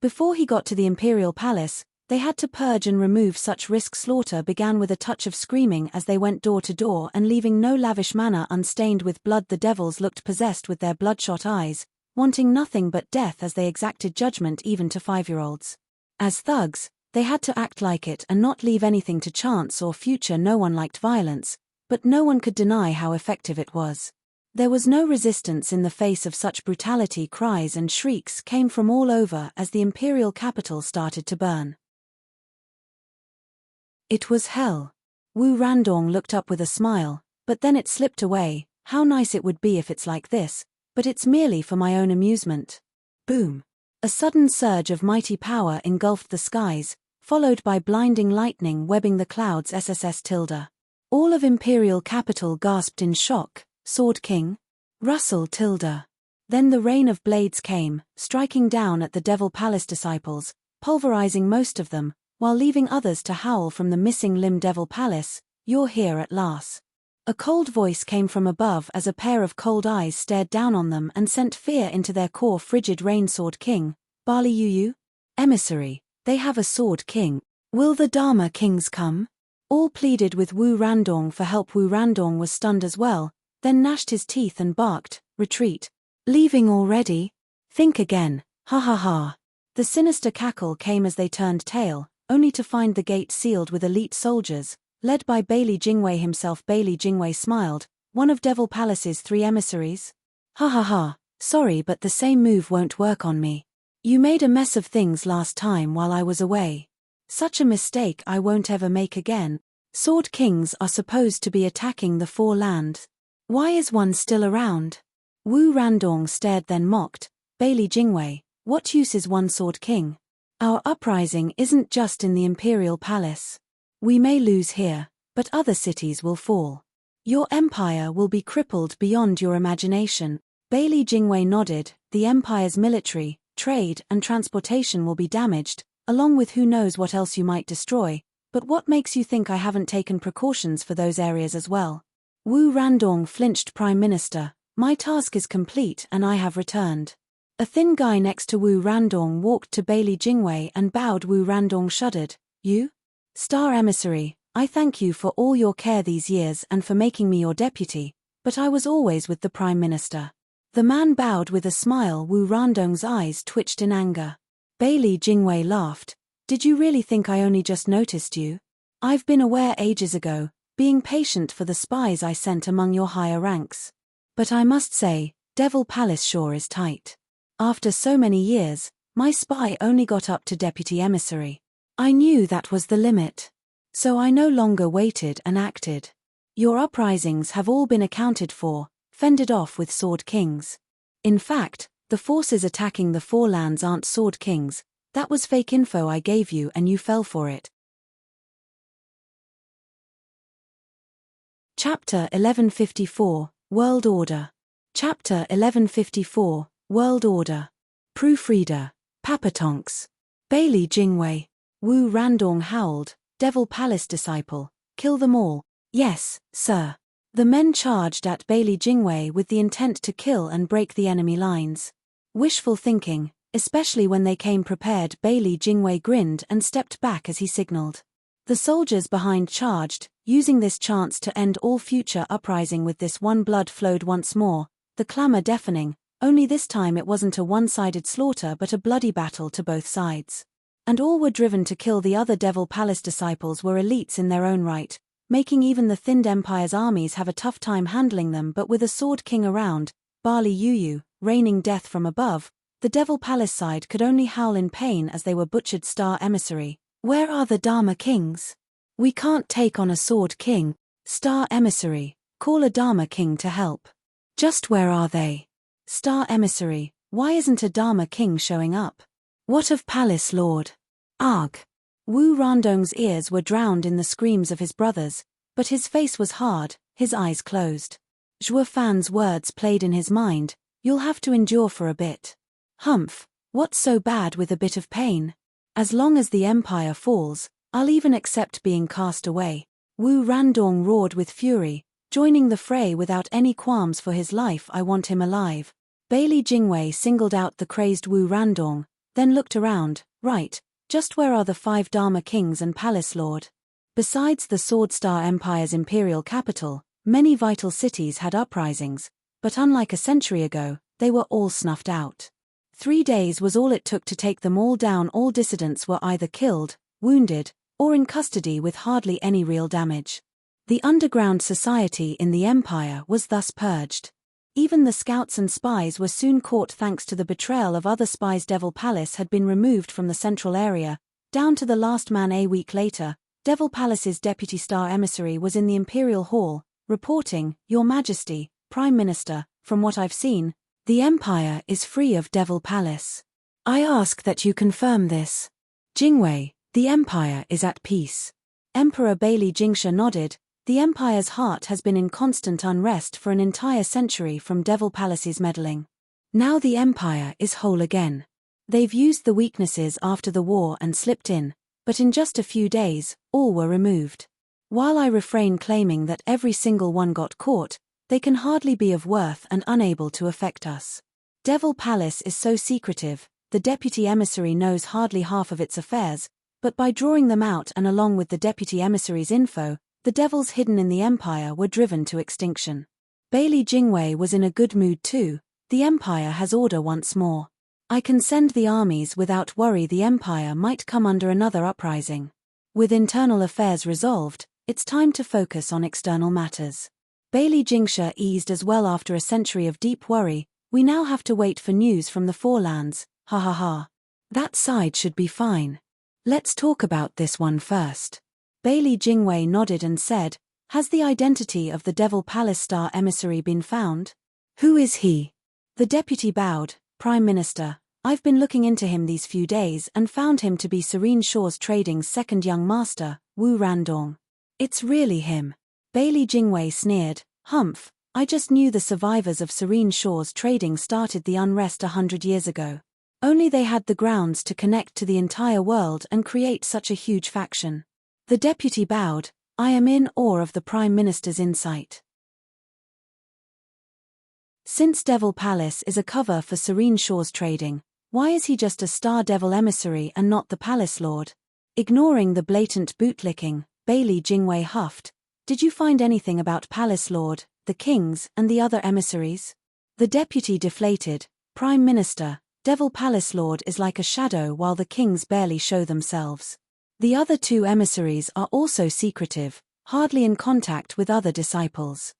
Before he got to the imperial palace, they had to purge and remove such risk. Slaughter began with a touch of screaming as they went door to door and leaving no lavish manor unstained with blood. The devils looked possessed with their bloodshot eyes, wanting nothing but death as they exacted judgment even to 5-year-olds. As thugs, they had to act like it and not leave anything to chance or future. No one liked violence, but no one could deny how effective it was. There was no resistance in the face of such brutality. Cries and shrieks came from all over as the imperial capital started to burn. It was hell. Wu Randong looked up with a smile, but then it slipped away. How nice it would be if it's like this, but it's merely for my own amusement. Boom. A sudden surge of mighty power engulfed the skies, followed by blinding lightning webbing the clouds. SSS tilde. All of imperial capital gasped in shock. Sword King? Russell tilde. Then the rain of blades came, striking down at the Devil Palace disciples, pulverizing most of them, while leaving others to howl from the missing limb. Devil Palace, you're here at last. A cold voice came from above as a pair of cold eyes stared down on them and sent fear into their core. Frigid rain. Sword King, Barley Yu Emissary, they have a Sword King. Will the Dharma Kings come? All pleaded with Wu Randong for help. Wu Randong was stunned as well, then gnashed his teeth and barked, retreat. Leaving already? Think again, ha ha ha. The sinister cackle came as they turned tail, only to find the gate sealed with elite soldiers, led by Bailey Jingwei himself. Bailey Jingwei smiled, one of Devil Palace's 3 emissaries. Ha ha ha, sorry but the same move won't work on me. You made a mess of things last time while I was away. Such a mistake I won't ever make again. Sword Kings are supposed to be attacking the 4 lands. Why is one still around? Wu Randong stared then mocked, Bailey Jingwei, what use is one Sword King? Our uprising isn't just in the Imperial Palace. We may lose here, but other cities will fall. Your empire will be crippled beyond your imagination. Bailey Jingwei nodded, the empire's military, trade and transportation will be damaged, along with who knows what else you might destroy, but what makes you think I haven't taken precautions for those areas as well? Wu Randong flinched. Prime Minister, my task is complete and I have returned. A thin guy next to Wu Randong walked to Bailey Jingwei and bowed. Wu Randong shuddered. You? Star Emissary, I thank you for all your care these years and for making me your deputy, but I was always with the Prime Minister. The man bowed with a smile. Wu Randong's eyes twitched in anger. Bailey Jingwei laughed. Did you really think I only just noticed you? I've been aware ages ago, being patient for the spies I sent among your higher ranks. But I must say, Devil Palace sure is tight. After so many years, My spy only got up to deputy emissary. I knew that was the limit. So I no longer waited and acted. Your uprisings have all been accounted for, fended off with sword kings. In fact, the forces attacking the Four Lands aren't sword kings. That was fake info I gave you and you fell for it. Chapter 1154, World Order. Chapter 1154, World Order. Proofreader, Papatonks. Bailey Jingwei. Wu Randong howled, Devil Palace disciple, kill them all. Yes, sir. The men charged at Bailey Jingwei with the intent to kill and break the enemy lines. Wishful thinking, especially when they came prepared. Bailey Jingwei grinned and stepped back as he signaled. The soldiers behind charged, using this chance to end all future uprising. With this one, blood flowed once more, the clamor deafening, only this time it wasn't a one-sided slaughter but a bloody battle to both sides. And all were driven to kill. The other Devil Palace disciples were elites in their own right, making even the thinned Empire's armies have a tough time handling them. But with a Sword King around, Bali Yuyu, raining death from above, the Devil Palace side could only howl in pain as they were butchered. Star Emissary, where are the Dharma Kings? We can't take on a Sword King. Star Emissary, call a Dharma King to help. Just where are they? Star Emissary, why isn't a Dharma King showing up? What of Palace Lord? Arg. Wu Randong's ears were drowned in the screams of his brothers, but his face was hard, his eyes closed. Zhuo Fan's words played in his mind, you'll have to endure for a bit. Humph, what's so bad with a bit of pain? As long as the Empire falls, I'll even accept being cast away. Wu Randong roared with fury, joining the fray without any qualms for his life. I want him alive. Bailey Jingwei singled out the crazed Wu Randong, then looked around. Right, just where are the 5 Dharma Kings and Palace Lord? Besides the Sword Star Empire's imperial capital, many vital cities had uprisings, but unlike a century ago, they were all snuffed out. 3 days was all it took to take them all down. All dissidents were either killed, wounded, or in custody with hardly any real damage. The underground society in the Empire was thus purged. Even the scouts and spies were soon caught thanks to the betrayal of other spies. Devil Palace had been removed from the central area, down to the last man. A week later, Devil Palace's deputy star emissary was in the Imperial Hall, reporting, Your Majesty, Prime Minister, from what I've seen, the Empire is free of Devil Palace. I ask that you confirm this. Jingwei, the Empire is at peace. Emperor Bailey Jingsha nodded. The Empire's heart has been in constant unrest for an entire century from Devil Palace's meddling. Now the Empire is whole again. They've used the weaknesses after the war and slipped in, but in just a few days, all were removed. While I refrain claiming that every single one got caught, they can hardly be of worth and unable to affect us. Devil Palace is so secretive, the deputy emissary knows hardly half of its affairs, but by drawing them out and along with the deputy emissary's info, the devils hidden in the Empire were driven to extinction. Bailey Jingwei was in a good mood too. The Empire has order once more. I can send the armies without worry. The Empire might come under another uprising. With internal affairs resolved, it's time to focus on external matters. Bailey Jingsha eased as well. After a century of deep worry, we now have to wait for news from the Four Lands. Ha ha ha. That side should be fine. Let's talk about this one first. Bailey Jingwei nodded and said, Has the identity of the Devil Palace star emissary been found? Who is he? The deputy bowed. Prime Minister, I've been looking into him these few days and found him to be Serene Shores Trading's second young master, Wu Randong. It's really him. Bailey Jingwei sneered. Humph, I just knew the survivors of Serene Shores Trading started the unrest 100 years ago. Only they had the grounds to connect to the entire world and create such a huge faction. The deputy bowed. I am in awe of the Prime Minister's insight. Since Devil Palace is a cover for Serene Shores Trading, why is he just a Star Devil emissary and not the Palace Lord? Ignoring the blatant bootlicking, Bailey Jingwei huffed. Did you find anything about Palace Lord, the Kings, and the other emissaries? The deputy deflated. Prime Minister, Devil Palace Lord is like a shadow while the Kings barely show themselves. The other 2 emissaries are also secretive, hardly in contact with other disciples.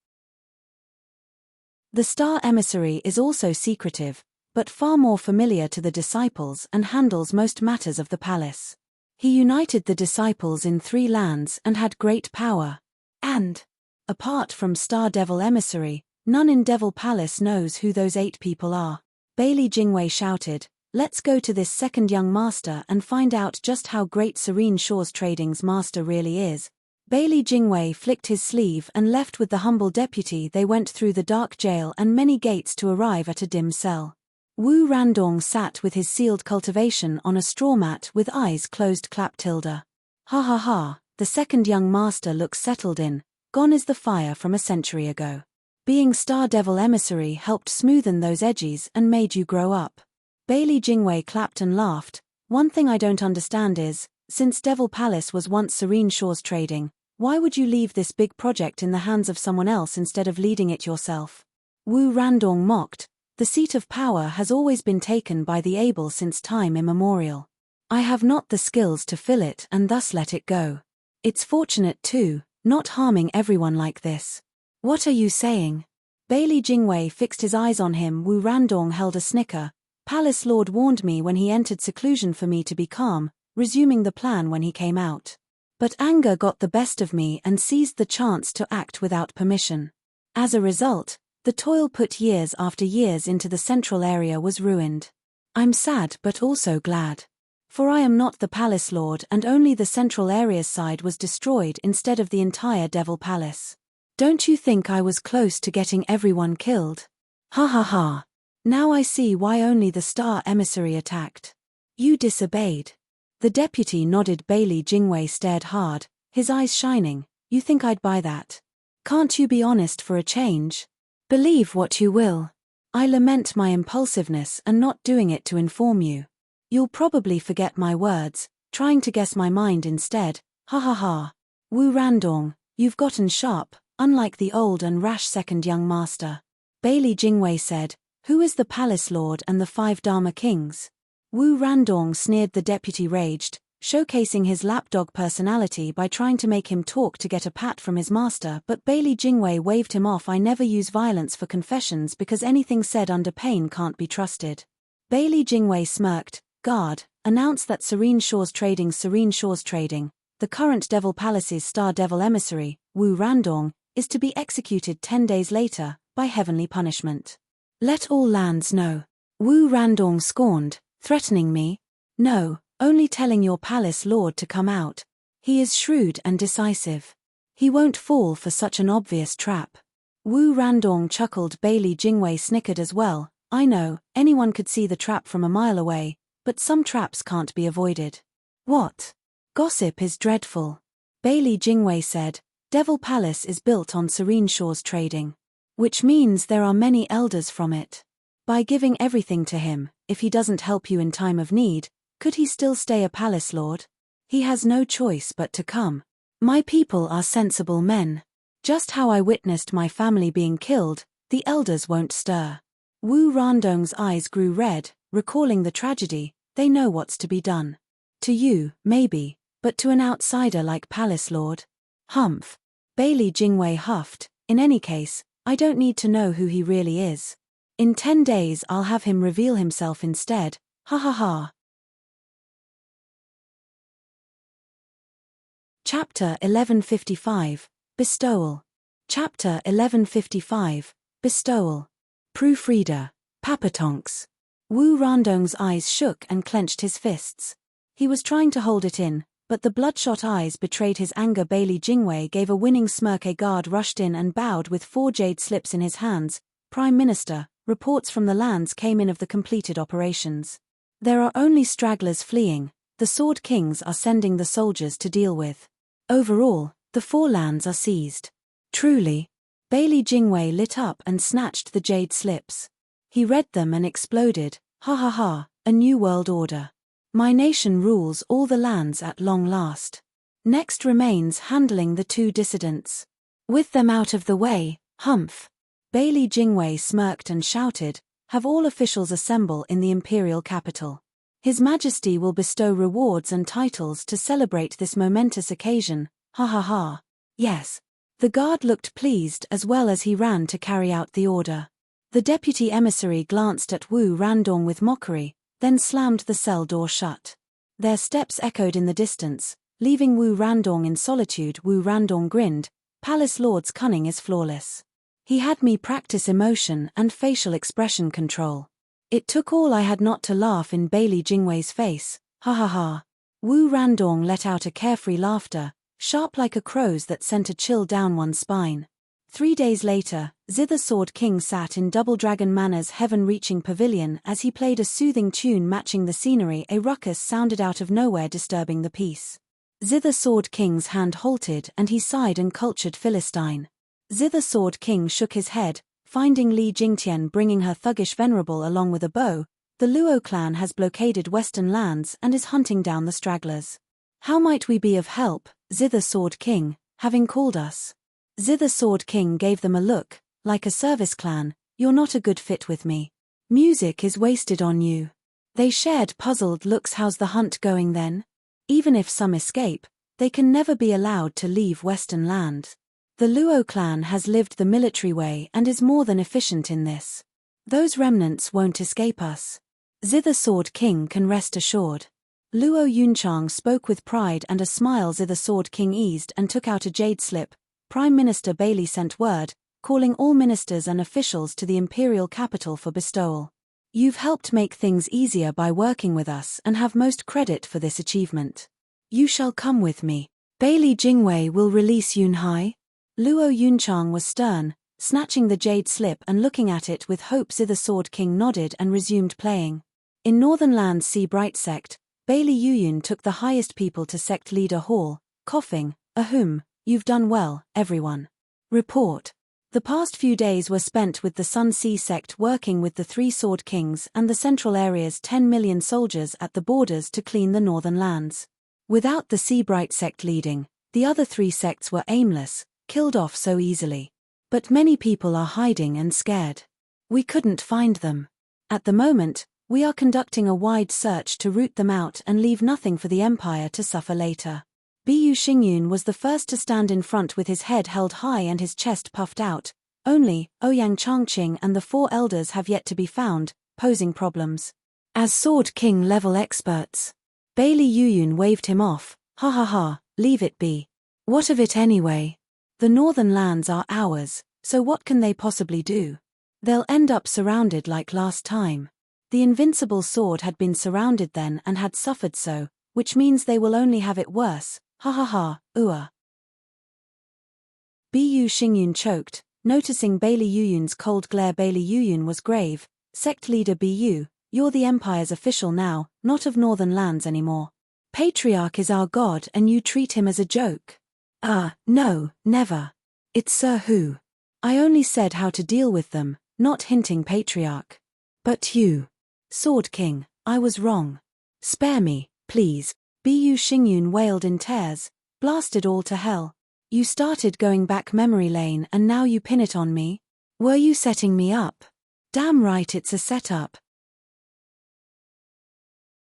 The Star Emissary is also secretive, but far more familiar to the disciples and handles most matters of the palace. He united the disciples in 3 lands and had great power. And, apart from Star Devil Emissary, none in Devil Palace knows who those 8 people are. Bailey Jingwei shouted, "Let's go to this second young master and find out just how great Serene Shores Trading's master really is." Bailey Jingwei flicked his sleeve and left with the humble deputy. They went through the dark jail and many gates to arrive at a dim cell. Wu Randong sat with his sealed cultivation on a straw mat with eyes closed. Clap tilde. "Ha ha ha, the second young master looks settled in, gone is the fire from a century ago. Being Star Devil Emissary helped smoothen those edges and made you grow up." Bailey Jingwei clapped and laughed. "One thing I don't understand is, since Devil Palace was once Serene Shores Trading, why would you leave this big project in the hands of someone else instead of leading it yourself?" Wu Randong mocked. "The seat of power has always been taken by the able since time immemorial. I have not the skills to fill it and thus let it go. It's fortunate too, not harming everyone like this." "What are you saying?" Bailey Jingwei fixed his eyes on him. Wu Randong held a snicker. "Palace Lord warned me when he entered seclusion for me to be calm, resuming the plan when he came out. But anger got the best of me and seized the chance to act without permission. As a result, the toil put years after years into the central area was ruined. I'm sad but also glad. For I am not the Palace Lord and only the central area's side was destroyed instead of the entire Devil Palace. Don't you think I was close to getting everyone killed? Ha ha ha. Now I see why only the Star Emissary attacked. You disobeyed." The deputy nodded. Bailey Jingwei stared hard, his eyes shining. "You think I'd buy that? Can't you be honest for a change? Believe what you will. I lament my impulsiveness and not doing it to inform you. You'll probably forget my words, trying to guess my mind instead. Ha ha ha. Wu Randong, you've gotten sharp, unlike the old and rash second young master." Bailey Jingwei said, "Who is the Palace Lord and the 5 Dharma Kings?" Wu Randong sneered. The deputy raged, showcasing his lapdog personality by trying to make him talk to get a pat from his master, but Bailey Jingwei waved him off. "I never use violence for confessions because anything said under pain can't be trusted." Bailey Jingwei smirked. "Guard, announce that Serene Shores Trading, the current Devil Palace's Star Devil Emissary, Wu Randong, is to be executed 10 days later, by heavenly punishment. Let all lands know." Wu Randong scorned. "Threatening me? No, only telling your Palace Lord to come out. He is shrewd and decisive. He won't fall for such an obvious trap." Wu Randong chuckled. Bailey Jingwei snickered as well. "I know, anyone could see the trap from a mile away, but some traps can't be avoided." "What? Gossip is dreadful." Bailey Jingwei said, "Devil Palace is built on Serene Shores Trading. Which means there are many elders from it. By giving everything to him, if he doesn't help you in time of need, could he still stay a Palace Lord? He has no choice but to come. My people are sensible men. Just how I witnessed my family being killed, the elders won't stir." Wu Randong's eyes grew red, recalling the tragedy. "They know what's to be done. To you, maybe, but to an outsider like Palace Lord? Humph." Bailey Jingwei huffed. "In any case, I don't need to know who he really is. In 10 days I'll have him reveal himself instead. Ha ha ha." Chapter 1155, Bestowal. Chapter 1155, Bestowal. Proofreader, Papatonks. Wu Randong's eyes shook and clenched his fists. He was trying to hold it in, but the bloodshot eyes betrayed his anger. Bailey Jingwei gave a winning smirk. A guard rushed in and bowed with 4 jade slips in his hands. "Prime Minister, reports from the lands came in of the completed operations. There are only stragglers fleeing. The Sword Kings are sending the soldiers to deal with. Overall, the 4 lands are seized." "Truly?" Bailey Jingwei lit up and snatched the jade slips. He read them and exploded. "Ha ha ha, a new world order. My nation rules all the lands at long last. Next remains handling the 2 dissidents. With them out of the way, humph." Bailey Jingwei smirked and shouted, "Have all officials assemble in the imperial capital. His Majesty will bestow rewards and titles to celebrate this momentous occasion. Ha ha ha." "Yes." The guard looked pleased as well as he ran to carry out the order. The deputy emissary glanced at Wu Randong with mockery, then slammed the cell door shut. Their steps echoed in the distance, leaving Wu Randong in solitude. Wu Randong grinned. Palace Lord's cunning is flawless. He had me practice emotion and facial expression control. It took all I had not to laugh in Bailey Jingwei's face. Ha ha ha. Wu Randong let out a carefree laughter, sharp like a crow's that sent a chill down one's spine. 3 days later, Zither Sword King sat in Double Dragon Manor's heaven-reaching pavilion as he played a soothing tune matching the scenery. A ruckus sounded out of nowhere, disturbing the peace. Zither Sword King's hand halted and he sighed. Uncultured Philistine. Zither Sword King shook his head, finding Li Jingtian bringing her thuggish venerable along with a bow. The Luo clan has blockaded western lands and is hunting down the stragglers. How might we be of help, Zither Sword King, having called us? Zither Sword King gave them a look, like a service clan. You're not a good fit with me. Music is wasted on you. They shared puzzled looks. How's the hunt going then? Even if some escape, they can never be allowed to leave western land. The Luo clan has lived the military way and is more than efficient in this. Those remnants won't escape us. Zither Sword King can rest assured. Luo Yunchang spoke with pride and a smile. Zither Sword King eased and took out a jade slip. Prime Minister Bailey sent word, calling all ministers and officials to the imperial capital for bestowal. You've helped make things easier by working with us and have most credit for this achievement. You shall come with me. Bailey Jingwei will release Yunhai. Luo Yunchang was stern, snatching the jade slip and looking at it with hope. Zither Sword King nodded and resumed playing. In Northern Land's Sea Bright sect, Bailey Yuyun took the highest people to sect leader hall, coughing. Ahum, you've done well, everyone. Report. The past few days were spent with the Sun Sea sect working with the 3 Sword Kings and the Central Area's 10 million soldiers at the borders to clean the northern lands. Without the Sea Bright sect leading, the other 3 sects were aimless, killed off so easily. But many people are hiding and scared. We couldn't find them. At the moment, we are conducting a wide search to root them out and leave nothing for the Empire to suffer later. Bu Xingyun was the first to stand in front with his head held high and his chest puffed out. Only, Ouyang Changqing and the 4 elders have yet to be found, posing problems. As Sword King level experts. Bailey Yuyun waved him off. Ha ha ha, leave it be. What of it anyway? The northern lands are ours, so what can they possibly do? They'll end up surrounded like last time. The invincible sword had been surrounded then and had suffered so, which means they will only have it worse. Ha ha ha, Ua. Bu Xingyun choked, noticing Bailey Yuyun's cold glare. Bailey Yuyun was grave. Sect leader Bu, you're the Empire's official now, not of northern lands anymore. Patriarch is our god and you treat him as a joke. No, never. It's Sir Hu. I only said how to deal with them, not hinting Patriarch. But you. Sword King, I was wrong. Spare me, please. Bu Xingyun wailed in tears. Blasted all to hell. You started going back memory lane and now you pin it on me? Were you setting me up? Damn right it's a setup.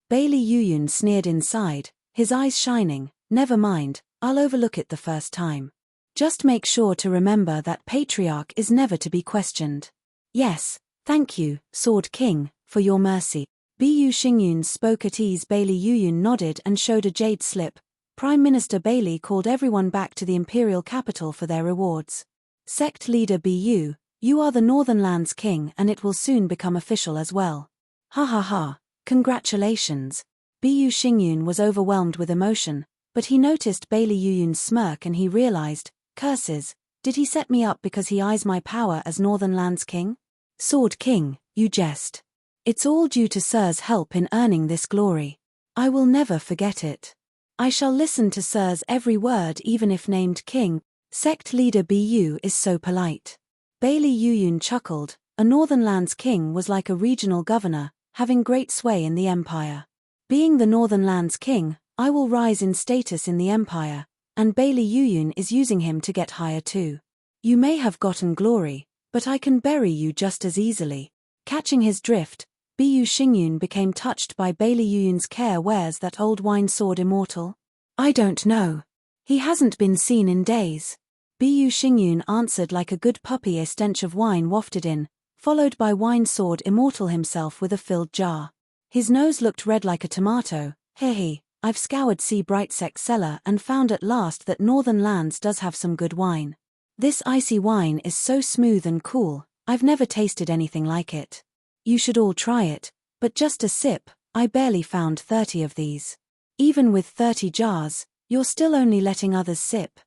Bailey Yuyun sneered inside, his eyes shining. Never mind, I'll overlook it the first time. Just make sure to remember that Patriarch is never to be questioned. Yes, thank you, Sword King, for your mercy. Bu Xingyun spoke at ease. Bailey Yuyun nodded and showed a jade slip. Prime Minister Bailey called everyone back to the imperial capital for their rewards. Sect leader Bu, you are the Northern Lands King and it will soon become official as well. Ha ha ha, congratulations. Bu Xingyun was overwhelmed with emotion, but he noticed Bailey Yuyun's smirk and he realized, curses, did he set me up because he eyes my power as Northern Lands King? Sword King, you jest. It's all due to Sir's help in earning this glory. I will never forget it. I shall listen to Sir's every word even if named king. Sect leader Bu is so polite. Bailey Yuyun chuckled. A Northern Lands King was like a regional governor, having great sway in the Empire. Being the Northern Lands King, I will rise in status in the Empire, and Bailey Yuyun is using him to get higher too. You may have gotten glory, but I can bury you just as easily. Catching his drift, Bu Xingyun became touched by Bailey Yuyun's care. Where's that old wine sword immortal? I don't know. He hasn't been seen in days. Bu Xingyun answered like a good puppy. A stench of wine wafted in, followed by Wine Sword Immortal himself with a filled jar. His nose looked red like a tomato. Hehe, I've scoured Sea Brightsek's cellar and found at last that Northern Lands does have some good wine. This icy wine is so smooth and cool, I've never tasted anything like it. You should all try it, but just a sip, I barely found 30 of these. Even with 30 jars, you're still only letting others sip.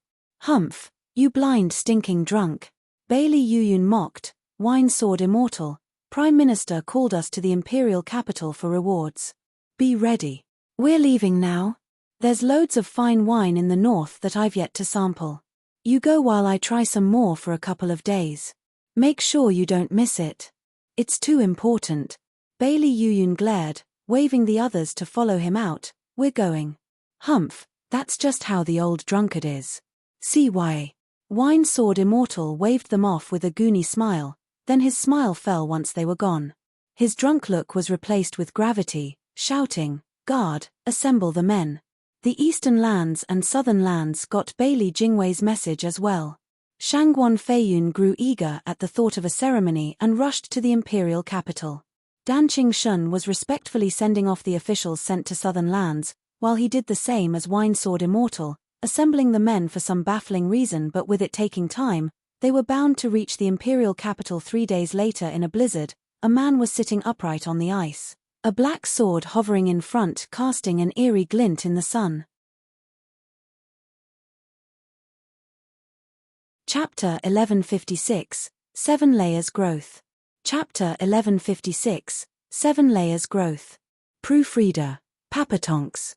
Humph, you blind stinking drunk. Bailey Yuyun mocked. Wine Sword Immortal, Prime Minister called us to the Imperial Capital for rewards. Be ready. We're leaving now. There's loads of fine wine in the north that I've yet to sample. You go while I try some more for a couple of days. Make sure you don't miss it. It's too important. Bailey Yuyun glared, waving the others to follow him out. We're going. Humph, that's just how the old drunkard is. See why. Wine Sword Immortal waved them off with a goony smile, then his smile fell once they were gone. His drunk look was replaced with gravity, shouting, "Guard, assemble the men." The Eastern Lands and Southern Lands got Bailey Jingwei's message as well. Shangguan Feiyun grew eager at the thought of a ceremony and rushed to the imperial capital. Danqing Shun was respectfully sending off the officials sent to Southern Lands, while he did the same as Wine Sword Immortal, assembling the men for some baffling reason, but with it taking time, they were bound to reach the imperial capital 3 days later in a blizzard. A man was sitting upright on the ice, a black sword hovering in front, casting an eerie glint in the sun. Chapter 1156, 7 Layers Growth. Chapter 1156, 7 Layers Growth. Proofreader. Papatonks.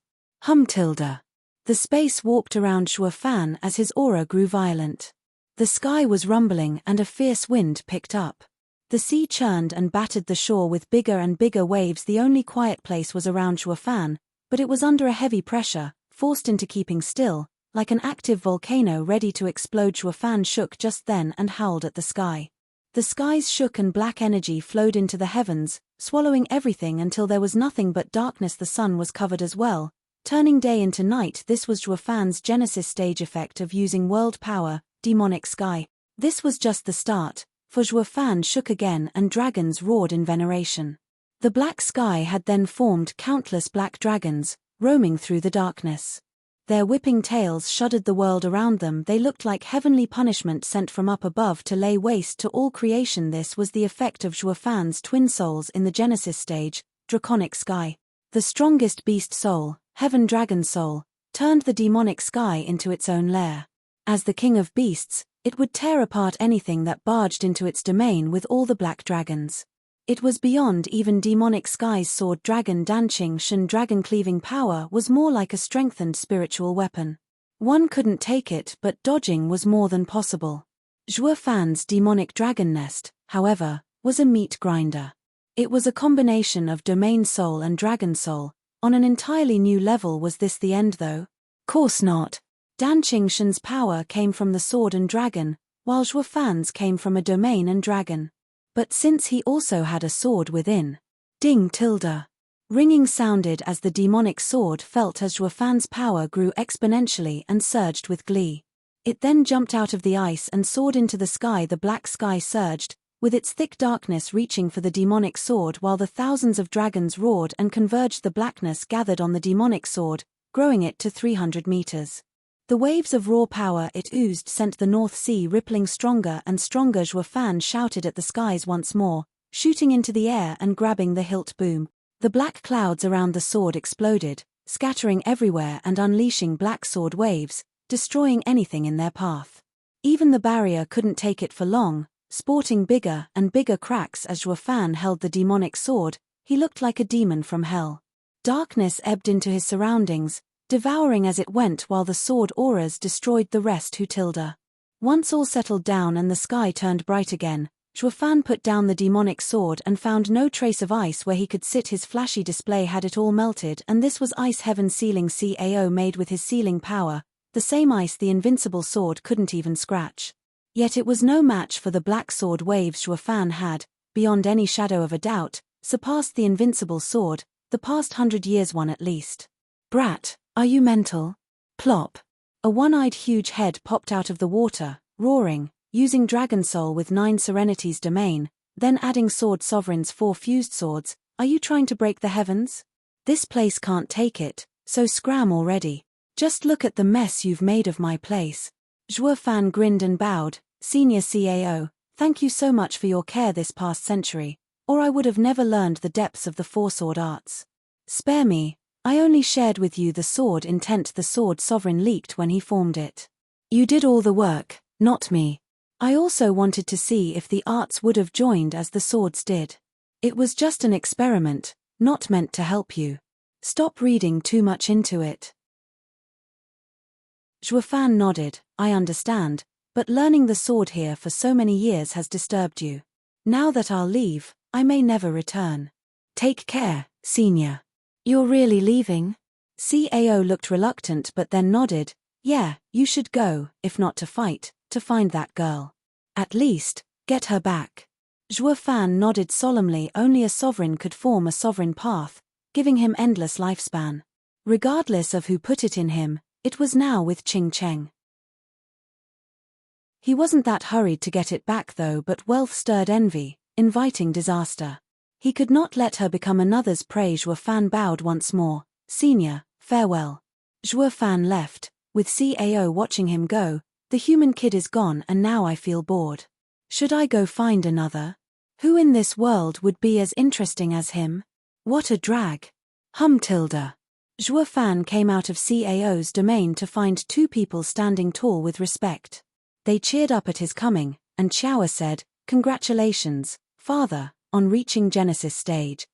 Tilda. The space warped around Shuo Fan as his aura grew violent. The sky was rumbling and a fierce wind picked up. The sea churned and battered the shore with bigger and bigger waves. The only quiet place was around Shuo Fan, but it was under a heavy pressure, forced into keeping still, like an active volcano ready to explode. Shuo Fan shook just then and howled at the sky. The skies shook and black energy flowed into the heavens, swallowing everything until there was nothing but darkness. The sun was covered as well, turning day into night. This was Shuo Fan's Genesis stage effect of using world power, demonic sky. This was just the start, for Shuo Fan shook again and dragons roared in veneration. The black sky had then formed countless black dragons, roaming through the darkness. Their whipping tails shuddered the world around them. They looked like heavenly punishment sent from up above to lay waste to all creation. This was the effect of Shuo Fan's twin souls in the Genesis stage, draconic sky. The strongest beast soul, Heaven Dragon Soul, turned the demonic sky into its own lair. As the king of beasts, it would tear apart anything that barged into its domain with all the black dragons. It was beyond even demonic sky's sword. Dragon Danqing Shun dragon-cleaving power was more like a strengthened spiritual weapon. One couldn't take it, but dodging was more than possible. Shuo Fan's demonic dragon nest, however, was a meat grinder. It was a combination of domain soul and dragon soul. On an entirely new level. Was this the end though? Course not. Danqing Shun's power came from the sword and dragon, while Shuo Fan's came from a domain and dragon. But since he also had a sword within. Ding tilde. Ringing sounded as the demonic sword felt as Shuo Fan's power grew exponentially and surged with glee. It then jumped out of the ice and soared into the sky. The black sky surged, with its thick darkness reaching for the demonic sword, while the thousands of dragons roared and converged. The blackness gathered on the demonic sword, growing it to 300 meters. The waves of raw power it oozed sent the North Sea rippling stronger and stronger. Shuo Fan shouted at the skies once more, shooting into the air and grabbing the hilt boom. The black clouds around the sword exploded, scattering everywhere and unleashing black sword waves, destroying anything in their path. Even the barrier couldn't take it for long, sporting bigger and bigger cracks as Shuo Fan held the demonic sword. He looked like a demon from hell. Darkness ebbed into his surroundings, devouring as it went, while the sword auras destroyed the rest. Tilde. Once all settled down and the sky turned bright again, Shuo Fan put down the demonic sword and found no trace of ice where he could sit. His flashy display had it all melted, and this was ice heaven sealing CAO made with his sealing power, the same ice the invincible sword couldn't even scratch. Yet it was no match for the black sword waves. Shuo Fan had, beyond any shadow of a doubt, surpassed the invincible sword, the past 100 years one at least. Brat, are you mental? Plop. A one-eyed huge head popped out of the water, roaring, using Dragon Soul with 9 Serenity's domain. Then adding sword sovereigns 4 fused swords, are you trying to break the heavens? This place can't take it, so scram already. Just look at the mess you've made of my place. Zhuo Fan grinned and bowed. Senior CAO, thank you so much for your care this past century, or I would have never learned the depths of the 4-sword arts. Spare me, I only shared with you the sword intent the sword sovereign leaked when he formed it. You did all the work, not me. I also wanted to see if the arts would have joined as the swords did. It was just an experiment, not meant to help you. Stop reading too much into it. Zhuo Fan nodded. I understand, but learning the sword here for so many years has disturbed you. Now that I'll leave, I may never return. Take care, senior. You're really leaving? CAO looked reluctant but then nodded. Yeah, you should go, if not to fight, to find that girl. At least, get her back. Zhuo Fan nodded solemnly. Only a sovereign could form a sovereign path, giving him endless lifespan. Regardless of who put it in him, it was now with Qing Cheng. He wasn't that hurried to get it back though, but wealth stirred envy, inviting disaster. He could not let her become another's prey. Zhuo Fan bowed once more. Senior, farewell. Zhuo Fan left, with CAO watching him go. The human kid is gone and now I feel bored. Should I go find another? Who in this world would be as interesting as him? What a drag. Tilde. Zhuo Fan came out of CAO's domain to find 2 people standing tall with respect. They cheered up at his coming, and Qiao said, "Congratulations, Father, on reaching Genesis stage.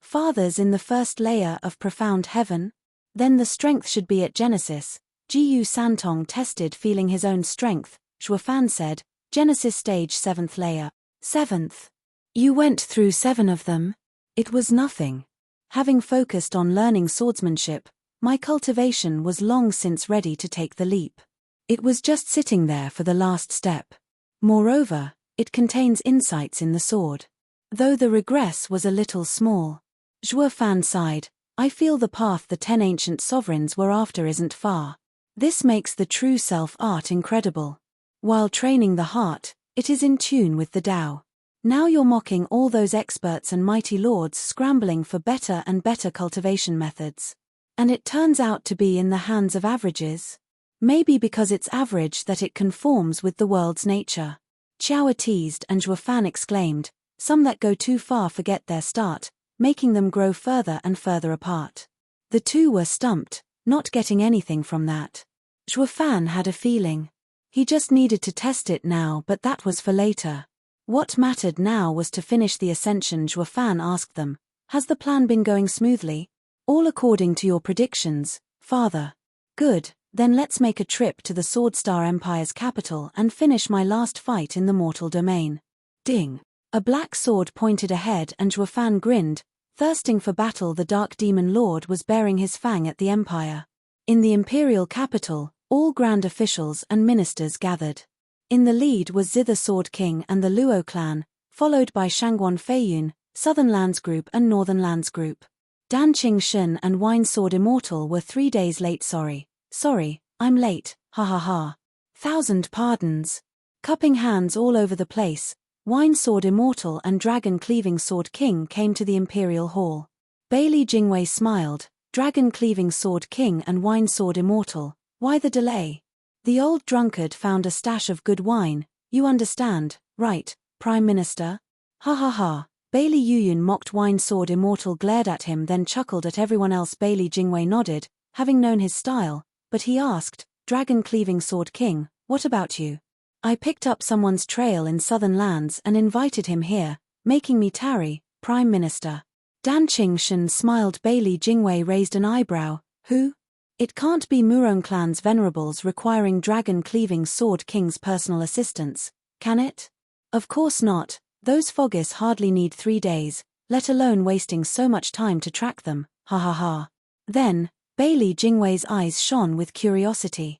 Father's in the first layer of profound heaven? Then the strength should be at Genesis." Jiyu Santong tested feeling his own strength. Zhuo Fan said, "Genesis stage 7th layer." 7th. You went through 7 of them? It was nothing. Having focused on learning swordsmanship, my cultivation was long since ready to take the leap. It was just sitting there for the last step. Moreover, it contains insights in the sword. Though the regress was a little small. Zhuo Fan sighed. I feel the path the 10 ancient sovereigns were after isn't far. This makes the true self art incredible. While training the heart, it is in tune with the Tao. Now you're mocking all those experts and mighty lords scrambling for better and better cultivation methods. And it turns out to be in the hands of averages? Maybe because it's average that it conforms with the world's nature. Qiao teased and Zhuo Fan exclaimed, some that go too far forget their start, making them grow further and further apart. The 2 were stumped, not getting anything from that. Zhuo Fan had a feeling. He just needed to test it now, but that was for later. What mattered now was to finish the ascension. Zhuo Fan asked them, has the plan been going smoothly? All according to your predictions, Father. Good, then let's make a trip to the Swordstar Empire's capital and finish my last fight in the mortal domain. Ding. A black sword pointed ahead and Zhuo Fan grinned. Thirsting for battle, the Dark Demon Lord was bearing his fang at the Empire. In the imperial capital, all grand officials and ministers gathered. In the lead was Zither Sword King and the Luo clan, followed by Shangguan Feiyun, Southern Lands Group and Northern Lands Group. Danqing Shen and Wine Sword Immortal were 3 days late. Sorry, I'm late, ha ha ha. 1,000 pardons. Cupping hands all over the place, Wine Sword Immortal and Dragon Cleaving Sword King came to the Imperial Hall. Bailey Jingwei smiled. Dragon Cleaving Sword King and Wine Sword Immortal, why the delay? The old drunkard found a stash of good wine, you understand, right, Prime Minister? Ha ha ha. Bailey Yuyun mocked. Wine Sword Immortal glared at him then chuckled at everyone else. Bailey Jingwei nodded, having known his style, but he asked, Dragon Cleaving Sword King, what about you? I picked up someone's trail in Southern Lands and invited him here, making me tarry, Prime Minister. Danqing Shen smiled. Bailey Jingwei raised an eyebrow. Who? It can't be Murong Clan's venerables requiring Dragon Cleaving Sword King's personal assistance, can it? Of course not, those Foggis hardly need 3 days, let alone wasting so much time to track them, ha ha ha. Then, Bailey Jingwei's eyes shone with curiosity.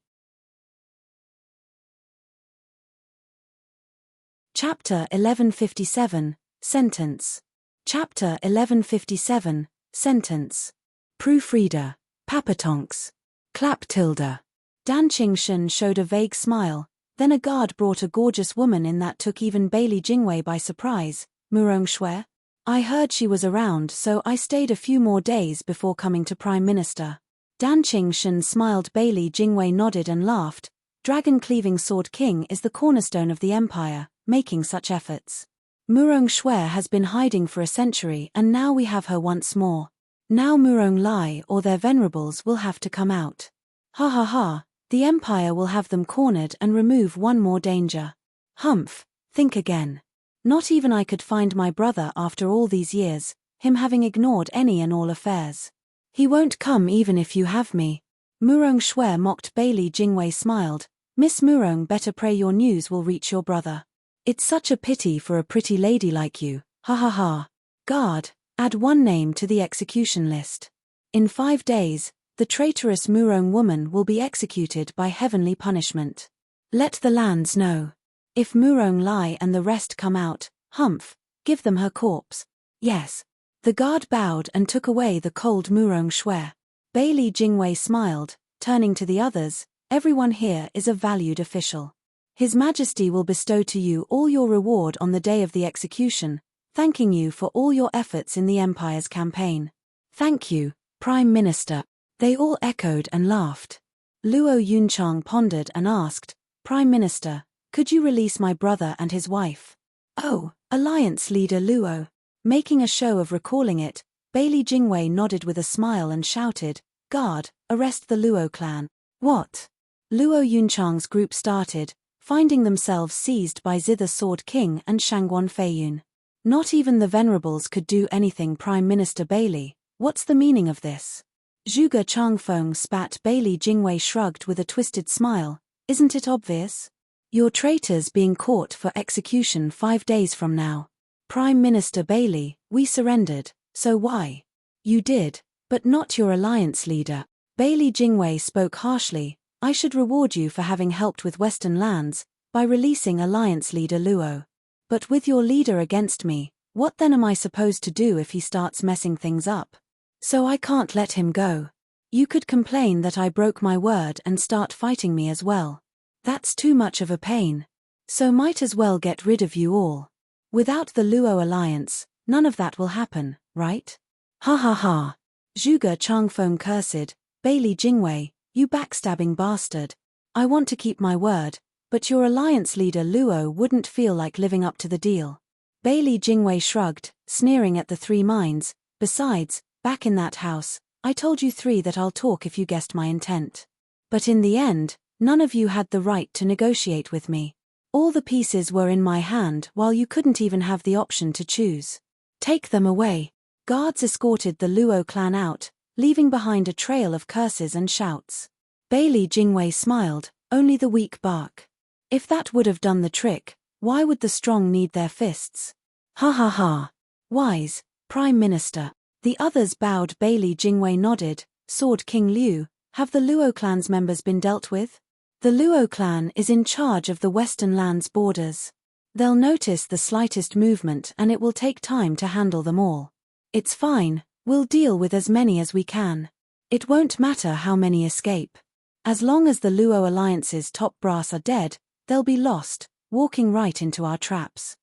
Chapter 1157, Sentence. Chapter 1157, Sentence. Proofreader. Papatonks. Clap tilde. Danqing Shen showed a vague smile. Then a guard brought a gorgeous woman in that took even Bailey Jingwei by surprise, Murong Shui. I heard she was around, so I stayed a few more days before coming to Prime Minister. Dan Shen smiled. Bailey Jingwei nodded and laughed. Dragon-cleaving Sword King is the cornerstone of the empire, making such efforts. Murong Shui has been hiding for a century and now we have her once more. Now Murong Lai or their venerables will have to come out. Ha ha ha, the empire will have them cornered and remove one more danger. Humph, think again. Not even I could find my brother after all these years, him having ignored any and all affairs. He won't come even if you have me. Murong Shui mocked. Bailey Jingwei smiled. Miss Murong, better pray your news will reach your brother. It's such a pity for a pretty lady like you, ha ha ha. Guard, add one name to the execution list. In 5 days, the traitorous Murong woman will be executed by heavenly punishment. Let the lands know. If Murong Lai and the rest come out, humph, give them her corpse. Yes. The guard bowed and took away the cold Murong Shui. Bailey Jingwei smiled, turning to the others. Everyone here is a valued official. His Majesty will bestow to you all your reward on the day of the execution, thanking you for all your efforts in the Empire's campaign. Thank you, Prime Minister. They all echoed and laughed. Luo Yunchang pondered and asked, Prime Minister, could you release my brother and his wife? Oh, Alliance Leader Luo. Making a show of recalling it, Bailey Jingwei nodded with a smile and shouted, Guard, arrest the Luo clan. What? Luo Yunchang's group started, finding themselves seized by Zither Sword King and Shangguan Feiyun. Not even the venerables could do anything. Prime Minister Bailey, what's the meaning of this? Zhuge Changfeng spat. Bailey Jingwei shrugged with a twisted smile. Isn't it obvious? Your traitors being caught for execution 5 days from now. Prime Minister Bailey, we surrendered, so why? You did, but not your alliance leader. Bailey Jingwei spoke harshly. I should reward you for having helped with Western lands, by releasing alliance leader Luo. But with your leader against me, what then am I supposed to do if he starts messing things up? So I can't let him go. You could complain that I broke my word and start fighting me as well. That's too much of a pain. So might as well get rid of you all. Without the Luo alliance, none of that will happen, right? Ha ha ha. Zhuge Changfeng cursed. Bailey Jingwei, you backstabbing bastard. I want to keep my word, but your alliance leader Luo wouldn't feel like living up to the deal. Bailey Jingwei shrugged, sneering at the 3 minds. Besides, back in that house, I told you 3 that I'll talk if you guessed my intent. But in the end, none of you had the right to negotiate with me. All the pieces were in my hand while you couldn't even have the option to choose. Take them away. Guards escorted the Luo clan out, leaving behind a trail of curses and shouts. Bailey Jingwei smiled, only the weak bark. If that would have done the trick, why would the strong need their fists? Ha ha ha. Wise, Prime Minister. The others bowed. Bailey Jingwei nodded. Sword King Liu, have the Luo clan's members been dealt with? The Luo clan is in charge of the Western lands borders. They'll notice the slightest movement and it will take time to handle them all. It's fine, we'll deal with as many as we can. It won't matter how many escape. As long as the Luo Alliance's top brass are dead, they'll be lost, walking right into our traps.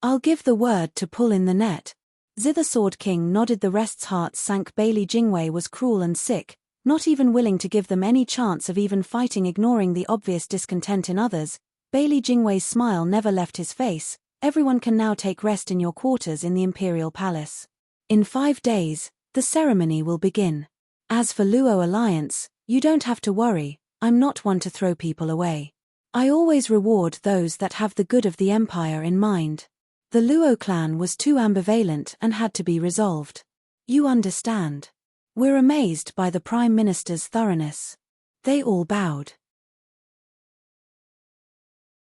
I'll give the word to pull in the net. Zither Sword King nodded. The rest's hearts sank. Bailey Jingwei was cruel and sick, not even willing to give them any chance of even fighting. Ignoring the obvious discontent in others, Bailey Jingwei's smile never left his face. Everyone can now take rest in your quarters in the Imperial Palace. In 5 days, the ceremony will begin. As for Luo Alliance, you don't have to worry, I'm not one to throw people away. I always reward those that have the good of the Empire in mind. The Luo clan was too ambivalent and had to be resolved. You understand. We're amazed by the Prime Minister's thoroughness. They all bowed.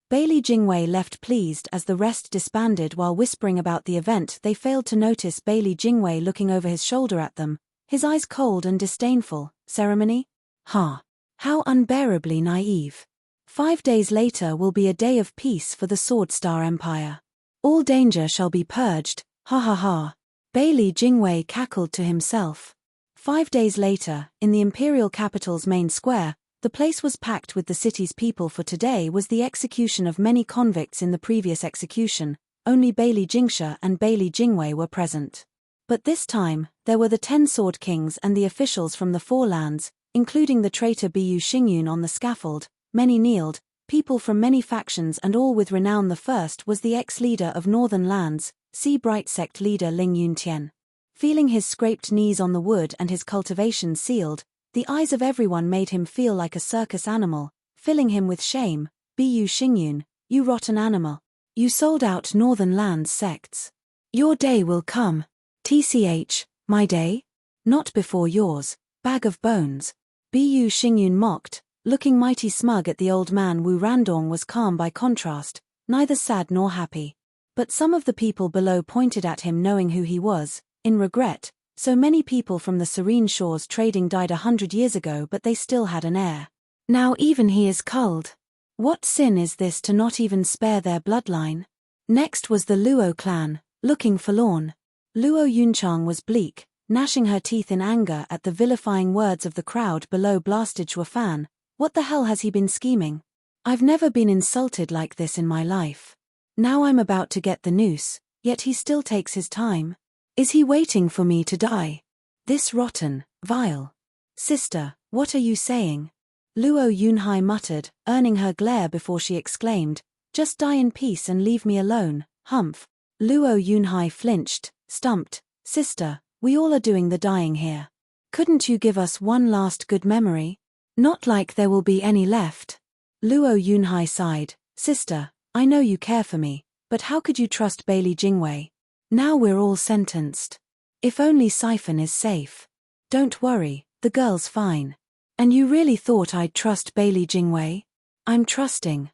Bailey Jingwei left pleased as the rest disbanded. While whispering about the event, they failed to notice Bailey Jingwei looking over his shoulder at them, his eyes cold and disdainful. Ceremony? Ha! How unbearably naive. 5 days later will be a day of peace for the Sword Star Empire. All danger shall be purged, ha ha ha. Bailey Jingwei cackled to himself. 5 days later, in the imperial capital's main square, The place was packed with the city's people, for today was the execution of many convicts in the previous execution. Only Bailey Jingsha and Bailey Jingwei were present. But this time, there were the 10 Sword Kings and the officials from the Four Lands, including the traitor Bu Xingyun on the scaffold. Many kneeled, people from many factions, and all with renown. The first was the ex-leader of Northern Lands, Sea Bright Sect leader Ling Yuntian. Feeling his scraped knees on the wood and his cultivation sealed, the eyes of everyone made him feel like a circus animal, filling him with shame. Bu Xingyun, you rotten animal. You sold out Northern Lands sects. Your day will come. TCH, my day? Not before yours, bag of bones. Bu Xingyun mocked, looking mighty smug at the old man. Wu Randong was calm by contrast, neither sad nor happy. But some of the people below pointed at him, knowing who he was, in regret. So many people from the Serene Shores trading died 100 years ago, but they still had an heir. Now even he is culled. What sin is this to not even spare their bloodline? Next was the Luo clan, looking forlorn. Luo Yunchang was bleak, gnashing her teeth in anger at the vilifying words of the crowd below. Blasted Shuafan, what the hell has he been scheming? I've never been insulted like this in my life. Now I'm about to get the noose, yet he still takes his time. Is he waiting for me to die? This rotten, vile. Sister, what are you saying? Luo Yunhai muttered, earning her glare before she exclaimed, just die in peace and leave me alone, humph. Luo Yunhai flinched, stumped, sister, we all are doing the dying here. Couldn't you give us one last good memory? Not like there will be any left. Luo Yunhai sighed, sister, I know you care for me, but how could you trust Bailey Jingwei? Now we're all sentenced. If only Siphon is safe. Don't worry, the girl's fine. And you really thought I'd trust Bailey Jingwei? I'm trusting,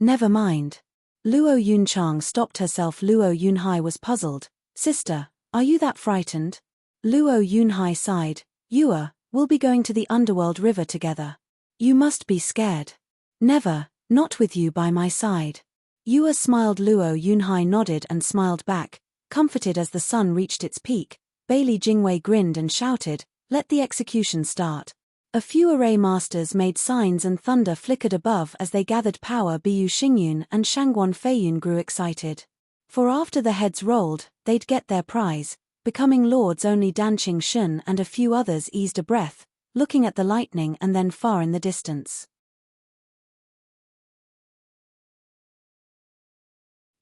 never mind. Luo Yunchang stopped herself. Luo Yunhai was puzzled. Sister, are you that frightened? Luo Yunhai sighed. We'll be going to the underworld river together. You must be scared. Never, not with you by my side. Yua smiled. Luo Yunhai nodded and smiled back, comforted as the sun reached its peak. Bailey Jingwei grinned and shouted, let the execution start. A few array masters made signs and thunder flickered above as they gathered power. Bu Xingyun and Shangguan Feiyun grew excited. For after the heads rolled, they'd get their prize, becoming lords. Only Danqing Shun and a few others eased a breath, looking at the lightning and then far in the distance.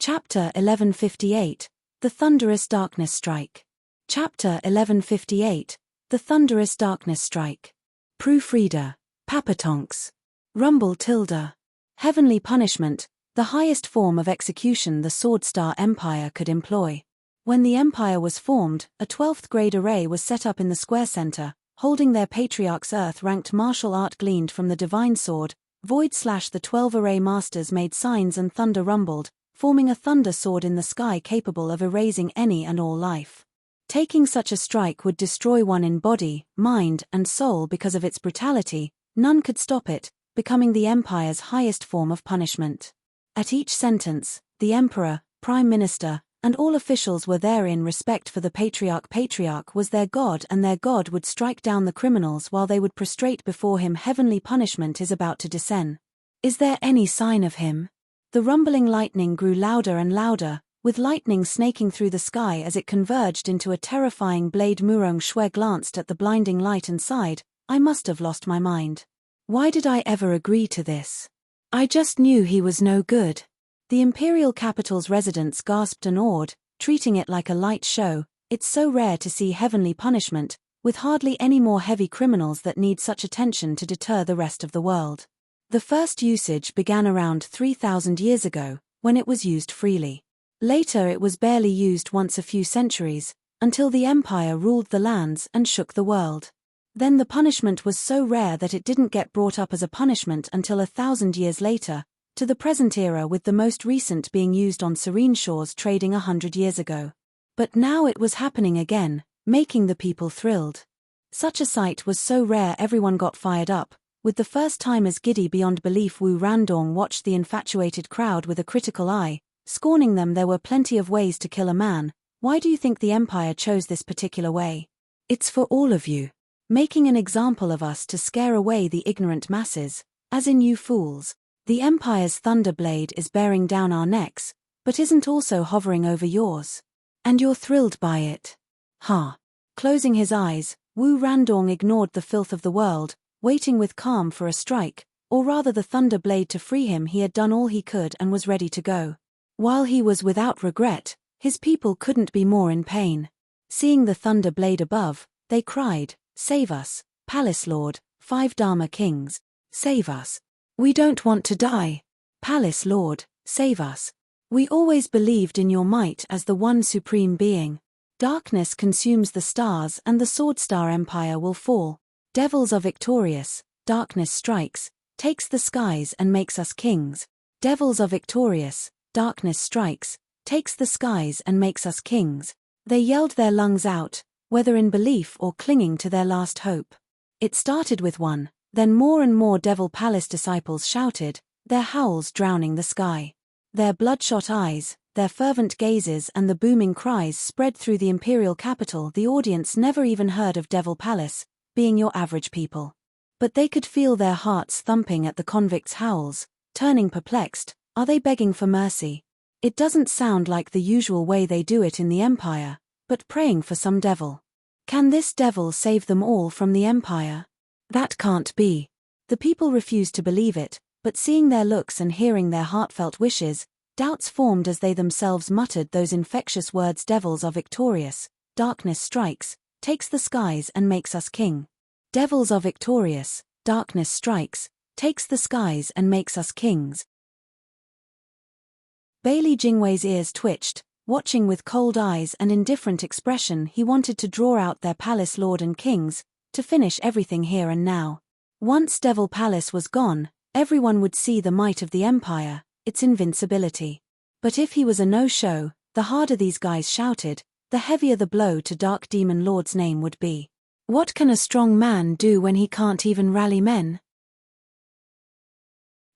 Chapter 1158, The Thunderous Darkness Strike. Chapter 1158, The Thunderous Darkness Strike. Proofreader, Papatonks. Rumble tilde. Heavenly punishment, the highest form of execution the Swordstar Empire could employ. When the Empire was formed, a 12th grade array was set up in the square center, holding their patriarch's earth-ranked martial art gleaned from the divine sword. The 12 array masters made signs and thunder rumbled, forming a thunder sword in the sky capable of erasing any and all life. Taking such a strike would destroy one in body, mind, and soul. Because of its brutality, none could stop it, becoming the Empire's highest form of punishment. At each sentence, the Emperor, Prime Minister, and all officials were there in respect for the Patriarch. Patriarch was their god, and their god would strike down the criminals while they would prostrate before him. Heavenly punishment is about to descend. Is there any sign of him? The rumbling lightning grew louder and louder, with lightning snaking through the sky as it converged into a terrifying blade. Murong Shui glanced at the blinding light and sighed, I must have lost my mind. Why did I ever agree to this? I just knew he was no good. The imperial capital's residents gasped and awed, treating it like a light show. It's so rare to see heavenly punishment, with hardly any more heavy criminals that need such attention to deter the rest of the world. The first usage began around 3,000 years ago, when it was used freely. Later it was barely used once a few centuries, until the Empire ruled the lands and shook the world. Then the punishment was so rare that it didn't get brought up as a punishment until 1,000 years later, to the present era, with the most recent being used on Serene Shores trading 100 years ago. But now it was happening again, making the people thrilled. Such a sight was so rare everyone got fired up, with the first-timers giddy beyond belief. Wu Randong watched the infatuated crowd with a critical eye, scorning them. There were plenty of ways to kill a man. Why do you think the Empire chose this particular way? It's for all of you. making an example of us to scare away the ignorant masses, as in you fools. The Empire's thunderblade is bearing down our necks, but isn't also hovering over yours. And you're thrilled by it. Ha! Closing his eyes, Wu Randong ignored the filth of the world, waiting with calm for a strike, or rather the thunderblade to free him. He had done all he could and was ready to go. While he was without regret, his people couldn't be more in pain. Seeing the thunderblade above, they cried, "Save us, Palace Lord, 5 Dharma Kings, save us. We don't want to die. Palace Lord, save us. We always believed in your might as the one supreme being. Darkness consumes the stars and the Swordstar Empire will fall. Devils are victorious, darkness strikes, takes the skies and makes us kings. Devils are victorious, darkness strikes, takes the skies and makes us kings." They yelled their lungs out, whether in belief or clinging to their last hope. It started with one, then more and more Devil Palace disciples shouted, their howls drowning the sky. Their bloodshot eyes, their fervent gazes and the booming cries spread through the imperial capital. The audience never even heard of Devil Palace, being your average people. But they could feel their hearts thumping at the convicts' howls, turning perplexed. Are they begging for mercy? It doesn't sound like the usual way they do it in the Empire, but praying for some devil. Can this devil save them all from the Empire? That can't be. The people refused to believe it, but seeing their looks and hearing their heartfelt wishes, doubts formed as they themselves muttered those infectious words. Devils are victorious, darkness strikes, takes the skies and makes us king. Devils are victorious, darkness strikes, takes the skies and makes us kings. Bailey Jingwei's ears twitched, watching with cold eyes and indifferent expression. He wanted to draw out their palace lord and kings, to finish everything here and now. Once Devil Palace was gone, everyone would see the might of the Empire, its invincibility. But if he was a no-show, the harder these guys shouted, the heavier the blow to Dark Demon Lord's name would be. What can a strong man do when he can't even rally men?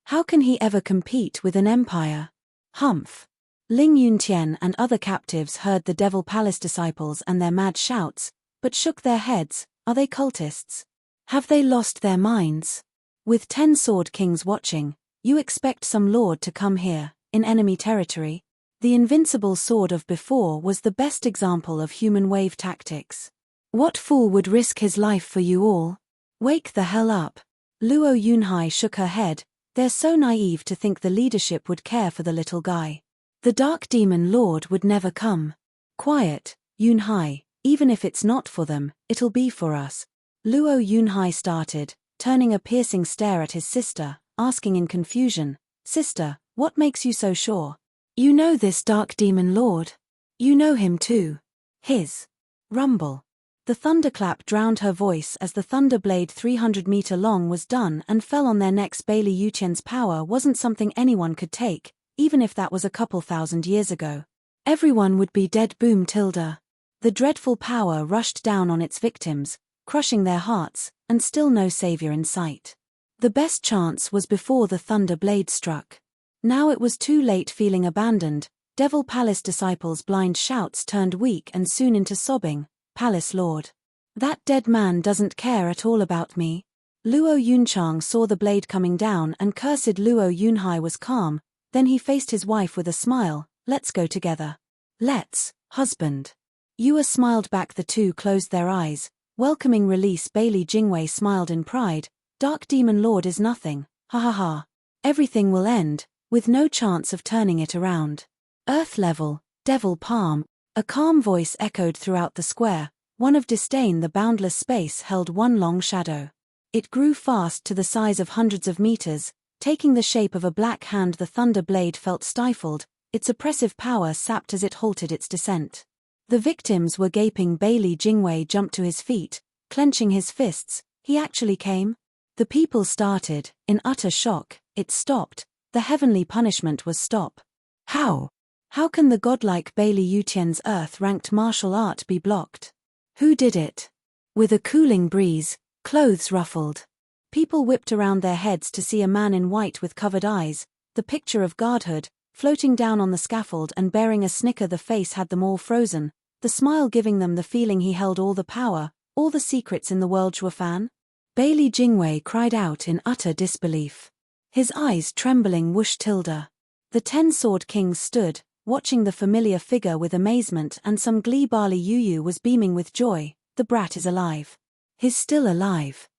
How can he ever compete with an empire? Humph. Ling Yuntian and other captives heard the Devil Palace disciples and their mad shouts, but shook their heads. Are they cultists? Have they lost their minds? With 10 sword kings watching, you expect some lord to come here, in enemy territory? The invincible sword of before was the best example of human wave tactics. What fool would risk his life for you all? Wake the hell up. Luo Yunhai shook her head. They're so naive to think the leadership would care for the little guy. The Dark Demon Lord would never come. Quiet, Yunhai, even if it's not for them, it'll be for us. Luo Yunhai started, turning a piercing stare at his sister, asking in confusion, "Sister, what makes you so sure? You know this Dark Demon Lord? You know him too. His rumble." The thunderclap drowned her voice as the thunderblade 300-meter long was done and fell on their necks. Bailey Yutian's power wasn't something anyone could take, even if that was a couple thousand years ago. Everyone would be dead. Boom tilde. The dreadful power rushed down on its victims, crushing their hearts, and still no savior in sight. The best chance was before the thunder blade struck. Now it was too late. Feeling abandoned, Devil Palace disciples' blind shouts turned weak and soon into sobbing. "Palace Lord. That dead man doesn't care at all about me." Luo Yunchang saw the blade coming down and cursed. Luo Yunhai was calm, then he faced his wife with a smile. "Let's go together." "Let's, husband." Yua smiled back. The two closed their eyes, welcoming release. Bailey Jingwei smiled in pride. "Dark Demon Lord is nothing, ha ha ha. Everything will end, with no chance of turning it around. Earth level, Devil Palm." A calm voice echoed throughout the square, one of disdain. The boundless space held one long shadow. It grew fast to the size of hundreds of meters, taking the shape of a black hand. The thunder blade felt stifled, its oppressive power sapped as it halted its descent. The victims were gaping. Bailey Jingwei jumped to his feet, clenching his fists. He actually came? The people started, in utter shock. It stopped. The heavenly punishment was stop. How? How can the godlike Bailey Yutian's earth-ranked martial art be blocked? Who did it? With a cooling breeze, clothes ruffled. People whipped around their heads to see a man in white with covered eyes, the picture of godhood, floating down on the scaffold and bearing a snicker. The face had them all frozen, the smile giving them the feeling he held all the power. All the secrets in the world, Zhuofan? Bailey Jingwei cried out in utter disbelief. His eyes trembling. Whoosh tilde. The 10 Sword Kings stood, watching the familiar figure with amazement and some glee. Barley Yu was beaming with joy. The brat is alive. He's still alive.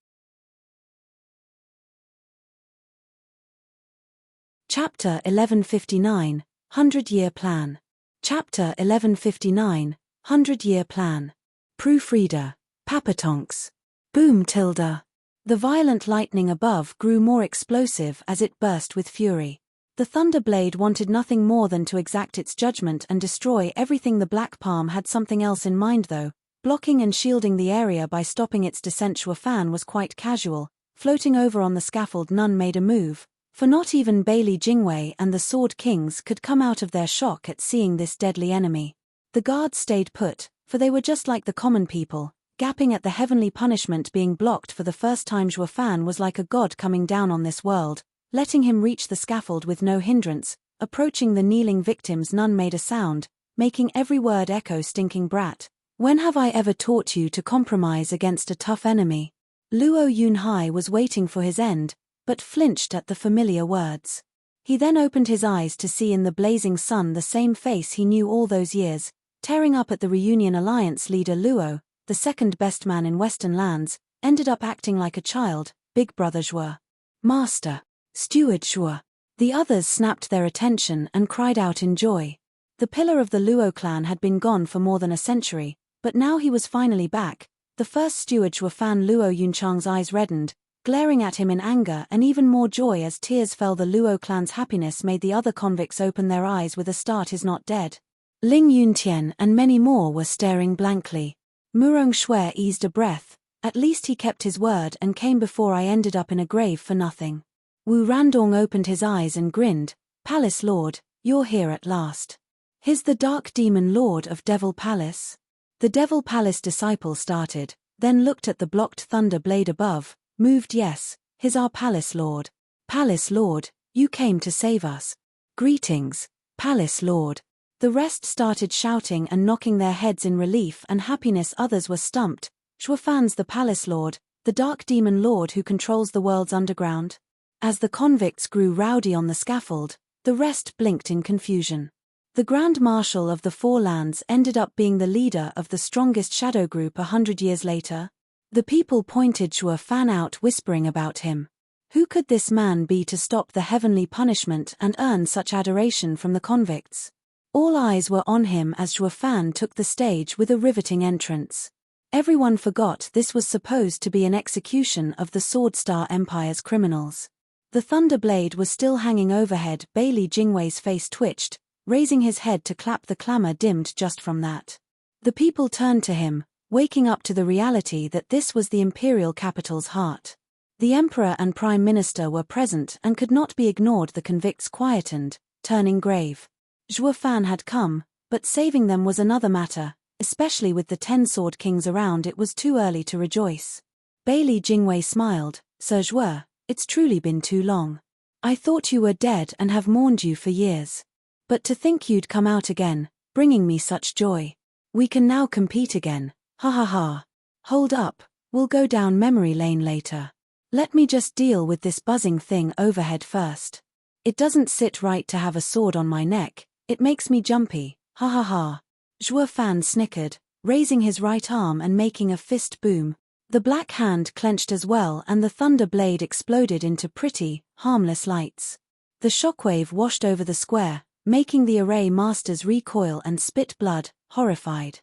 Chapter 1159, 100-Year Plan. Chapter 1159, 100-Year Plan. Proofreader. Papatonks. Boom tilde. The violent lightning above grew more explosive as it burst with fury. The Thunder Blade wanted nothing more than to exact its judgment and destroy everything. The Black Palm had something else in mind though, blocking and shielding the area by stopping its descent. Zhuofan was quite casual, floating over on the scaffold. None made a move, for not even Bailey Jingwei and the Sword Kings could come out of their shock at seeing this deadly enemy. The guards stayed put, for they were just like the common people, gapping at the heavenly punishment being blocked for the first time. Zhuofan was like a god coming down on this world, letting him reach the scaffold with no hindrance. Approaching the kneeling victims, none made a sound, making every word echo. Stinking brat. When have I ever taught you to compromise against a tough enemy? Luo Yunhai was waiting for his end, but flinched at the familiar words. He then opened his eyes to see in the blazing sun the same face he knew all those years, tearing up at the reunion. Alliance leader Luo, the second best man in Western lands, ended up acting like a child. Big brother Zhuo. Master. Steward Zhuo. The others snapped their attention and cried out in joy. The pillar of the Luo clan had been gone for more than a century, but now he was finally back. The first steward Zhuofan. Luo Yunchang's eyes reddened, glaring at him in anger and even more joy as tears fell. The Luo clan's happiness made the other convicts open their eyes with a start. Is not dead. Ling Yuntian and many more were staring blankly. Murong Shui eased a breath. At least he kept his word and came before I ended up in a grave for nothing. Wu Randong opened his eyes and grinned. Palace Lord, you're here at last. He's the Dark Demon Lord of Devil Palace. The Devil Palace disciple started, then looked at the blocked thunder blade above, moved. Yes, he's our Palace Lord. Palace Lord, you came to save us. Greetings, Palace Lord. The rest started shouting and knocking their heads in relief and happiness. Others were stumped. Zhuofan's the Palace Lord, the Dark Demon Lord who controls the world's underground. As the convicts grew rowdy on the scaffold, the rest blinked in confusion. The Grand Marshal of the Four Lands ended up being the leader of the strongest shadow group 100 years later. The people pointed Zhuofan out, whispering about him. Who could this man be to stop the heavenly punishment and earn such adoration from the convicts? All eyes were on him as Zhuofan took the stage with a riveting entrance. Everyone forgot this was supposed to be an execution of the Sword Star Empire's criminals. The thunder blade was still hanging overhead. Bailey Jingwei's face twitched, raising his head to clap. The clamor dimmed just from that. The people turned to him, waking up to the reality that this was the imperial capital's heart. The emperor and prime minister were present and could not be ignored. The convicts quietened, turning grave. Zhuofan had come, but saving them was another matter, especially with the 10 Sword Kings around. It was too early to rejoice. Bailey Jingwei smiled. Sir Zhuo, it's truly been too long. I thought you were dead and have mourned you for years. But to think you'd come out again, bringing me such joy. We can now compete again. Ha ha ha. Hold up, we'll go down memory lane later. Let me just deal with this buzzing thing overhead first. It doesn't sit right to have a sword on my neck. It makes me jumpy. Ha ha ha. Zhuofan snickered, raising his right arm and making a fist boom. The black hand clenched as well and the thunder blade exploded into pretty, harmless lights. The shockwave washed over the square, making the array masters recoil and spit blood, horrified.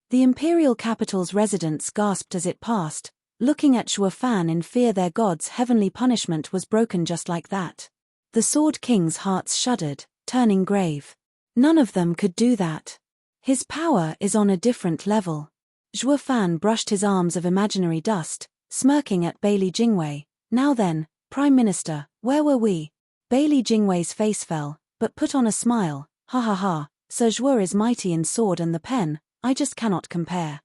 The imperial capital's residents gasped as it passed, looking at Zhuofan in fear. Their god's heavenly punishment was broken just like that. The Sword King's hearts shuddered, turning grave. None of them could do that. His power is on a different level. Zhuofan brushed his arms of imaginary dust, smirking at Bailey Jingwei. Now then, Prime Minister, where were we? Bailey Jingwei's face fell, but put on a smile. Ha ha ha, Sir Zhuo is mighty in sword and the pen, I just cannot compare.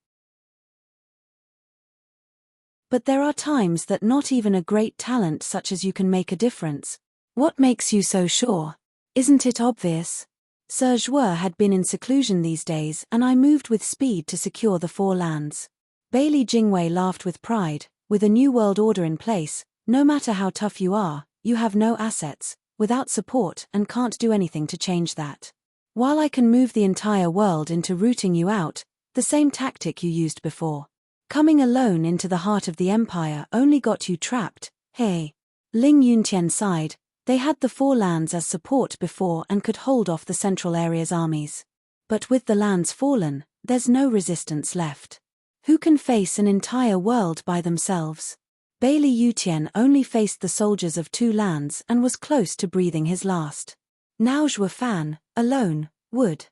But there are times that not even a great talent such as you can make a difference. What makes you so sure? Isn't it obvious? Sir Zhuo had been in seclusion these days, and I moved with speed to secure the 4 lands. Bailey Jingwei laughed with pride. With a new world order in place, no matter how tough you are, you have no assets, without support, and can't do anything to change that. While I can move the entire world into rooting you out, the same tactic you used before. Coming alone into the heart of the empire only got you trapped. Hey. Ling Yuntian sighed. They had the 4 lands as support before and could hold off the central area's armies. But with the lands fallen, there's no resistance left. Who can face an entire world by themselves? Bailey Yutian only faced the soldiers of 2 lands and was close to breathing his last. Now Zhuo Fan, alone, would.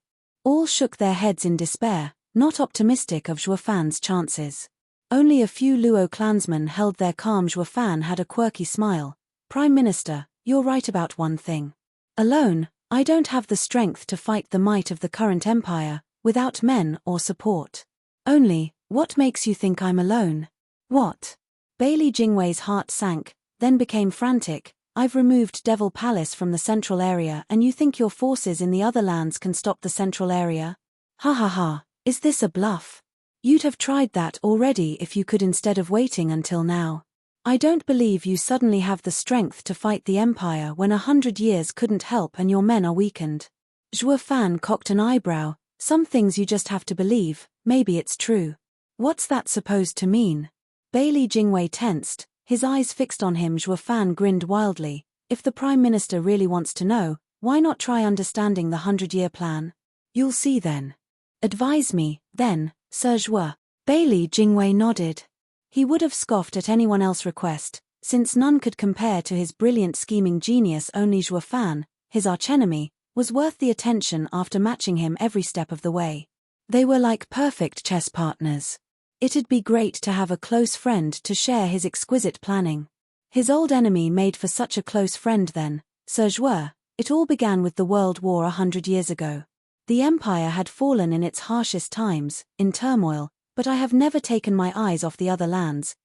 All shook their heads in despair, not optimistic of Zhuo Fan's chances. Only a few Luo clansmen held their calm. Zhuo Fan had a quirky smile. Prime Minister, you're right about one thing. Alone, I don't have the strength to fight the might of the current empire, without men or support. Only, what makes you think I'm alone? What? Bailey Jingwei's heart sank, then became frantic. I've removed Devil Palace from the central area and you think your forces in the other lands can stop the central area? Ha ha ha, is this a bluff? You'd have tried that already if you could instead of waiting until now. I don't believe you suddenly have the strength to fight the empire when 100 years couldn't help and your men are weakened. Zhuo Fan cocked an eyebrow. Some things you just have to believe, maybe it's true. What's that supposed to mean? Bailey Jingwei tensed, his eyes fixed on him. Zhuo Fan grinned wildly. If the Prime Minister really wants to know, why not try understanding the 100-year plan? You'll see then. Advise me, then, Sir Zhuo. Bailey Jingwei nodded. He would have scoffed at anyone else's request, since none could compare to his brilliant scheming genius. Only Zhuo Fan, his archenemy, was worth the attention after matching him every step of the way. They were like perfect chess partners. It'd be great to have a close friend to share his exquisite planning. His old enemy made for such a close friend then, Sir Zhuo. It all began with the World War 100 years ago. The empire had fallen in its harshest times, in turmoil, but I have never taken my eyes off the other lands.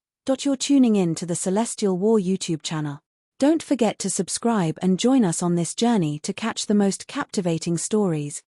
You're tuning in to the Celestial War YouTube channel. Don't forget to subscribe and join us on this journey to catch the most captivating stories.